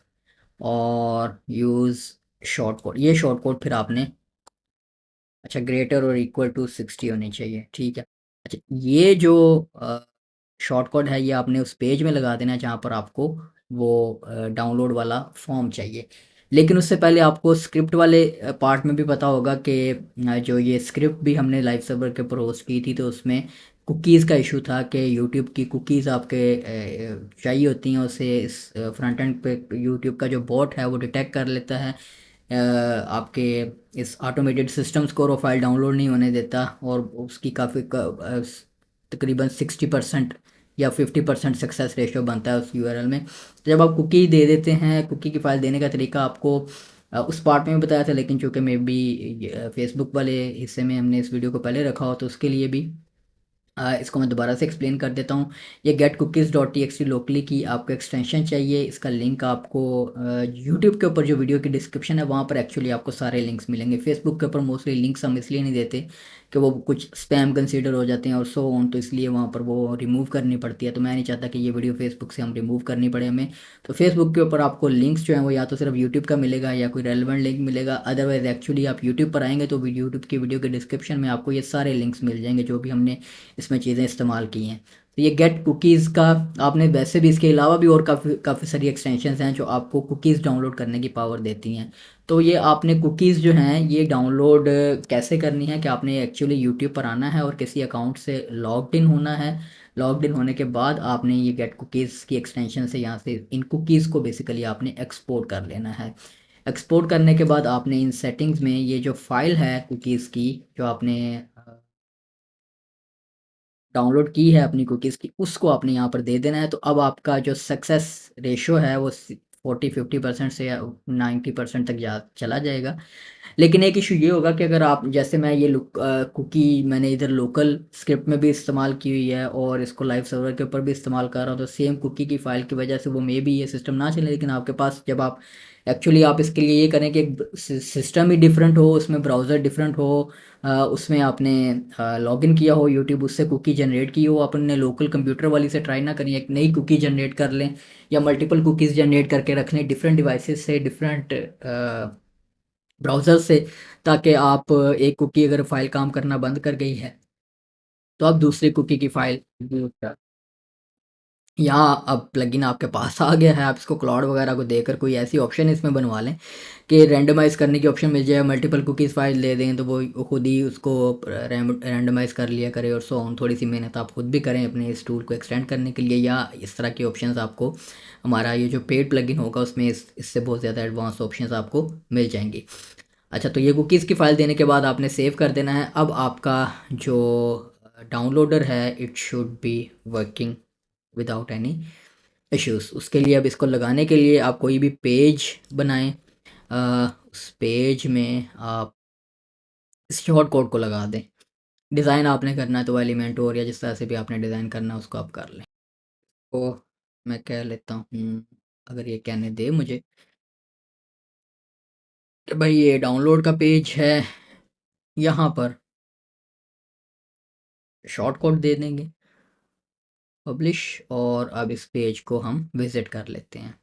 और यूज़ शॉर्ट कोड, ये शॉर्ट कोड फिर आपने, अच्छा, ग्रेटर और इक्वल टू 60 होनी चाहिए, ठीक है। अच्छा, ये जो शॉर्ट कोड है ये आपने उस पेज में लगा देना है जहाँ पर आपको वो डाउनलोड वाला फॉर्म चाहिए। लेकिन उससे पहले आपको स्क्रिप्ट वाले पार्ट में भी पता होगा कि जो ये स्क्रिप्ट भी हमने लाइव सर्वर के ऊपर होस्ट की थी, तो उसमें कुकीज़ का इशू था कि यूट्यूब की कुकीज़ आपके चाहिए होती हैं, उसे इस फ्रंट एंड पे यूट्यूब का जो बॉट है वो डिटेक्ट कर लेता है। आपके इस ऑटोमेटेड सिस्टम्स को वो फाइल डाउनलोड नहीं होने देता, और उसकी काफ़ी तकरीबन 60% या 50% सक्सेस रेशियो बनता है उस यूआरएल में। तो जब आप कुकी दे देते हैं, कुकी की फ़ाइल देने का तरीका आपको उस पार्ट में भी बताया था, लेकिन चूँकि मे बी फेसबुक वाले हिस्से में हमने इस वीडियो को पहले रखा हो, तो उसके लिए भी इसको मैं दोबारा से एक्सप्लेन कर देता हूँ। ये get cookies dot T X T locally की आपको एक्सटेंशन चाहिए। इसका लिंक आपको यूट्यूब के ऊपर जो वीडियो की डिस्क्रिप्शन है वहाँ पर एक्चुअली आपको सारे लिंक्स मिलेंगे। फेसबुक के ऊपर मोस्टली लिंक्स हम इसलिए नहीं देते कि वो कुछ स्पैम कंसीडर हो जाते हैं और सो ऑन, तो इसलिए वहाँ पर वो रिमूव करनी पड़ती है। तो मैं नहीं चाहता कि ये वीडियो फेसबुक से हम रिमूव करनी पड़े हमें। तो फेसबुक के ऊपर आपको लिंक्स जो हैं वो या तो सिर्फ यूट्यूब का मिलेगा या कोई रेलिवेंट लिंक मिलेगा। अदरवाइज एक्चुअली आप यूट्यूब पर आएंगे तो यूट्यूब की वीडियो के डिस्क्रिप्शन में आपको ये सारे लिंक्स मिल जाएंगे जो भी हमने इसमें चीज़ें इस्तेमाल की हैं। तो ये गेट कुकीज़ का आपने, वैसे भी इसके अलावा भी और काफ़ी काफ़ी सारी एक्सटेंशंस हैं जो आपको कुकीज़ डाउनलोड करने की पावर देती हैं। तो ये आपने कुकीज़ जो हैं ये डाउनलोड कैसे करनी है कि आपने एक्चुअली यूट्यूब पर आना है और किसी अकाउंट से लॉग्ड इन होना है। लॉग्ड इन होने के बाद आपने ये गेट कुकीज़ की एक्सटेंशन से यहाँ से इन कुकीज़ को बेसिकली आपने एक्सपोर्ट कर लेना है। एक्सपोर्ट करने के बाद आपने इन सेटिंग्स में ये जो फाइल है कुकीज़ की, जो आपने डाउनलोड की है अपनी कुकीज़ की, उसको आपने यहाँ पर दे देना है। तो अब आपका जो सक्सेस रेशियो है वो 40-50% से 90% तक जा चला जाएगा। लेकिन एक इशू ये होगा कि अगर आप, जैसे मैं ये कुकी मैंने इधर लोकल स्क्रिप्ट में भी इस्तेमाल की हुई है और इसको लाइव सर्वर के ऊपर भी इस्तेमाल कर रहा हूँ, तो सेम कुकी की फ़ाइल की वजह से वो मे बी ये सिस्टम ना चले। लेकिन आपके पास जब आप एक्चुअली आप इसके लिए ये करें कि एक सिस्टम ही डिफरेंट हो, उसमें ब्राउज़र डिफरेंट हो, उसमें आपने लॉगिन किया हो यूट्यूब, उससे कुकी जनरेट की हो, अपने लोकल कंप्यूटर वाली से ट्राई ना करें, एक नई कुकी जनरेट कर लें या मल्टीपल कुकीज़ जनरेट करके रख लें डिफरेंट डिवाइसेस से, डिफरेंट ब्राउज़र से, ताकि आप एक कुकी अगर फ़ाइल काम करना बंद कर गई है तो आप दूसरी कुकी की फ़ाइल यूज़ कर। यहाँ अब प्लगइन आपके पास आ गया है। आप इसको क्लाउड वगैरह को देकर कोई ऐसी ऑप्शन इसमें बनवा लें कि रैंडमाइज़ करने की ऑप्शन मिल जाए, मल्टीपल कुकीज़ फाइल दे दें तो वो खुद ही उसको रैंडमाइज़ कर लिया करे और सो ऑन। थोड़ी सी मेहनत आप खुद भी करें अपने इस टूल को एक्सटेंड करने के लिए, या इस तरह के ऑप्शंस आपको हमारा ये जो पेड प्लगइन होगा उसमें इससे बहुत ज़्यादा एडवांस ऑप्शंस आपको मिल जाएंगी। अच्छा, तो ये कुकीज़ की फ़ाइल देने के बाद आपने सेव कर देना है। अब आपका जो डाउनलोडर है it should be working without any issues. उसके लिए अब इसको लगाने के लिए आप कोई भी पेज बनाएं, उस पेज में आप इस शॉर्ट कोड को लगा दें। डिज़ाइन आपने करना है तो एलिमेंट और या जिस तरह से भी आपने डिज़ाइन करना है उसको आप कर लें। तो मैं कह लेता हूँ, अगर ये कहने दे मुझे कि भाई ये डाउनलोड का पेज है, यहाँ पर शॉर्ट कोड दे देंगे पब्लिश, और अब इस पेज को हम विज़िट कर लेते हैं।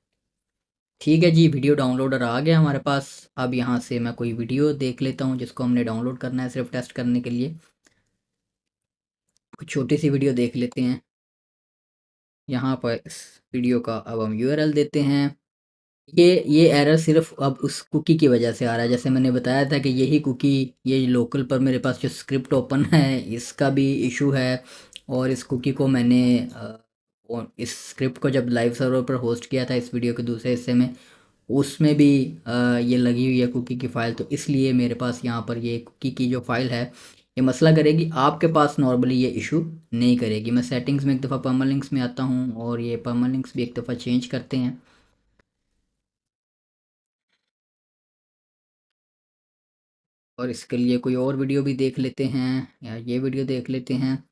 ठीक है जी, वीडियो डाउनलोडर आ गया हमारे पास। अब यहाँ से मैं कोई वीडियो देख लेता हूँ जिसको हमने डाउनलोड करना है सिर्फ टेस्ट करने के लिए। कुछ छोटी सी वीडियो देख लेते हैं। यहाँ पर इस वीडियो का अब हम यूआरएल देते हैं। ये एरर सिर्फ अब उस कुकी की वजह से आ रहा है। जैसे मैंने बताया था कि यही कुकी, ये लोकल पर मेरे पास जो स्क्रिप्ट ओपन है इसका भी इशू है, और इस कुकी को मैंने और इस स्क्रिप्ट को जब लाइव सर्वर पर होस्ट किया था इस वीडियो के दूसरे हिस्से में, उसमें भी ये लगी हुई है कुकी की फ़ाइल। तो इसलिए मेरे पास यहाँ पर ये कुकी की जो फ़ाइल है ये मसला करेगी। आपके पास नॉर्मली ये इशू नहीं करेगी। मैं सेटिंग्स में एक दफ़ा परमालिंक्स में आता हूँ और ये परमालिंक्स भी एक दफ़ा चेंज करते हैं। और इसके लिए कोई और वीडियो भी देख लेते हैं, या ये वीडियो देख लेते हैं।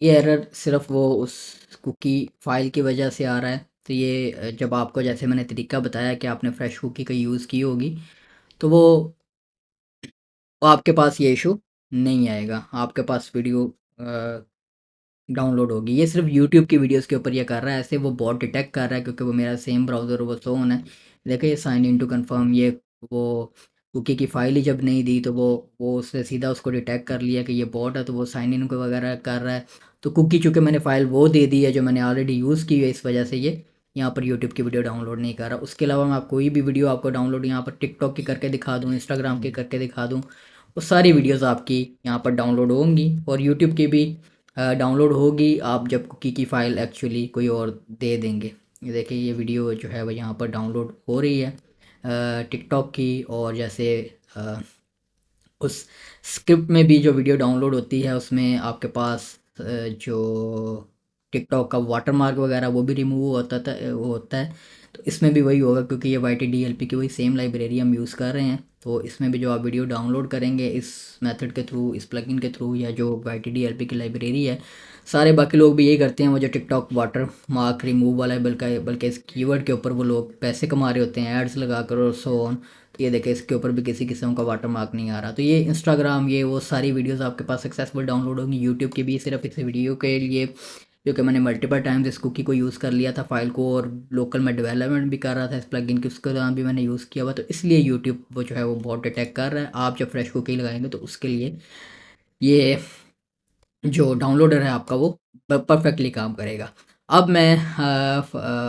ये एरर सिर्फ वो उस कुकी फ़ाइल की वजह से आ रहा है। तो ये जब आपको, जैसे मैंने तरीका बताया कि आपने फ्रेश कुकी का यूज़ की होगी, तो वो आपके पास ये इशू नहीं आएगा। आपके पास वीडियो डाउनलोड होगी। ये सिर्फ यूट्यूब की वीडियोस के ऊपर ये कर रहा है, ऐसे वो बॉट डिटेक्ट कर रहा है क्योंकि वो मेरा सेम ब्राउज़र वो शो ऑन है। देखिए ये साइन इन टू कन्फर्म, ये वो कुकी की फ़ाइल ही जब नहीं दी तो वो उसने सीधा उसको डिटेक्ट कर लिया कि ये बॉट है, तो वो साइन इन को वगैरह कर रहा है। तो कुकी चूँकि मैंने फ़ाइल वो दे दी है जो मैंने ऑलरेडी यूज़ की है, इस वजह से ये यहाँ पर यूट्यूब की वीडियो डाउनलोड नहीं कर रहा। उसके अलावा मैं आप कोई भी वीडियो आपको डाउनलोड यहाँ पर टिकटॉक की करके दिखा दूँ, इंस्टाग्राम की करके दिखा दूँ, वो सारी वीडियोज़ आपकी यहाँ पर डाउनलोड होंगी। और यूट्यूब की भी डाउनलोड होगी आप जब कुकी की फ़ाइल एक्चुअली कोई और दे देंगे। ये देखिए ये वीडियो जो है वो यहाँ पर डाउनलोड हो रही है टिकटॉक की। और जैसे अ, उस स्क्रिप्ट में भी जो वीडियो डाउनलोड होती है उसमें आपके पास जो टिकटॉक का वाटरमार्क वगैरह वो भी रिमूव होता था, वो होता है। तो इसमें भी वही होगा क्योंकि ये YTDLP की वही सेम लाइब्रेरी हम यूज़ कर रहे हैं। तो इसमें भी जो आप वीडियो डाउनलोड करेंगे इस मेथड के थ्रू, इस प्लगइन के थ्रू, या जो YTDLP की लाइब्रेरी है, सारे बाकी लोग भी यही करते हैं। वो जो टिकटॉक वाटर मार्क रिमूव वाला है, बल्कि इस कीवर्ड के ऊपर वो लोग पैसे कमा रहे होते हैं एड्स लगा कर और सो ऑन। तो ये देखें इसके ऊपर भी किसी किस्म का वाटर मार्क नहीं आ रहा। तो ये इंस्टाग्राम, ये वो सारी वीडियोस आपके पास सक्सेसफुल डाउनलोड होंगी। यूट्यूब की भी सिर्फ इस वीडियो के लिए, क्योंकि मैंने मल्टीपल टाइम्स इस कुकी को यूज़ कर लिया था फाइल को, और लोकल में डेवलपमेंट भी कर रहा था इस प्लगइन की, उसके दौरान भी मैंने यूज़ किया हुआ। तो इसलिए यूट्यूब वो जो है वो बहुत डिटेक्ट कर रहा है। आप जब फ्रेश कुकी लगाएंगे तो उसके लिए ये जो डाउनलोडर है आपका वो परफेक्टली काम करेगा। अब मैं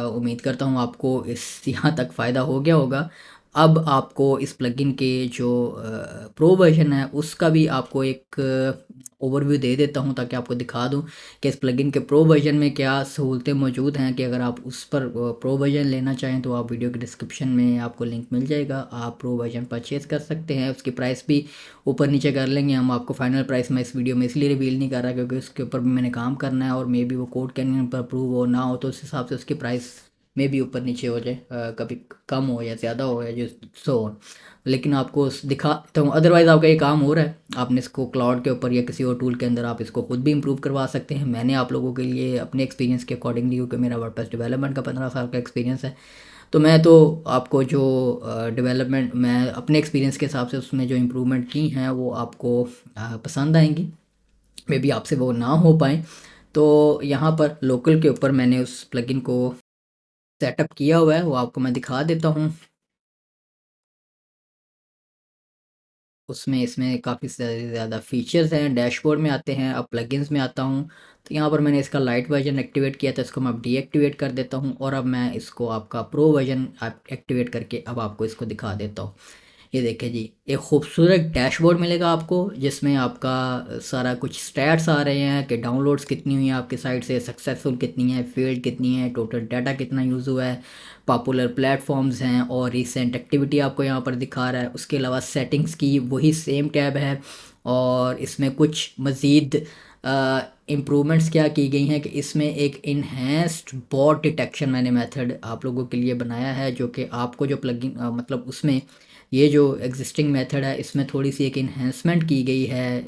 उम्मीद करता हूँ आपको इस यहाँ तक फ़ायदा हो गया होगा। अब आपको इस प्लगइन के जो प्रो वर्जन है उसका भी आपको एक ओवरव्यू दे देता हूँ, ताकि आपको दिखा दूँ कि इस प्लगइन के प्रो वर्जन में क्या सहूलतें मौजूद हैं। कि अगर आप उस पर प्रो वर्जन लेना चाहें तो आप वीडियो के डिस्क्रिप्शन में आपको लिंक मिल जाएगा, आप प्रो वर्जन परचेज़ कर सकते हैं। उसकी प्राइस भी ऊपर नीचे कर लेंगे हम। आपको फाइनल प्राइस मैं इस वीडियो में इसलिए रिवील नहीं कर रहा क्योंकि उसके ऊपर भी मैंने काम करना है, और मे बी वो कोड कैनियन पर अप्रूव हो ना हो, तो उस हिसाब से उसकी प्राइस में भी ऊपर नीचे हो जाए, कभी कम हो या ज़्यादा हो या जो सो हो। लेकिन आपको दिखाता हूँ, अदरवाइज़ आपका ये काम हो रहा है। आपने इसको क्लाउड के ऊपर या किसी और टूल के अंदर आप इसको खुद भी इम्प्रूव करवा सकते हैं। मैंने आप लोगों के लिए अपने एक्सपीरियंस के अकॉर्डिंगली, क्योंकि मेरा वर्डप्रेस डेवलपमेंट का 15 साल का एक्सपीरियंस है, तो मैं तो आपको जो डेवलपमेंट मैं अपने एक्सपीरियंस के हिसाब से उसमें जो इम्प्रूवमेंट की हैं वो आपको पसंद आएंगी। मे बी आपसे वो ना हो पाए। तो यहाँ पर लोकल के ऊपर मैंने उस प्लगइन को सेटअप किया हुआ है, वो आपको मैं दिखा देता हूँ। उसमें इसमें काफ़ी ज़्यादा फ़ीचर्स हैं। डैशबोर्ड में आते हैं, अब प्लगइन्स में आता हूँ, तो यहाँ पर मैंने इसका लाइट वर्जन एक्टिवेट किया था, इसको मैं अब डीएक्टिवेट कर देता हूँ और अब मैं इसको आपका प्रो वर्जन एक्टिवेट करके अब आपको इसको दिखा देता हूँ। ये देखिए जी, एक खूबसूरत डैशबोर्ड मिलेगा आपको जिसमें आपका सारा कुछ स्टैट्स आ रहे हैं कि डाउनलोड्स कितनी हुई हैं आपकी साइट से, सक्सेसफुल कितनी है, फेल्ड कितनी है, टोटल डाटा कितना यूज़ हुआ है, पॉपुलर प्लेटफॉर्म्स हैं और रीसेंट एक्टिविटी आपको यहाँ पर दिखा रहा है। उसके अलावा सेटिंग्स की वही सेम टैब है और इसमें कुछ मज़ीद इम्प्रूवमेंट्स क्या की गई हैं कि इसमें एक इन्हेंस्ड बॉट डिटेक्शन मैंने मेथड आप लोगों के लिए बनाया है, जो कि आपको जो प्लगइन मतलब उसमें ये जो एग्जिस्टिंग मेथड है इसमें थोड़ी सी एक इन्हेंसमेंट की गई है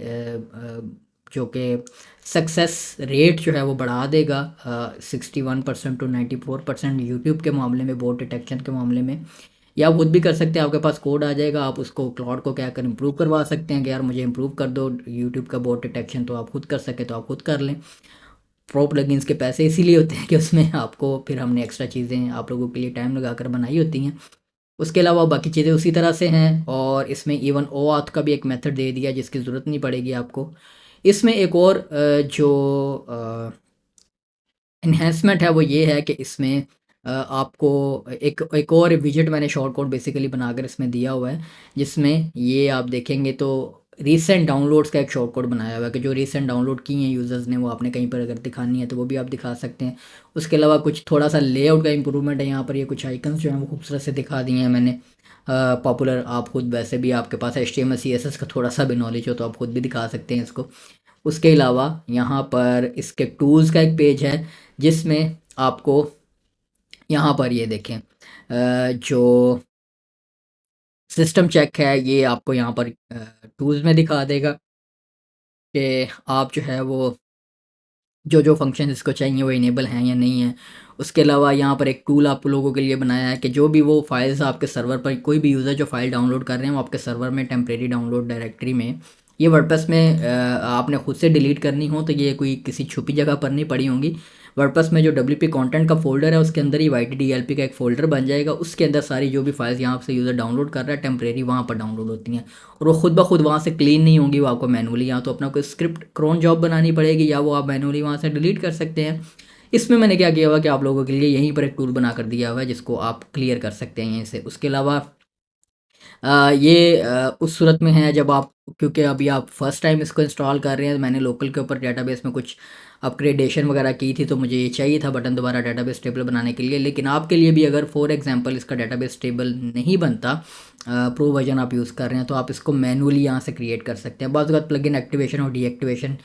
जो कि सक्सेस रेट जो है वो बढ़ा देगा 61% टू 94% यूट्यूब के मामले में, बोट डिटेक्शन के मामले में। या आप खुद भी कर सकते हैं, आपके पास कोड आ जाएगा, आप उसको क्लाउड को क्या कर इम्प्रूव करवा सकते हैं कि यार मुझे इम्प्रूव कर दो यूट्यूब का बोट डिटेक्शन, तो आप खुद कर सके तो आप खुद कर लें। प्रो प्लगइन्स के पैसे इसीलिए होते हैं कि उसमें आपको फिर हमने एक्स्ट्रा चीज़ें आप लोगों के लिए टाइम लगा कर बनाई होती हैं। उसके अलावा बाकी चीज़ें उसी तरह से हैं और इसमें इवन OAuth का भी एक मेथड दे दिया जिसकी ज़रूरत नहीं पड़ेगी आपको। इसमें एक और जो एनहांसमेंट है वो ये है कि इसमें आपको एक और विजेट मैंने शॉर्ट कोड बेसिकली बनाकर इसमें दिया हुआ है, जिसमें ये आप देखेंगे तो रीसेंट डाउनलोड्स का एक शॉर्ट कोड बनाया हुआ है कि जो रीसेंट डाउनलोड की हैं यूज़र्स ने वो आपने कहीं पर अगर दिखानी है तो वो भी आप दिखा सकते हैं। उसके अलावा कुछ थोड़ा सा लेआउट का इंप्रूवमेंट है, यहाँ पर ये कुछ आइकन्स जो हैं वो खूबसूरत से दिखा दिए हैं मैंने। पॉपुलर आप खुद वैसे भी आपके पास HTML CSS का थोड़ा सा भी नॉलेज हो तो आप खुद भी दिखा सकते हैं इसको। उसके अलावा यहाँ पर इसके टूल्स का एक पेज है जिसमें आपको यहाँ पर ये देखें जो सिस्टम चेक है ये आपको यहाँ पर टूल्स में दिखा देगा कि आप जो है वो जो फंक्शन इसको चाहिए वो इनेबल हैं या नहीं है। उसके अलावा यहाँ पर एक टूल आप लोगों के लिए बनाया है कि जो भी वो फाइल्स आपके सर्वर पर, कोई भी यूज़र जो फाइल डाउनलोड कर रहे हैं वो आपके सर्वर में टेम्परेरी डाउनलोड डायरेक्टरी में, ये वर्डप्रेस में आपने खुद से डिलीट करनी हो तो ये कोई किसी छुपी जगह पर नहीं पड़ी होंगी। वर्डप्रेस में जो WP कंटेंट का फोल्डर है उसके अंदर ही YTDLP का एक फ़ोल्डर बन जाएगा, उसके अंदर सारी जो भी फाइल्स यहाँ से यूज़र डाउनलोड कर रहा है टेम्परेरी वहाँ पर डाउनलोड होती हैं और वो खुद ब खुद वहाँ से क्लीन नहीं होंगी, वो आपको मैनुअली या तो अपना कोई स्क्रिप्ट क्रॉन जॉब बनानी पड़ेगी या वो आप मैनुअली वहाँ से डिलीट कर सकते हैं। इसमें मैंने क्या किया हुआ कि आप लोगों के लिए यहीं पर एक टूल बना कर दिया हुआ है जिसको आप क्लियर कर सकते हैं यहीं से। उसके अलावा ये उस सूरत में है जब आप, क्योंकि अभी आप फर्स्ट टाइम इसको इंस्टॉल कर रहे हैं, मैंने लोकल के ऊपर डेटाबेस में कुछ अपग्रेडेशन वगैरह की थी तो मुझे ये चाहिए था बटन दोबारा डेटाबेस टेबल बनाने के लिए। लेकिन आपके लिए भी अगर फॉर एग्जांपल इसका डेटाबेस टेबल नहीं बनता, प्रो वर्जन आप यूज़ कर रहे हैं, तो आप इसको मैनुअली यहाँ से क्रिएट कर सकते हैं। बाद प्लगइन एक्टिवेशन और डीएक्टिवेशन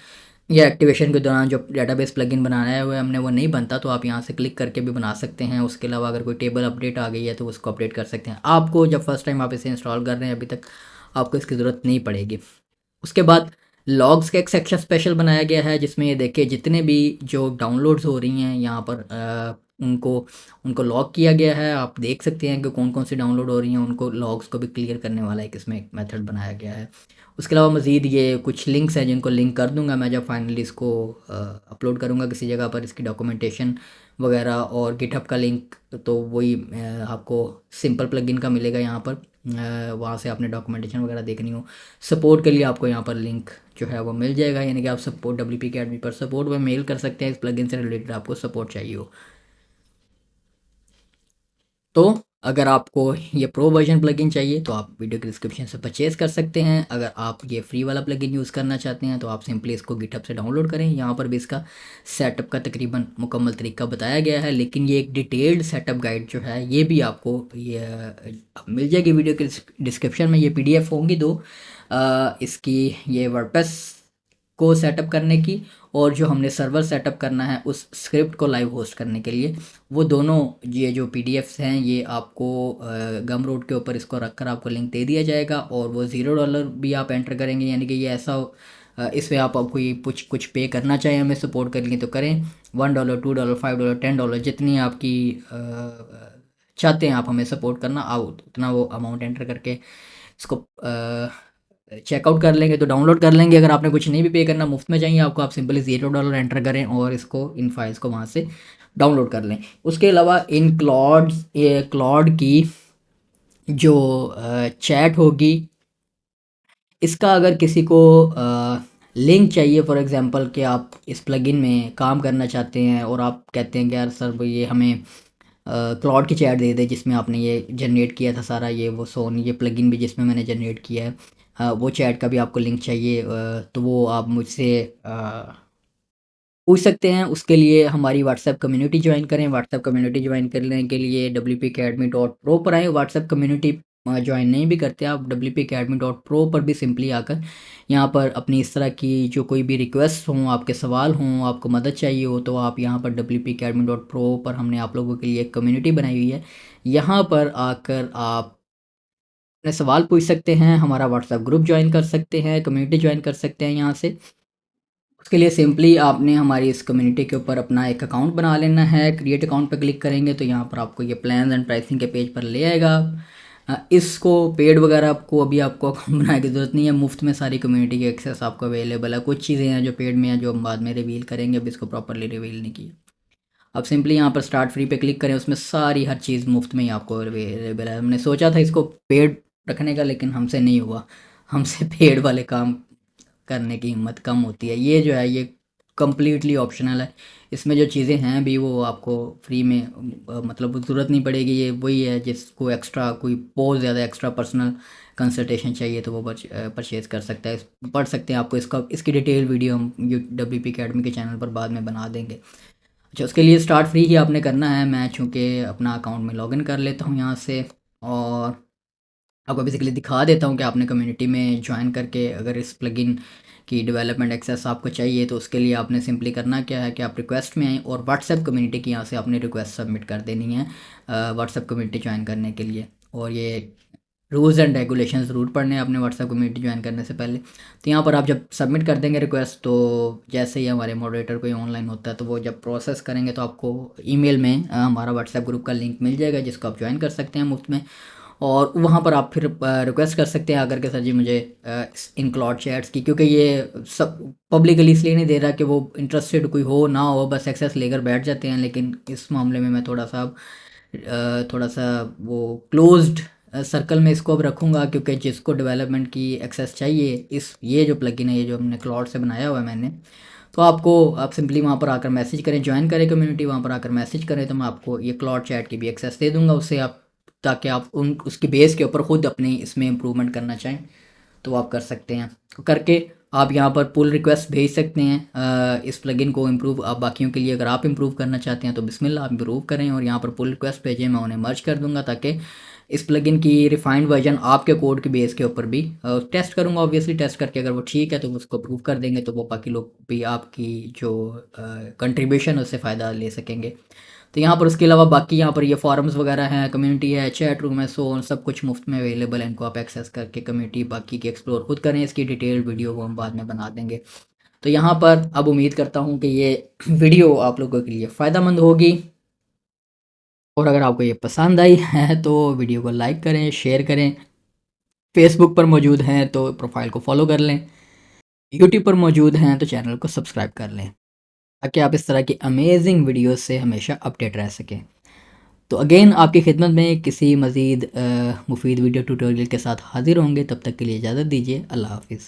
या एक्टिवेशन के दौरान जो डेटाबेस प्लगइन बनाना है वो हमने वो नहीं बनता, तो आप यहाँ से क्लिक करके भी बना सकते हैं। उसके अलावा अगर कोई टेबल अपडेट आ गई है तो उसको अपडेट कर सकते हैं। आपको जब फर्स्ट टाइम आप इसे इंस्टॉल कर रहे हैं अभी तक आपको इसकी ज़रूरत नहीं पड़ेगी। उसके बाद लॉग्स का एक सेक्शन स्पेशल बनाया गया है जिसमें ये देखिए जितने भी जो डाउनलोड्स हो रही हैं यहाँ पर उनको उनको लॉग किया गया है। आप देख सकते हैं कि कौन कौन सी डाउनलोड हो रही हैं, उनको लॉग्स को भी क्लियर करने वाला एक इसमें एक मेथड बनाया गया है। उसके अलावा मज़ीद ये कुछ लिंक्स हैं जिनको लिंक कर दूंगा मैं जब फाइनली इसको अपलोड करूंगा किसी जगह पर, इसकी डॉक्यूमेंटेशन वगैरह और गिटहब का लिंक तो वही आपको सिंपल प्लगइन का मिलेगा यहाँ पर। वहाँ से आपने डॉक्यूमेंटेशन वगैरह देखनी हो, सपोर्ट के लिए आपको यहाँ पर लिंक जो है वो मिल जाएगा, यानी कि आप सपोर्ट WP Academy पर सपोर्ट में मेल कर सकते हैं इस प्लगइन से रिलेटेड आपको सपोर्ट चाहिए हो। तो अगर आपको ये प्रो वर्जन प्लगइन चाहिए तो आप वीडियो के डिस्क्रिप्शन से परचेज़ कर सकते हैं। अगर आप ये फ्री वाला प्लगइन यूज़ करना चाहते हैं तो आप सिंपली इसको गिटहब से डाउनलोड करें। यहाँ पर भी इसका सेटअप का तकरीबन मुकम्मल तरीका बताया गया है, लेकिन ये एक डिटेल्ड सेटअप गाइड जो है ये भी आपको ये मिल जाएगी वीडियो के डिस्क्रिप्शन में। ये PDF होंगी दो, इसकी ये वर्डप्रेस को सेटअप करने की और जो हमने सर्वर सेटअप करना है उस स्क्रिप्ट को लाइव होस्ट करने के लिए, वो दोनों ये जो PDFs हैं ये आपको गम रोड के ऊपर इसको रखकर आपको लिंक दे दिया जाएगा और वो $0 भी आप एंटर करेंगे, यानी कि ये ऐसा इसमें आप कोई कुछ पे करना चाहें हमें सपोर्ट करेंगे तो करें, $1 $2 $5 $10 जितनी आपकी चाहते हैं आप हमें सपोर्ट करना आओ उतना वो अमाउंट एंटर करके इसको चेकआउट कर लेंगे तो डाउनलोड कर लेंगे। अगर आपने कुछ नहीं भी पे करना, मुफ्त में चाहिए आपको, आप सिंपली $0 एंटर करें और इसको इन फाइल्स को वहाँ से डाउनलोड कर लें। उसके अलावा इन क्लाउड की जो चैट होगी इसका अगर किसी को लिंक चाहिए फॉर एग्ज़ाम्पल कि आप इस प्लगइन में काम करना चाहते हैं और आप कहते हैं कि यार सर ये हमें क्लाउड की चैट दे दे जिसमें आपने ये जनरेट किया था सारा ये वो सोन ये प्लगइन भी जिसमें मैंने जनरेट किया है, वो चैट का भी आपको लिंक चाहिए, तो वो आप मुझसे पूछ सकते हैं। उसके लिए हमारी व्हाट्सएप कम्युनिटी ज्वाइन करें। व्हाट्सएप कम्युनिटी ज्वाइन करने के लिए wpacademy.pro पर आएँ। व्हाट्सएप कम्युनिटी ज्वाइन नहीं भी करते आप, wpacademy.pro पर भी सिंपली आकर यहाँ पर अपनी इस तरह की जो कोई भी रिक्वेस्ट हों, आपके सवाल हों, आपको मदद चाहिए हो, तो आप यहाँ पर wpacademy.pro पर हमने आप लोगों के लिए एक कम्युनिटी बनाई हुई है। यहाँ पर आकर आप अपने सवाल पूछ सकते हैं, हमारा व्हाट्सएप ग्रुप ज्वाइन कर सकते हैं, कम्युनिटी ज्वाइन कर सकते हैं यहाँ से। उसके लिए सिंपली आपने हमारी इस कम्युनिटी के ऊपर अपना एक अकाउंट बना लेना है। क्रिएट अकाउंट पर क्लिक करेंगे तो यहाँ पर आपको ये प्लान्स एंड प्राइसिंग के पेज पर ले आएगा। इसको पेड वगैरह आपको अभी आपको अकाउंट बनाने की ज़रूरत नहीं है, मुफ्त में सारी कम्युनिटी की एक्सेस आपको अवेलेबल है। कुछ चीज़ें हैं जो पेड में हैं जो हम बाद में रिवील करेंगे, अभी इसको प्रॉपरली रिवील नहीं किया। अब सिंपली यहाँ पर स्टार्ट फ्री पे क्लिक करें, उसमें सारी हर चीज़ मुफ्त में ही आपको अवेलेबल है। हमने सोचा था इसको पेड रखने का, लेकिन हमसे नहीं हुआ, हमसे पेड वाले काम करने की हिम्मत कम होती है। ये जो है ये कम्प्लीटली ऑप्शनल है। इसमें जो चीज़ें हैं भी वो आपको फ्री में मतलब ज़रूरत नहीं पड़ेगी। ये वही है जिसको एक्स्ट्रा कोई बहुत ज़्यादा एक्स्ट्रा पर्सनल कंसल्टेशन चाहिए तो वो परचेज़ कर सकता है, पढ़ सकते हैं। आपको इसकी डिटेल वीडियो हम WP अकेडमी के चैनल पर बाद में बना देंगे। अच्छा, उसके लिए स्टार्ट फ्री ही आपने करना है। मैं चूँकि अपना अकाउंट में लॉगिन कर लेता हूँ यहाँ से और आपको बेसिकली दिखा देता हूँ कि आपने कम्युनिटी में ज्वाइन करके अगर इस प्लगइन की डेवलपमेंट एक्सेस आपको चाहिए तो उसके लिए आपने सिंपली करना क्या है कि आप रिक्वेस्ट में आएँ और व्हाट्सएप कम्युनिटी की यहाँ से आपने रिक्वेस्ट सबमिट कर देनी है व्हाट्सएप कम्युनिटी ज्वाइन करने के लिए। और ये रूल्स एंड रेगुलेशंस ज़रूर पढ़ने हैं अपने व्हाट्सएप कम्युनिटी ज्वाइन करने से पहले। तो यहाँ पर आप जब सबमिट कर देंगे रिक्वेस्ट तो जैसे ही हमारे मॉडरेटर कोई ऑनलाइन होता है तो वो जब प्रोसेस करेंगे तो आपको ईमेल में हमारा व्हाट्सएप ग्रुप का लिंक मिल जाएगा जिसको आप ज्वाइन कर सकते हैं मुफ्त में। और वहाँ पर आप फिर रिक्वेस्ट कर सकते हैं आकर के सर जी मुझे इन क्लाउड चैट्स की, क्योंकि ये सब पब्लिकली इसलिए नहीं दे रहा कि वो इंटरेस्टेड कोई हो ना हो, बस एक्सेस लेकर बैठ जाते हैं। लेकिन इस मामले में मैं थोड़ा सा वो क्लोज्ड सर्कल में इसको अब रखूँगा, क्योंकि जिसको डेवलपमेंट की एक्सेस चाहिए इस ये जो प्लगइन है ये जो हमने क्लाउड से बनाया हुआ है मैंने, तो आप सिंपली वहाँ पर आकर मैसेज करें, ज्वाइन करें कम्युनिटी, वहाँ पर आकर मैसेज करें तो मैं आपको ये क्लाउड चैट की भी एक्सेस दे दूँगा उससे आप, ताकि आप उसकी बेस के ऊपर ख़ुद अपने इसमें इम्प्रूवमेंट करना चाहें तो आप कर सकते हैं। तो करके आप यहाँ पर पुल रिक्वेस्ट भेज सकते हैं इस प्लगइन को इम्प्रूव आप बाकियों के लिए अगर आप इम्प्रूव करना चाहते हैं तो बिस्मिल्लाह आप इम्प्रूव करें और यहाँ पर पुल रिक्वेस्ट भेजें, मैं उन्हें मर्ज कर दूँगा ताकि इस प्लगइन की रिफाइंड वर्जन आपके कोड के बेस के ऊपर भी टेस्ट करूँगा। ऑब्वियसली टेस्ट करके अगर वो ठीक है तो उसको अप्रूव कर देंगे तो वो बाकी लोग भी आपकी जो कंट्रीब्यूशन है उससे फ़ायदा ले सकेंगे। तो यहाँ पर उसके अलावा बाकी यहाँ पर ये फॉरम्स वगैरह हैं, कम्युनिटी है, चैट रूम है, सो ऑन, सब कुछ मुफ्त में अवेलेबल है। इनको आप एक्सेस करके कम्युनिटी बाकी की एक्सप्लोर खुद करें। इसकी डिटेल्ड वीडियो वो हम बाद में बना देंगे। तो यहाँ पर अब उम्मीद करता हूँ कि ये वीडियो आप लोगों के लिए फ़ायदेमंद होगी और अगर आपको ये पसंद आई है तो वीडियो को लाइक करें, शेयर करें। फेसबुक पर मौजूद हैं तो प्रोफाइल को फॉलो कर लें, यूट्यूब पर मौजूद हैं तो चैनल को सब्सक्राइब कर लें ताकि आप इस तरह की अमेजिंग वीडियोस से हमेशा अपडेट रह सकें। तो अगेन आपकी खिदमत में किसी मज़ीद मुफीद वीडियो ट्यूटोरियल के साथ हाज़िर होंगे, तब तक के लिए इजाज़त दीजिए। अल्लाह हाफ़िज़।